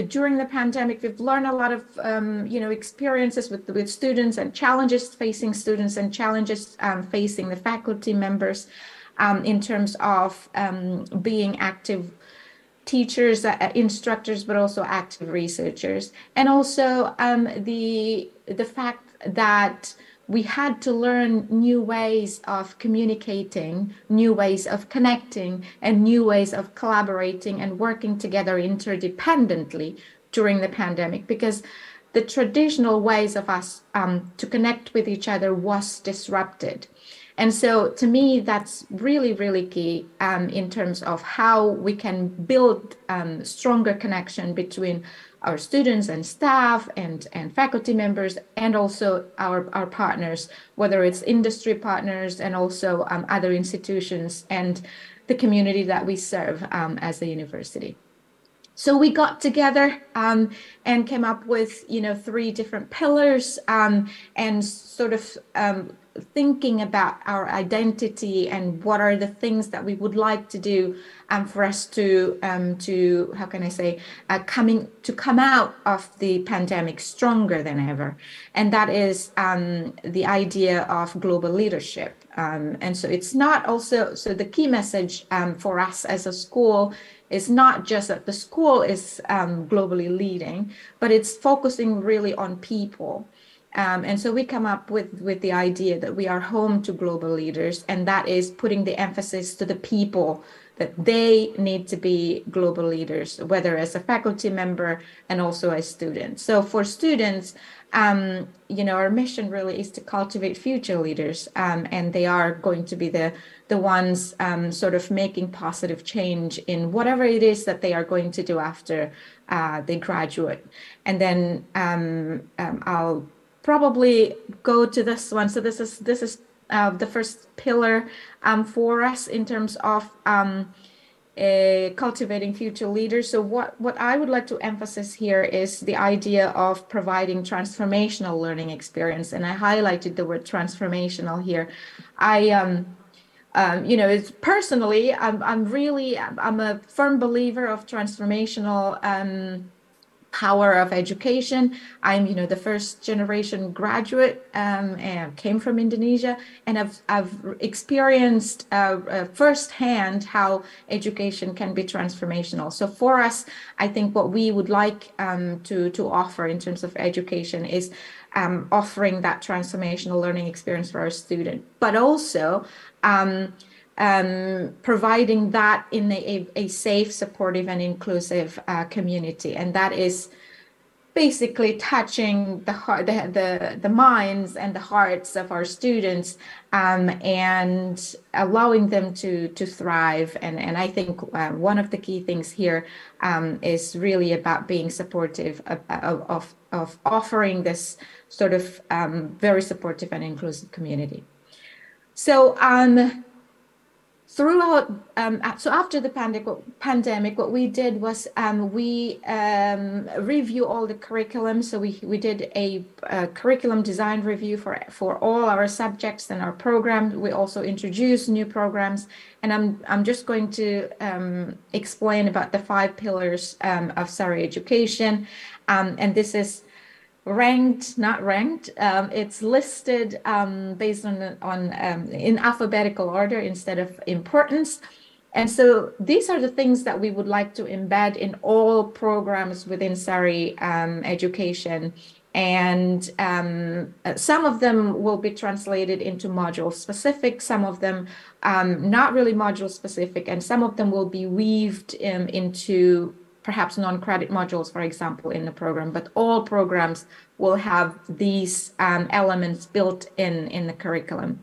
during the pandemic. We've learned a lot of experiences with students and challenges facing students and challenges facing the faculty members. In terms of being active teachers, instructors, but also active researchers. And also the fact that we had to learn new ways of communicating, new ways of connecting, and new ways of collaborating and working together interdependently during the pandemic, because the traditional ways of us to connect with each other was disrupted. And so to me, that's really, really key in terms of how we can build stronger connection between our students and staff and faculty members, and also our partners, whether it's industry partners and also other institutions and the community that we serve as a university. So we got together and came up with, 3 different pillars and sort of thinking about our identity and what are the things that we would like to do for us to how can I say, come out of the pandemic stronger than ever. And that is the idea of global leadership. And so it's not also, so the key message for us as a school is not just that the school is globally leading, but it's focusing really on people. And so we come up with the idea that we are home to global leaders, and that is putting the emphasis to the people, that they need to be global leaders, whether as a faculty member and also as students. So for students, our mission really is to cultivate future leaders, and they are going to be the ones sort of making positive change in whatever it is that they are going to do after they graduate. And then I'll probably go to this one. So this is the first pillar for us in terms of cultivating future leaders. So what I would like to emphasize here is the idea of providing transformational learning experience, and I highlighted the word transformational here. It's personally, I'm a firm believer of transformational power of education. I'm, the first generation graduate and came from Indonesia, and I've experienced firsthand how education can be transformational. So for us, I think what we would like to offer in terms of education is offering that transformational learning experience for our student, but also providing that in a safe, supportive, and inclusive community. And that is basically touching the minds and the hearts of our students and allowing them to thrive. And I think one of the key things here is really about being supportive of offering this sort of very supportive and inclusive community. So throughout, so after the pandemic, what we did was we review all the curriculum. So we did a curriculum design review for all our subjects and our program. We also introduced new programs, and I'm just going to explain about the 5 pillars of SARI education, and this is ranked, not ranked. It's listed based on in alphabetical order instead of importance. And so these are the things that we would like to embed in all programs within SARI education. And some of them will be translated into module specific, some of them not really module specific, and some of them will be weaved into perhaps non-credit modules, for example, in the program. But all programs will have these elements built in the curriculum.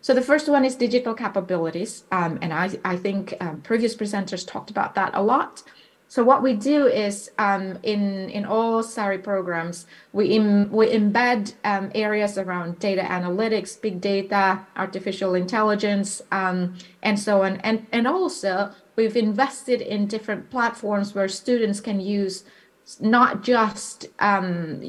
So the first one is digital capabilities, and I think previous presenters talked about that a lot. So what we do is in all SARI programs, we embed areas around data analytics, big data, artificial intelligence, and so on. And also we've invested in different platforms where students can use not just to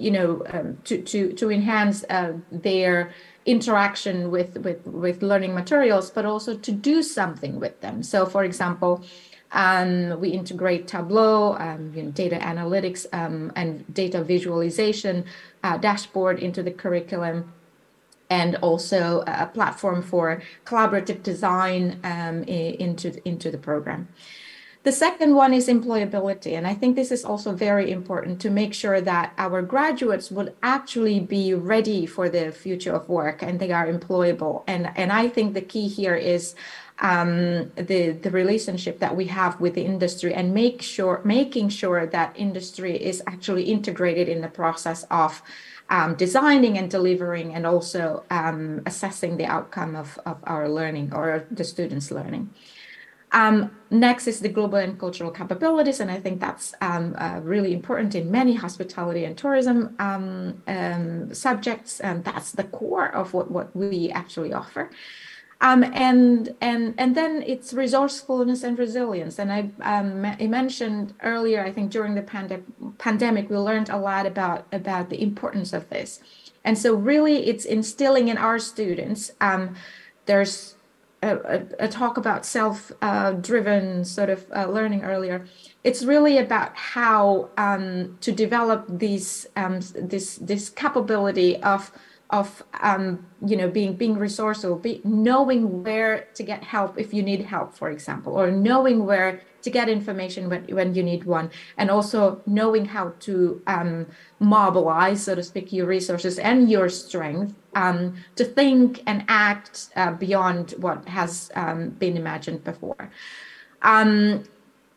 enhance their interaction with learning materials, but also to do something with them. So for example, we integrate Tableau, data analytics and data visualization dashboard into the curriculum, and also a platform for collaborative design into the program. The second one is employability, and I think this is also very important to make sure that our graduates would actually be ready for the future of work and they are employable. And I think the key here is the relationship that we have with the industry, and making sure that industry is actually integrated in the process of designing and delivering, and also assessing the outcome of our learning or the students' learning. Next is the global and cultural capabilities, and I think that's really important in many hospitality and tourism subjects, and that's the core of what we actually offer. And then it's resourcefulness and resilience. And I mentioned earlier, I think during the pandemic, we learned a lot about the importance of this. And so really it's instilling in our students, there's a talk about self-driven sort of learning earlier. It's really about how to develop this capability of being resourceful, knowing where to get help if you need help, for example, or knowing where to get information when you need one, and also knowing how to mobilize, so to speak, your resources and your strength to think and act beyond what has been imagined before. And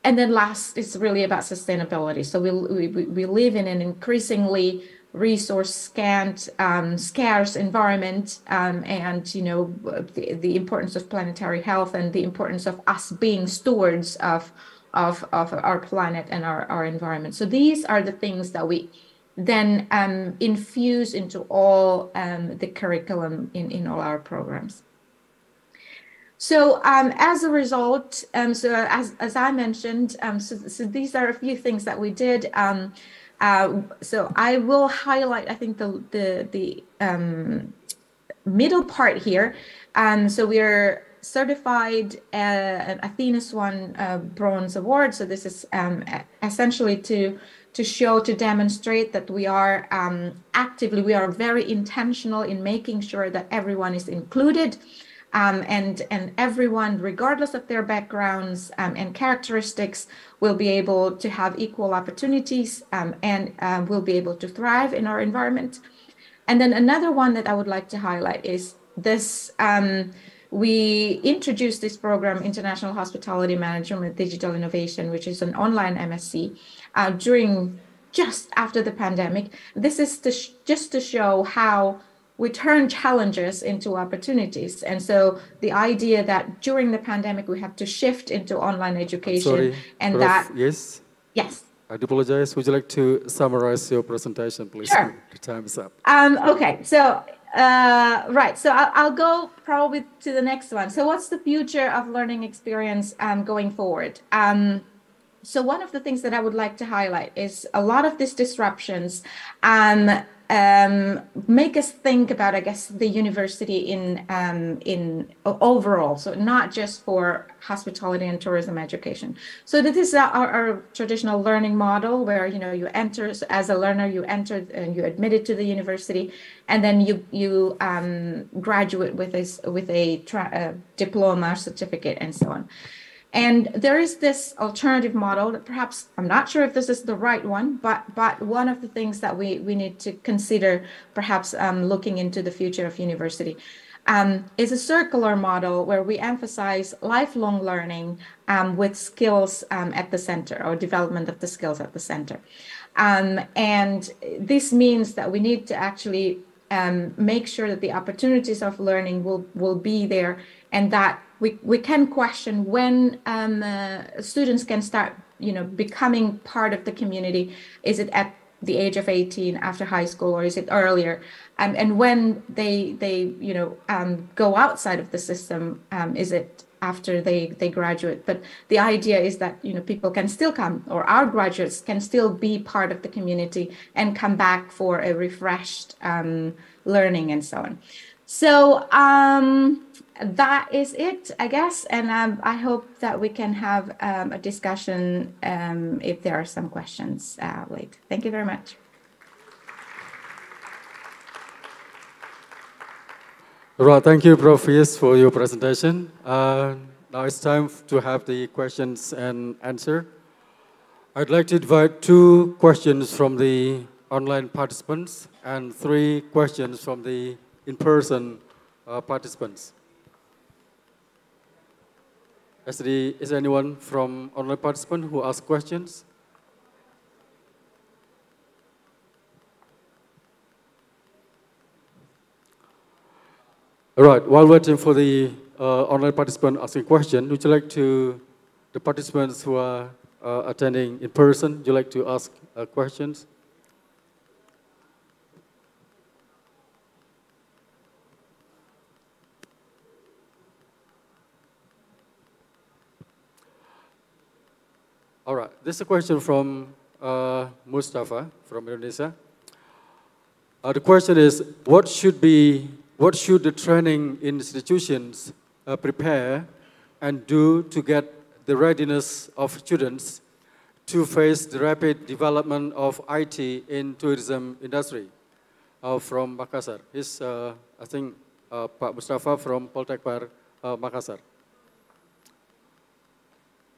then last is really about sustainability. So we live in an increasingly resource-scarce environment, and the importance of planetary health and the importance of us being stewards of our planet and our environment. So these are the things that we then infuse into all the curriculum in all our programs. So as a result, so as I mentioned, so these are a few things that we did. So I will highlight, I think, the middle part here. So we are certified Athena Swan Bronze Award. So this is essentially to demonstrate that we are we are very intentional in making sure that everyone is included. And everyone, regardless of their backgrounds and characteristics, will be able to have equal opportunities and will be able to thrive in our environment. And then another one that I would like to highlight is this. We introduced this program, International Hospitality Management with Digital Innovation, which is an online MSc, just after the pandemic. This is just to show how we turn challenges into opportunities. And so the idea that during the pandemic, we have to shift into online education. Sorry, and that... Yes? Yes. I do apologize. Would you like to summarize your presentation, please? Sure. The time is up. Okay, so, right. So I'll go probably to the next one. So what's the future of learning experience going forward? So one of the things that I would like to highlight is a lot of these disruptions make us think about, I guess, the university in overall, so not just for hospitality and tourism education. So this is our traditional learning model, where you enter as a learner, you enter and you're admitted to the university, and then you graduate with a diploma, certificate, and so on. And there is this alternative model that perhaps, I'm not sure if this is the right one, but one of the things that we need to consider, perhaps looking into the future of university, is a circular model where we emphasize lifelong learning with skills at the center, or development of the skills at the center. And this means that we need to actually make sure that the opportunities of learning will be there, and that we can question when students can start, becoming part of the community. Is it at the age of 18 after high school, or is it earlier? And when they go outside of the system, is it after they graduate? But the idea is that people can still come, or our graduates can still be part of the community and come back for a refreshed learning and so on. So that is it, I guess, and I hope that we can have a discussion if there are some questions later. Thank you very much. Right, thank you, Prof. Yes, for your presentation. Now it's time to have the questions and answer. I'd like to invite 2 questions from the online participants and 3 questions from the in-person participants. Is there anyone from online participant who asks questions? All right, while waiting for the online participant asking question, would you like to, the participants who are attending in person, would you like to ask questions? All right, this is a question from Mustafa from Indonesia. The question is, what should the training institutions prepare and do to get the readiness of students to face the rapid development of IT in tourism industry? From Makassar. He's, I think, Pak Mustafa from Poltekpar, Makassar.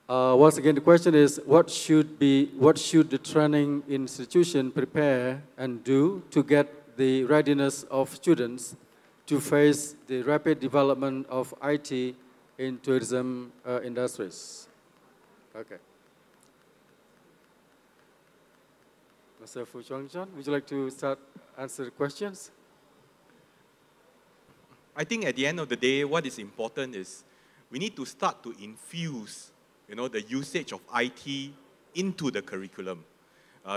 Once again, the question is, what should the training institution prepare and do to get the readiness of students to face the rapid development of IT in tourism industries? Okay. Mr. Fu Chuang-Chan, would you like to start answer questions? I think at the end of the day, what is important is we need to start to infuse the usage of IT into the curriculum.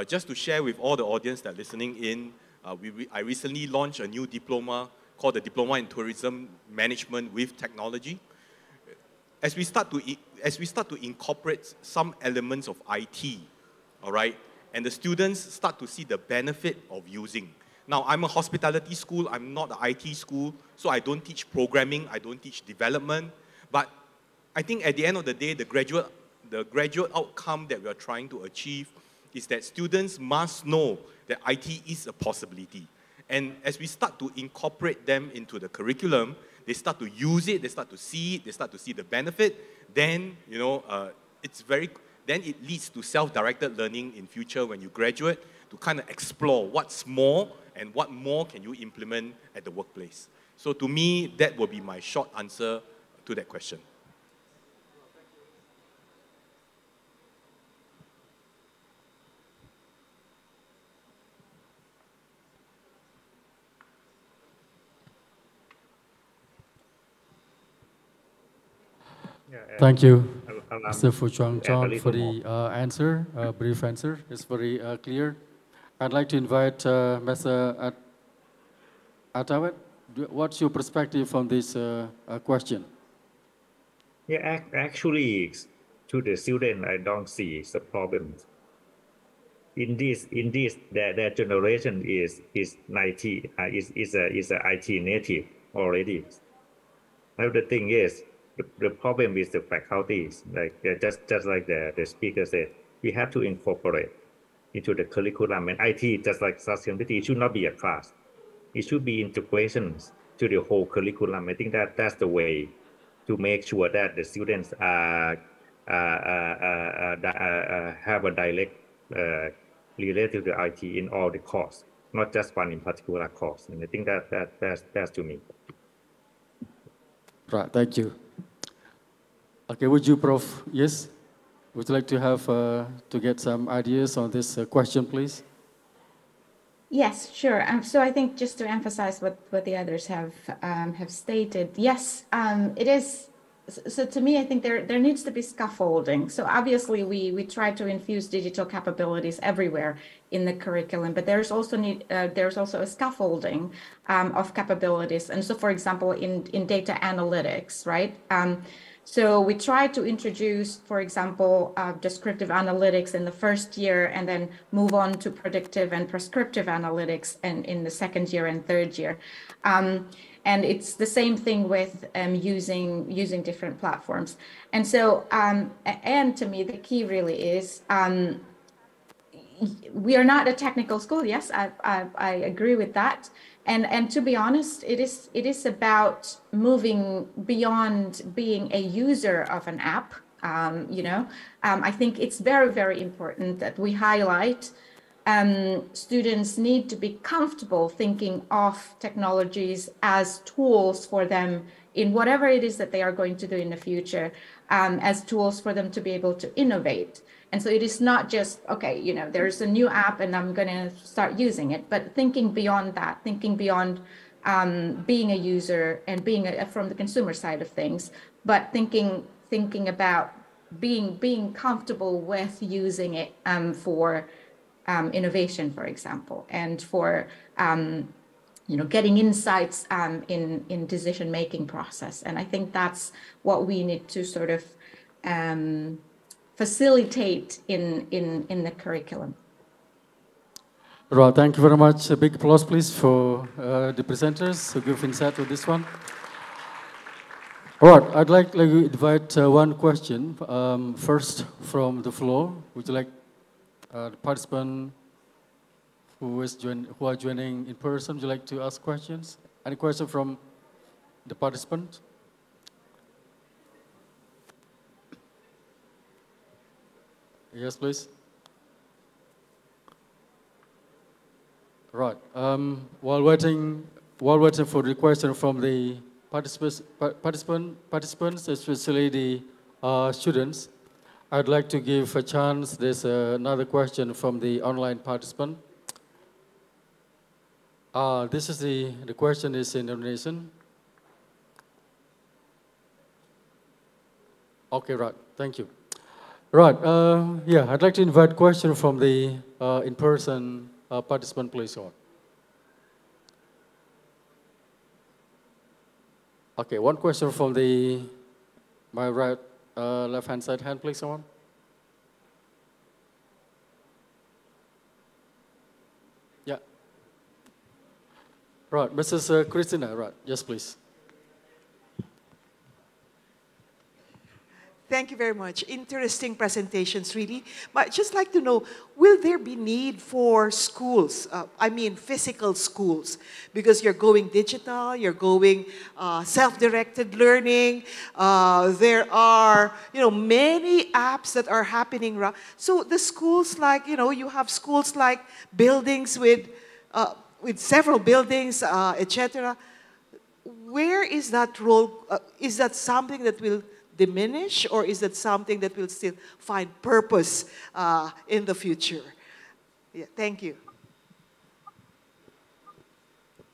Just to share with all the audience that are listening in, I recently launched a new diploma called the Diploma in Tourism Management with Technology. As we start to incorporate some elements of IT, all right, and the students start to see the benefit of using. Now, I'm a hospitality school, I'm not an IT school, so I don't teach programming, I don't teach development, but I think at the end of the day, the graduate outcome that we are trying to achieve is that students must know that IT is a possibility. And as we start to incorporate them into the curriculum, they start to use it, they start to see it, they start to see the benefit, then, then it leads to self-directed learning in future when you graduate to kind of explore what's more and what more can you implement at the workplace. So to me, that will be my short answer to that question. Thank you, Mr. Fu Chuang-Chan, for the answer, brief answer. It's very clear. I'd like to invite Mr. Atawet. What's your perspective on this question? Yeah, actually, to the student, I don't see the problem. In this, their generation is IT is a IT native already. Now the thing is, the problem with the faculties, like just like the speaker said, we have to incorporate into the curriculum. And IT, just like sustainability, it should not be a class. It should be integrations to the whole curriculum. I think that's the way to make sure that the students are have a direct related to IT in all the course, not just one in particular course. And I think that's to me. Right, thank you. Okay, would you, Prof? Yes? Would you like to have to get some ideas on this question, please? Yes, sure. So I think just to emphasize what the others have stated, yes, it is. So to me, I think there needs to be scaffolding. So obviously, we try to infuse digital capabilities everywhere in the curriculum, but there's also a scaffolding of capabilities. And so, for example, in data analytics, right? So we try to introduce, for example, descriptive analytics in the first year and then move on to predictive and prescriptive analytics in the second year and third year. And it's the same thing with using different platforms. And so, and to me, the key really is, we are not a technical school. Yes, I agree with that. And to be honest, it is about moving beyond being a user of an app. I think it's very, very important that we highlight students need to be comfortable thinking of technologies as tools for them in whatever it is that they are going to do in the future, as tools for them to be able to innovate. And so it is not just, okay, there's a new app and I'm going to start using it, but thinking beyond that, thinking beyond being a user and being from the consumer side of things, but thinking about being comfortable with using it for innovation, for example, and for getting insights in decision-making process. And I think that's what we need to sort of facilitate in the curriculum. Right, thank you very much. A big applause, please, for the presenters who give insight to this one. All right, I'd like to invite one question first from the floor. Would you like the participant who are joining in person, would you like to ask questions? Any question from the participant? Yes, please. Right. While waiting for the question from the participants, especially the students, I'd like to give a chance. There's another question from the online participant. This is the question is in Indonesian. Okay, right. Thank you. Right. Yeah, I'd like to invite a question from the in-person participant, please. Okay, one question from my right, left-hand side hand, please, someone. Yeah. Right, Mrs. Christina, right, yes, please. Thank you very much. Interesting presentations, really. But I'd just like to know, will there be need for schools, physical schools? Because you're going digital, you're going self-directed learning. There are, many apps that are happening. So the schools you have schools like buildings with several buildings, etc. Where is that role? Is that something that will diminish, or is that something that will still find purpose in the future? Yeah, thank you.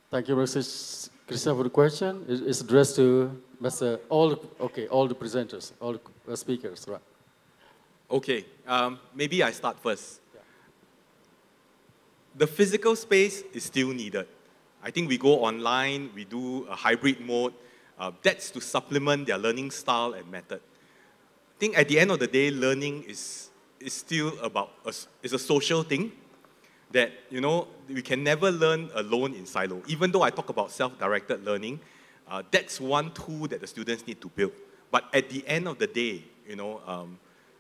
Thank you, Mrs. Krishna, for the question. It's addressed to all the presenters, all the speakers, right? Okay, maybe I start first. Yeah. The physical space is still needed. I think we go online, we do a hybrid mode. That's to supplement their learning style and method. I think at the end of the day, learning is still about it's a social thing that, we can never learn alone in silo. Even though I talk about self-directed learning, that's one tool that the students need to build. But at the end of the day,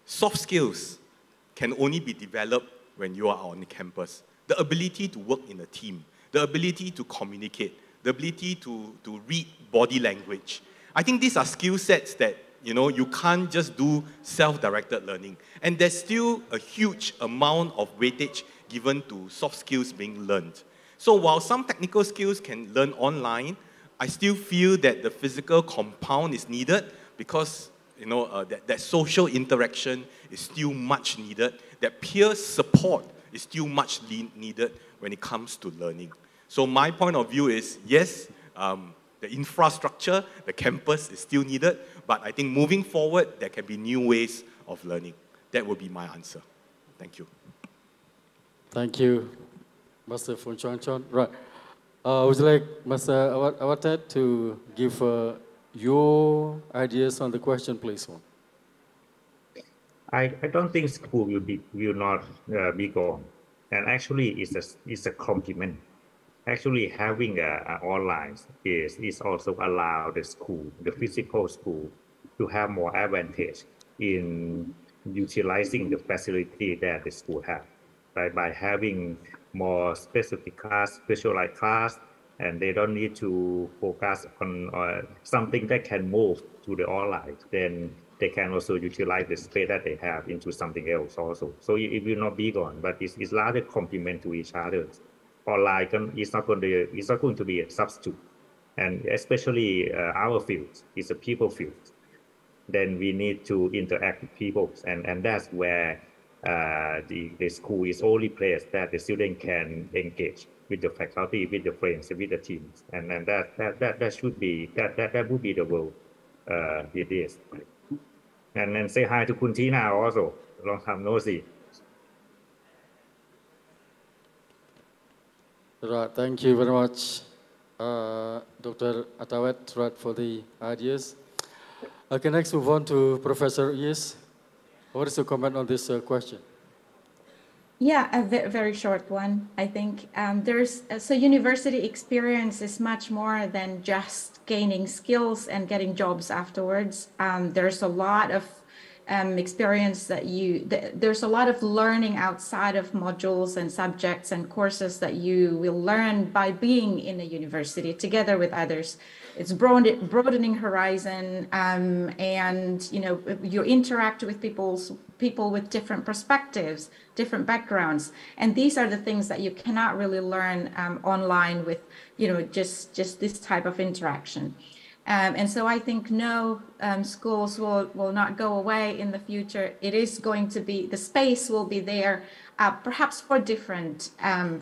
soft skills can only be developed when you are on the campus. The ability to work in a team, the ability to communicate, the ability to read body language. I think these are skill sets that you can't just do self-directed learning. And there's still a huge amount of weightage given to soft skills being learned. So while some technical skills can learn online, I still feel that the physical compound is needed because that social interaction is still much needed, that peer support is still much needed when it comes to learning. So my point of view is, yes, the infrastructure, the campus is still needed, but I think moving forward, there can be new ways of learning. That would be my answer. Thank you. Thank you, Master Fun Chuan Chuan. Right. Would you like Master Awatet to give your ideas on the question, please? I don't think school will not be gone, and actually it's a compliment. Actually, having a online is also allow the physical school, to have more advantage in utilizing the facility that the school have, right? By having more specific class, specialized class, and they don't need to focus on something that can move to the online. Then they can also utilize the space that they have into something else also. So it will not be gone, but it's rather complement to each other. Online is not going to be a substitute, and especially our field is a people field. Then we need to interact with people, and that's where the school is only place that the student can engage with the faculty, with the friends, with the teams, and that should be that would be the world it is. And then say hi to Kun Tina also. Long time no see. Right, thank you very much, Dr. Atawet, right, for the ideas. Okay, next move on to Professor Yes. What is your comment on this question? Yeah, a very short one. I think so university experience is much more than just gaining skills and getting jobs afterwards. There's a lot of experience that there's a lot of learning outside of modules and subjects and courses that you will learn by being in a university together with others. It's broadening horizon, and you interact with people with different perspectives, different backgrounds, and these are the things that you cannot really learn online with just this type of interaction. And so I think no, schools will not go away in the future. It is going to be, the space will be there, perhaps for different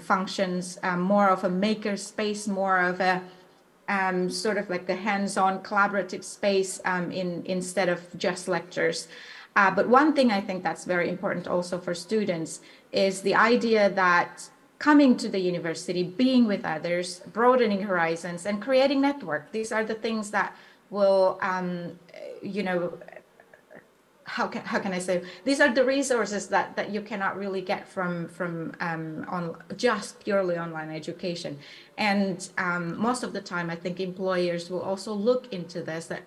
functions, more of a maker space, more of a sort of like the hands-on collaborative space instead of just lectures. But one thing I think that's very important also for students is the idea that coming to the university, being with others, broadening horizons, and creating network. These are the things that will, how can I say? These are the resources that you cannot really get from on just purely online education. And most of the time, I think employers will also look into this, that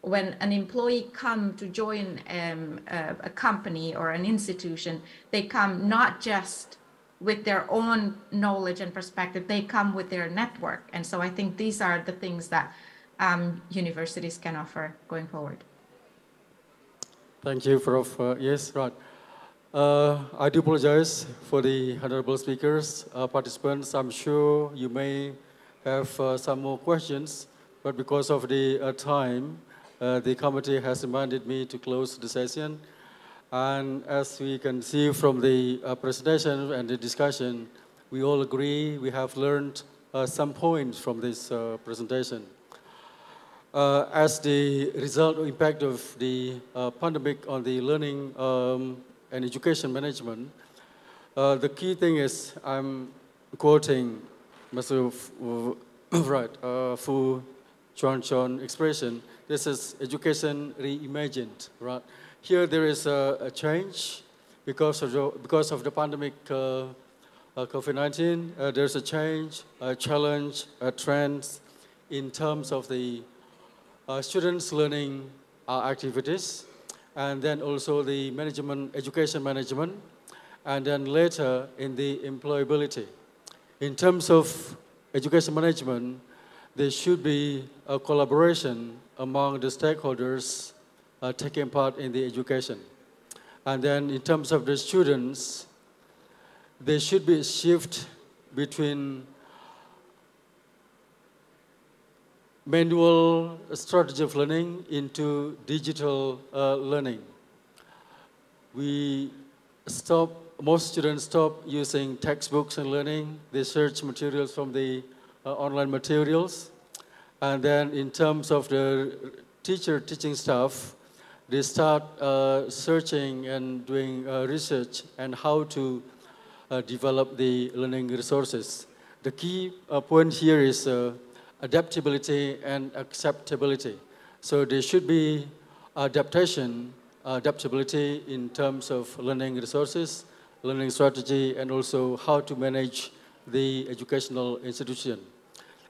when an employee come to join a company or an institution, they come not just with their own knowledge and perspective, they come with their network. And so I think these are the things that universities can offer going forward. Thank you, Prof. Yes, right. I do apologize for the honorable speakers, participants. I'm sure you may have some more questions, but because of the time, the committee has demanded me to close the session. And as we can see from the presentation and the discussion, we all agree we have learned some points from this presentation. As the result or impact of the pandemic on the learning and education management, the key thing is, I'm quoting Mr. Fu Chuan Chuan expression, this is education reimagined, right? Here there is a change because of the pandemic COVID-19. There's a change, a challenge, a trend in terms of the students learning activities, and then also the management, education management, and then later in the employability. In terms of education management, there should be a collaboration among the stakeholders taking part in the education. And then in terms of the students, there should be a shift between manual strategy of learning into digital learning. Most students stop using textbooks and learning. They search materials from the online materials. And then in terms of the teaching staff, they start searching and doing research and how to develop the learning resources. The key point here is adaptability and acceptability. So there should be adaptability in terms of learning resources, learning strategy, and also how to manage the educational institution.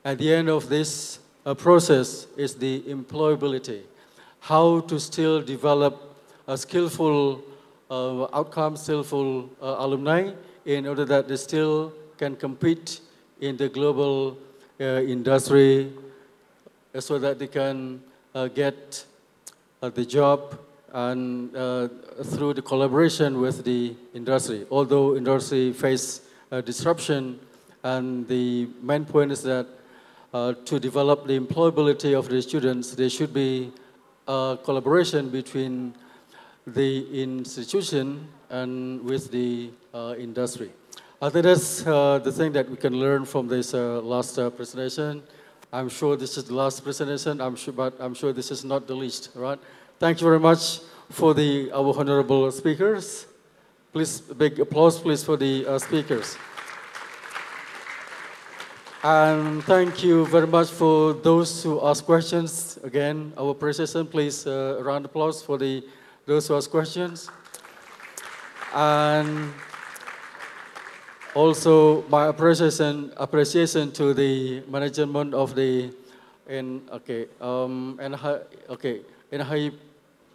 At the end of this process is the employability, how to still develop a skillful outcome, skillful alumni in order that they still can compete in the global industry so that they can get the job and through the collaboration with the industry. Although industry face disruption, and the main point is that to develop the employability of the students, there should be a collaboration between the institution and with the industry. I think that's the thing that we can learn from this last presentation. I'm sure this is the last presentation, but I'm sure this is not the least, right? Thank you very much for our honorable speakers. Please, big applause, please, for the speakers. And thank you very much for those who asked questions. Again, our appreciation, please, a round of applause for those who asked questions. And also my appreciation to the management of the NHI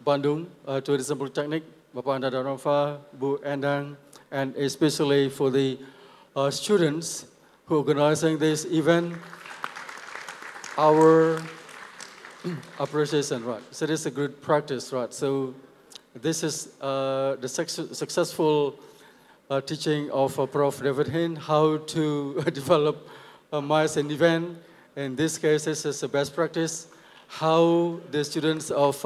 Bandung Tourism Polytechnic, Bapak Anda Darnova, Bu Endang, and especially for the students who are organizing this event. Our appreciation, right? So this is a good practice, right? So this is the successful teaching of Prof. David Hin, how to develop a MICE and event. In this case, this is the best practice. How the students of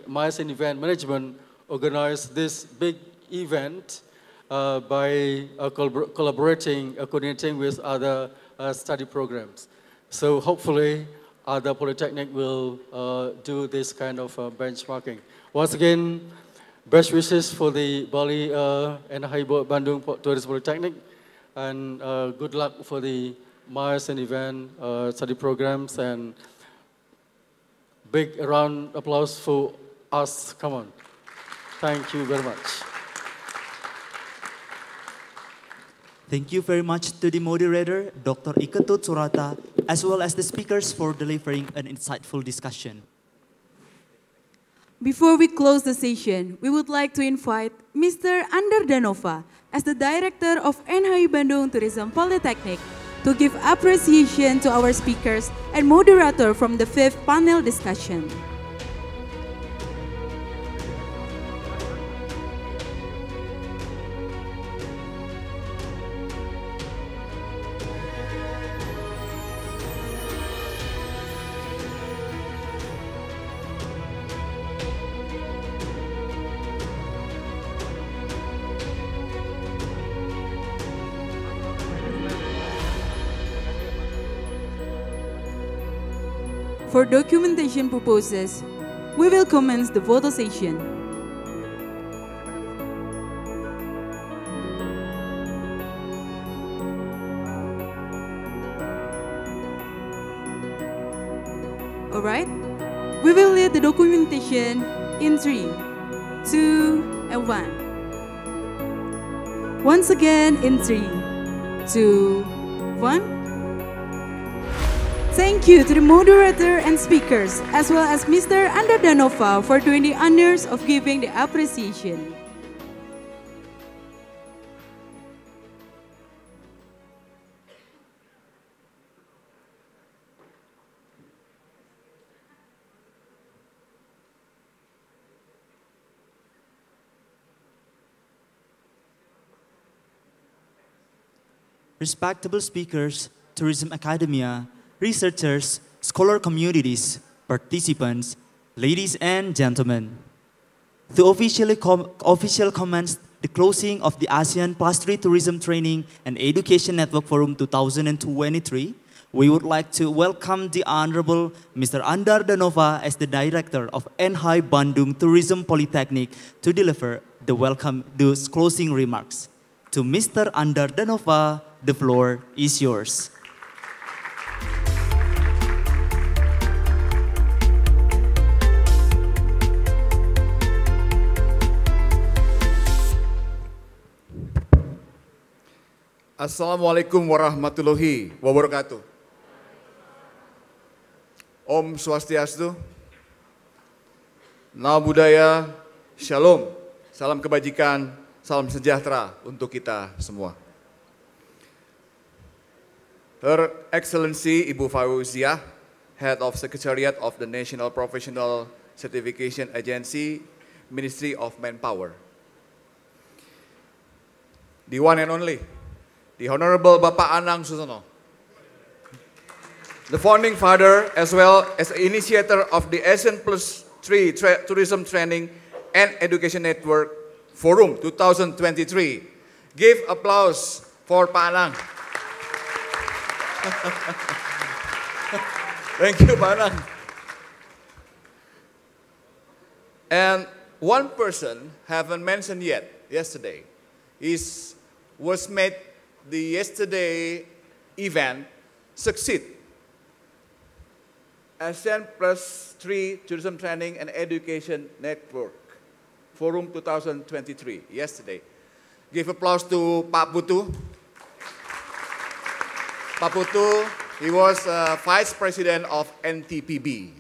MICE and event management organize this big event by coordinating with other study programs. So hopefully, other polytechnic will do this kind of benchmarking. Once again, best wishes for the Bali NHI Bandung Tourism Polytechnic, and good luck for the MICE and event study programs, and big round of applause for us. Come on. Thank you very much. Thank you very much to the moderator, Dr. Iketut Surata, as well as the speakers for delivering an insightful discussion. Before we close the session, we would like to invite Mr. Ander Danova as the Director of NHI Bandung Tourism Polytechnic to give appreciation to our speakers and moderator from the 5th panel discussion. For documentation purposes, we will commence the photo session. All right, we will lead the documentation in 3, 2, and 1. Once again in 3, 2, 1. Thank you to the moderator and speakers, as well as Mr. Ander Danova for doing the honors of giving the appreciation. respectable speakers, tourism academia, researchers, scholar communities, participants, ladies and gentlemen. To officially commence the closing of the ASEAN +3 Tourism Training and Education Network Forum 2023, we would like to welcome the Honorable Mr. Andar Danova as the Director of NHI Bandung Tourism Polytechnic to deliver the closing remarks. To Mr. Andar Danova, the floor is yours. Assalamualaikum warahmatullahi wabarakatuh. Om Swastiastu, Namo Buddhaya, Shalom, salam kebajikan, salam sejahtera untuk kita semua. Her Excellency Ibu Fauziah, Head of Secretariat of the National Professional Certification Agency, Ministry of Manpower. The one and only, the Honorable Bapak Anang Susono, the founding father as well as initiator of the ASEAN +3 Tourism Training and Education Network Forum 2023. Give applause for Pak Anang. Thank you, Pak Anang. And one person haven't mentioned yet yesterday was made the yesterday event succeed. ASEAN +3 Tourism Training and Education Network Forum 2023 yesterday. Give applause to Pak Putu. Pak Putu, he was Vice President of NTPB.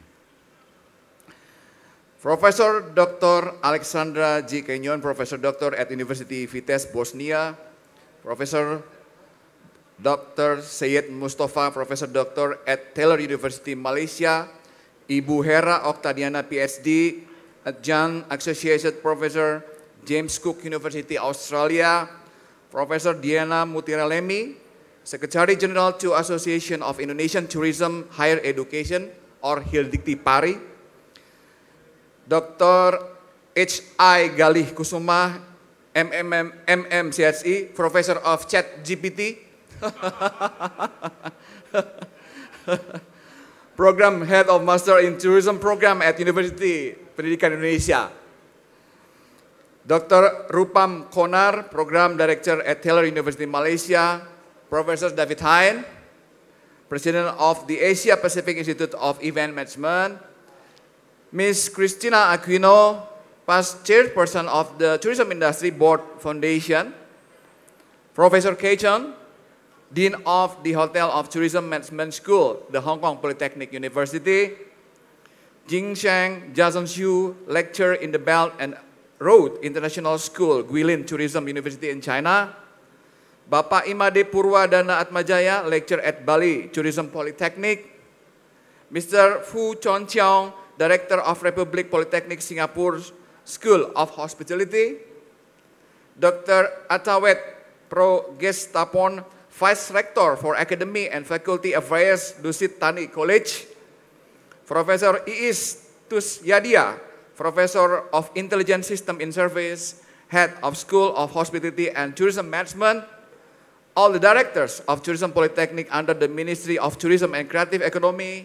Professor Dr. Alexandra G. Kenyon, Professor Doctor at University Vitesse, Bosnia. Professor Dr. Syed Mustafa, Professor Doctor at Taylor University, Malaysia. Ibu Hera Oktadiana, PhD, Adjunct Associate Professor, James Cook University, Australia. Professor Diana Mutiralemi, Secretary General to Association of Indonesian Tourism Higher Education, or Hildikti Pari. Dr. H.I. Galih Kusuma, MMCSE, Professor of ChatGPT. Program Head of Master in Tourism Program at University Pendidikan Indonesia. Dr. Rupam Konar, Program Director at Taylor University, Malaysia. Professor David Hein, President of the Asia Pacific Institute of Event Management. Ms. Christina Aquino, past Chairperson of the Tourism Industry Board Foundation. Professor Keichon, Dean of the Hotel of Tourism Management School, the Hong Kong Polytechnic University. Jing Sheng Jason Xu, lecturer in the Belt and Road International School, Guilin Tourism University in China. Bapak Imade Purwadana Atmajaya, lecturer at Bali Tourism Polytechnic. Mr. Fu Chon Chiao, Director of Republic Polytechnic Singapore School of Hospitality. Dr. Atawet Pro Gestapon, Vice Rector for Academy and Faculty Affairs, Dusit Tani College. Professor Iis Tusyadia, Professor of Intelligent System in Service, Head of School of Hospitality and Tourism Management. All the directors of Tourism Polytechnic under the Ministry of Tourism and Creative Economy,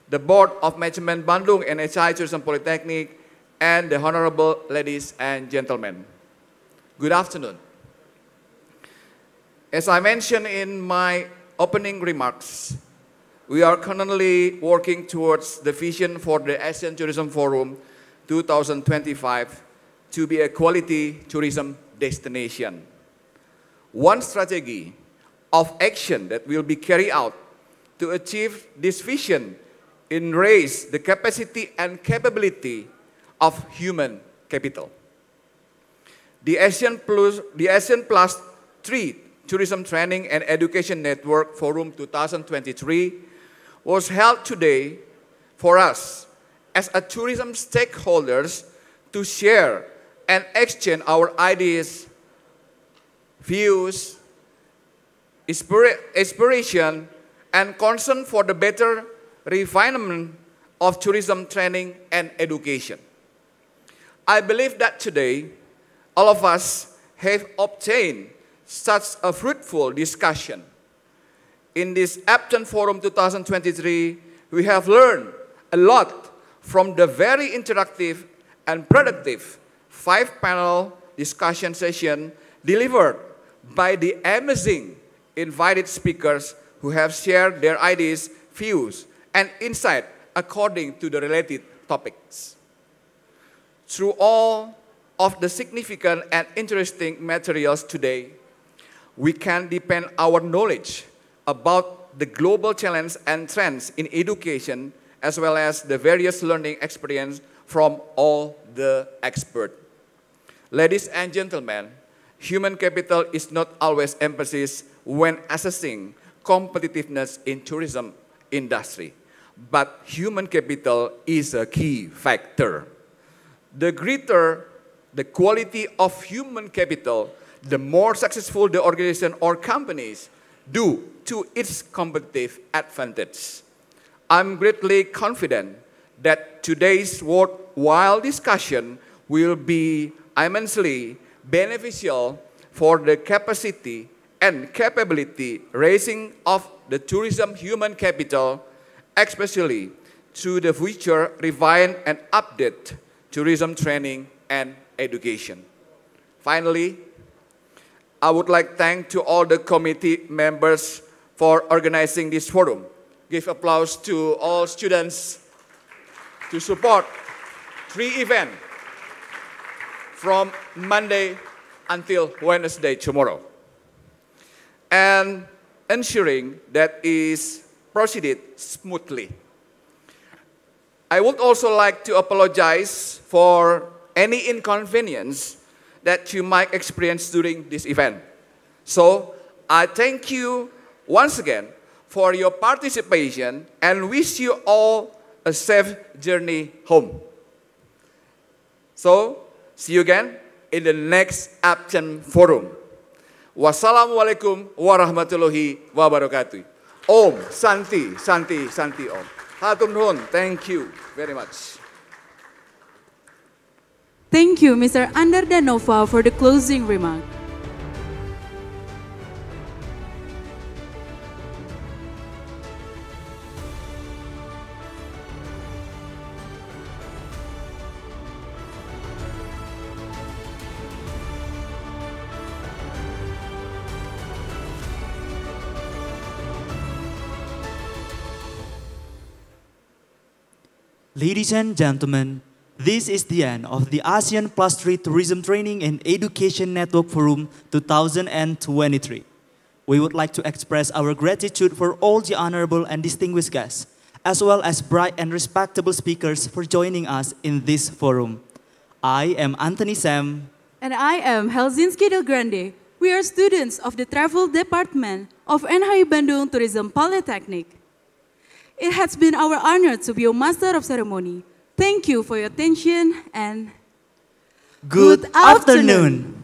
the Board of Management Bandung NHI Tourism Polytechnic, and the honorable ladies and gentlemen. Good afternoon. As I mentioned in my opening remarks, we are currently working towards the vision for the ASEAN Tourism Forum 2025 to be a quality tourism destination. One strategy of action that will be carried out to achieve this vision in raise the capacity and capability of human capital. The ASEAN +3 Tourism Training and Education Network Forum 2023 was held today for us as a tourism stakeholders to share and exchange our ideas, views, aspiration, and concern for the better refinement of tourism training and education. I believe that today, all of us have obtained such a fruitful discussion. In this APTTTEN Forum 2023, we have learned a lot from the very interactive and productive 5-panel discussion session delivered by the amazing invited speakers who have shared their ideas, views, and insight according to the related topics. Through all of the significant and interesting materials today, we can deepen our knowledge about the global challenges and trends in education, as well as the various learning experience from all the experts. Ladies and gentlemen, human capital is not always emphasized when assessing competitiveness in tourism industry, but human capital is a key factor. The greater the quality of human capital, the more successful the organization or companies do to its competitive advantage. I'm greatly confident that today's worthwhile discussion will be immensely beneficial for the capacity and capability raising of the tourism human capital, especially to the future refined and update tourism training and education. Finally, I would like to thank to all the committee members for organizing this forum. Give applause to all students to support 3 events from Monday until Wednesday tomorrow, and ensuring that is proceeded smoothly. I would also like to apologize for any inconvenience that you might experience during this event. So I thank you once again for your participation and wish you all a safe journey home. So see you again in the next APTTTEN Forum. Wassalamualaikum warahmatullahi wabarakatuh. Om Santi, Santi, Santi Om. Hatur nuhun, thank you very much. Thank you, Mr. Andar Danova, for the closing remark. Ladies and gentlemen, this is the end of the ASEAN +3 Tourism Training and Education Network Forum 2023. We would like to express our gratitude for all the honorable and distinguished guests, as well as bright and respectable speakers for joining us in this forum. I am Anthony Sam. And I am Helsinki Del Grande. We are students of the Travel Department of NHI Bandung Tourism Polytechnic. It has been our honor to be your master of ceremony. Thank you for your attention and good afternoon.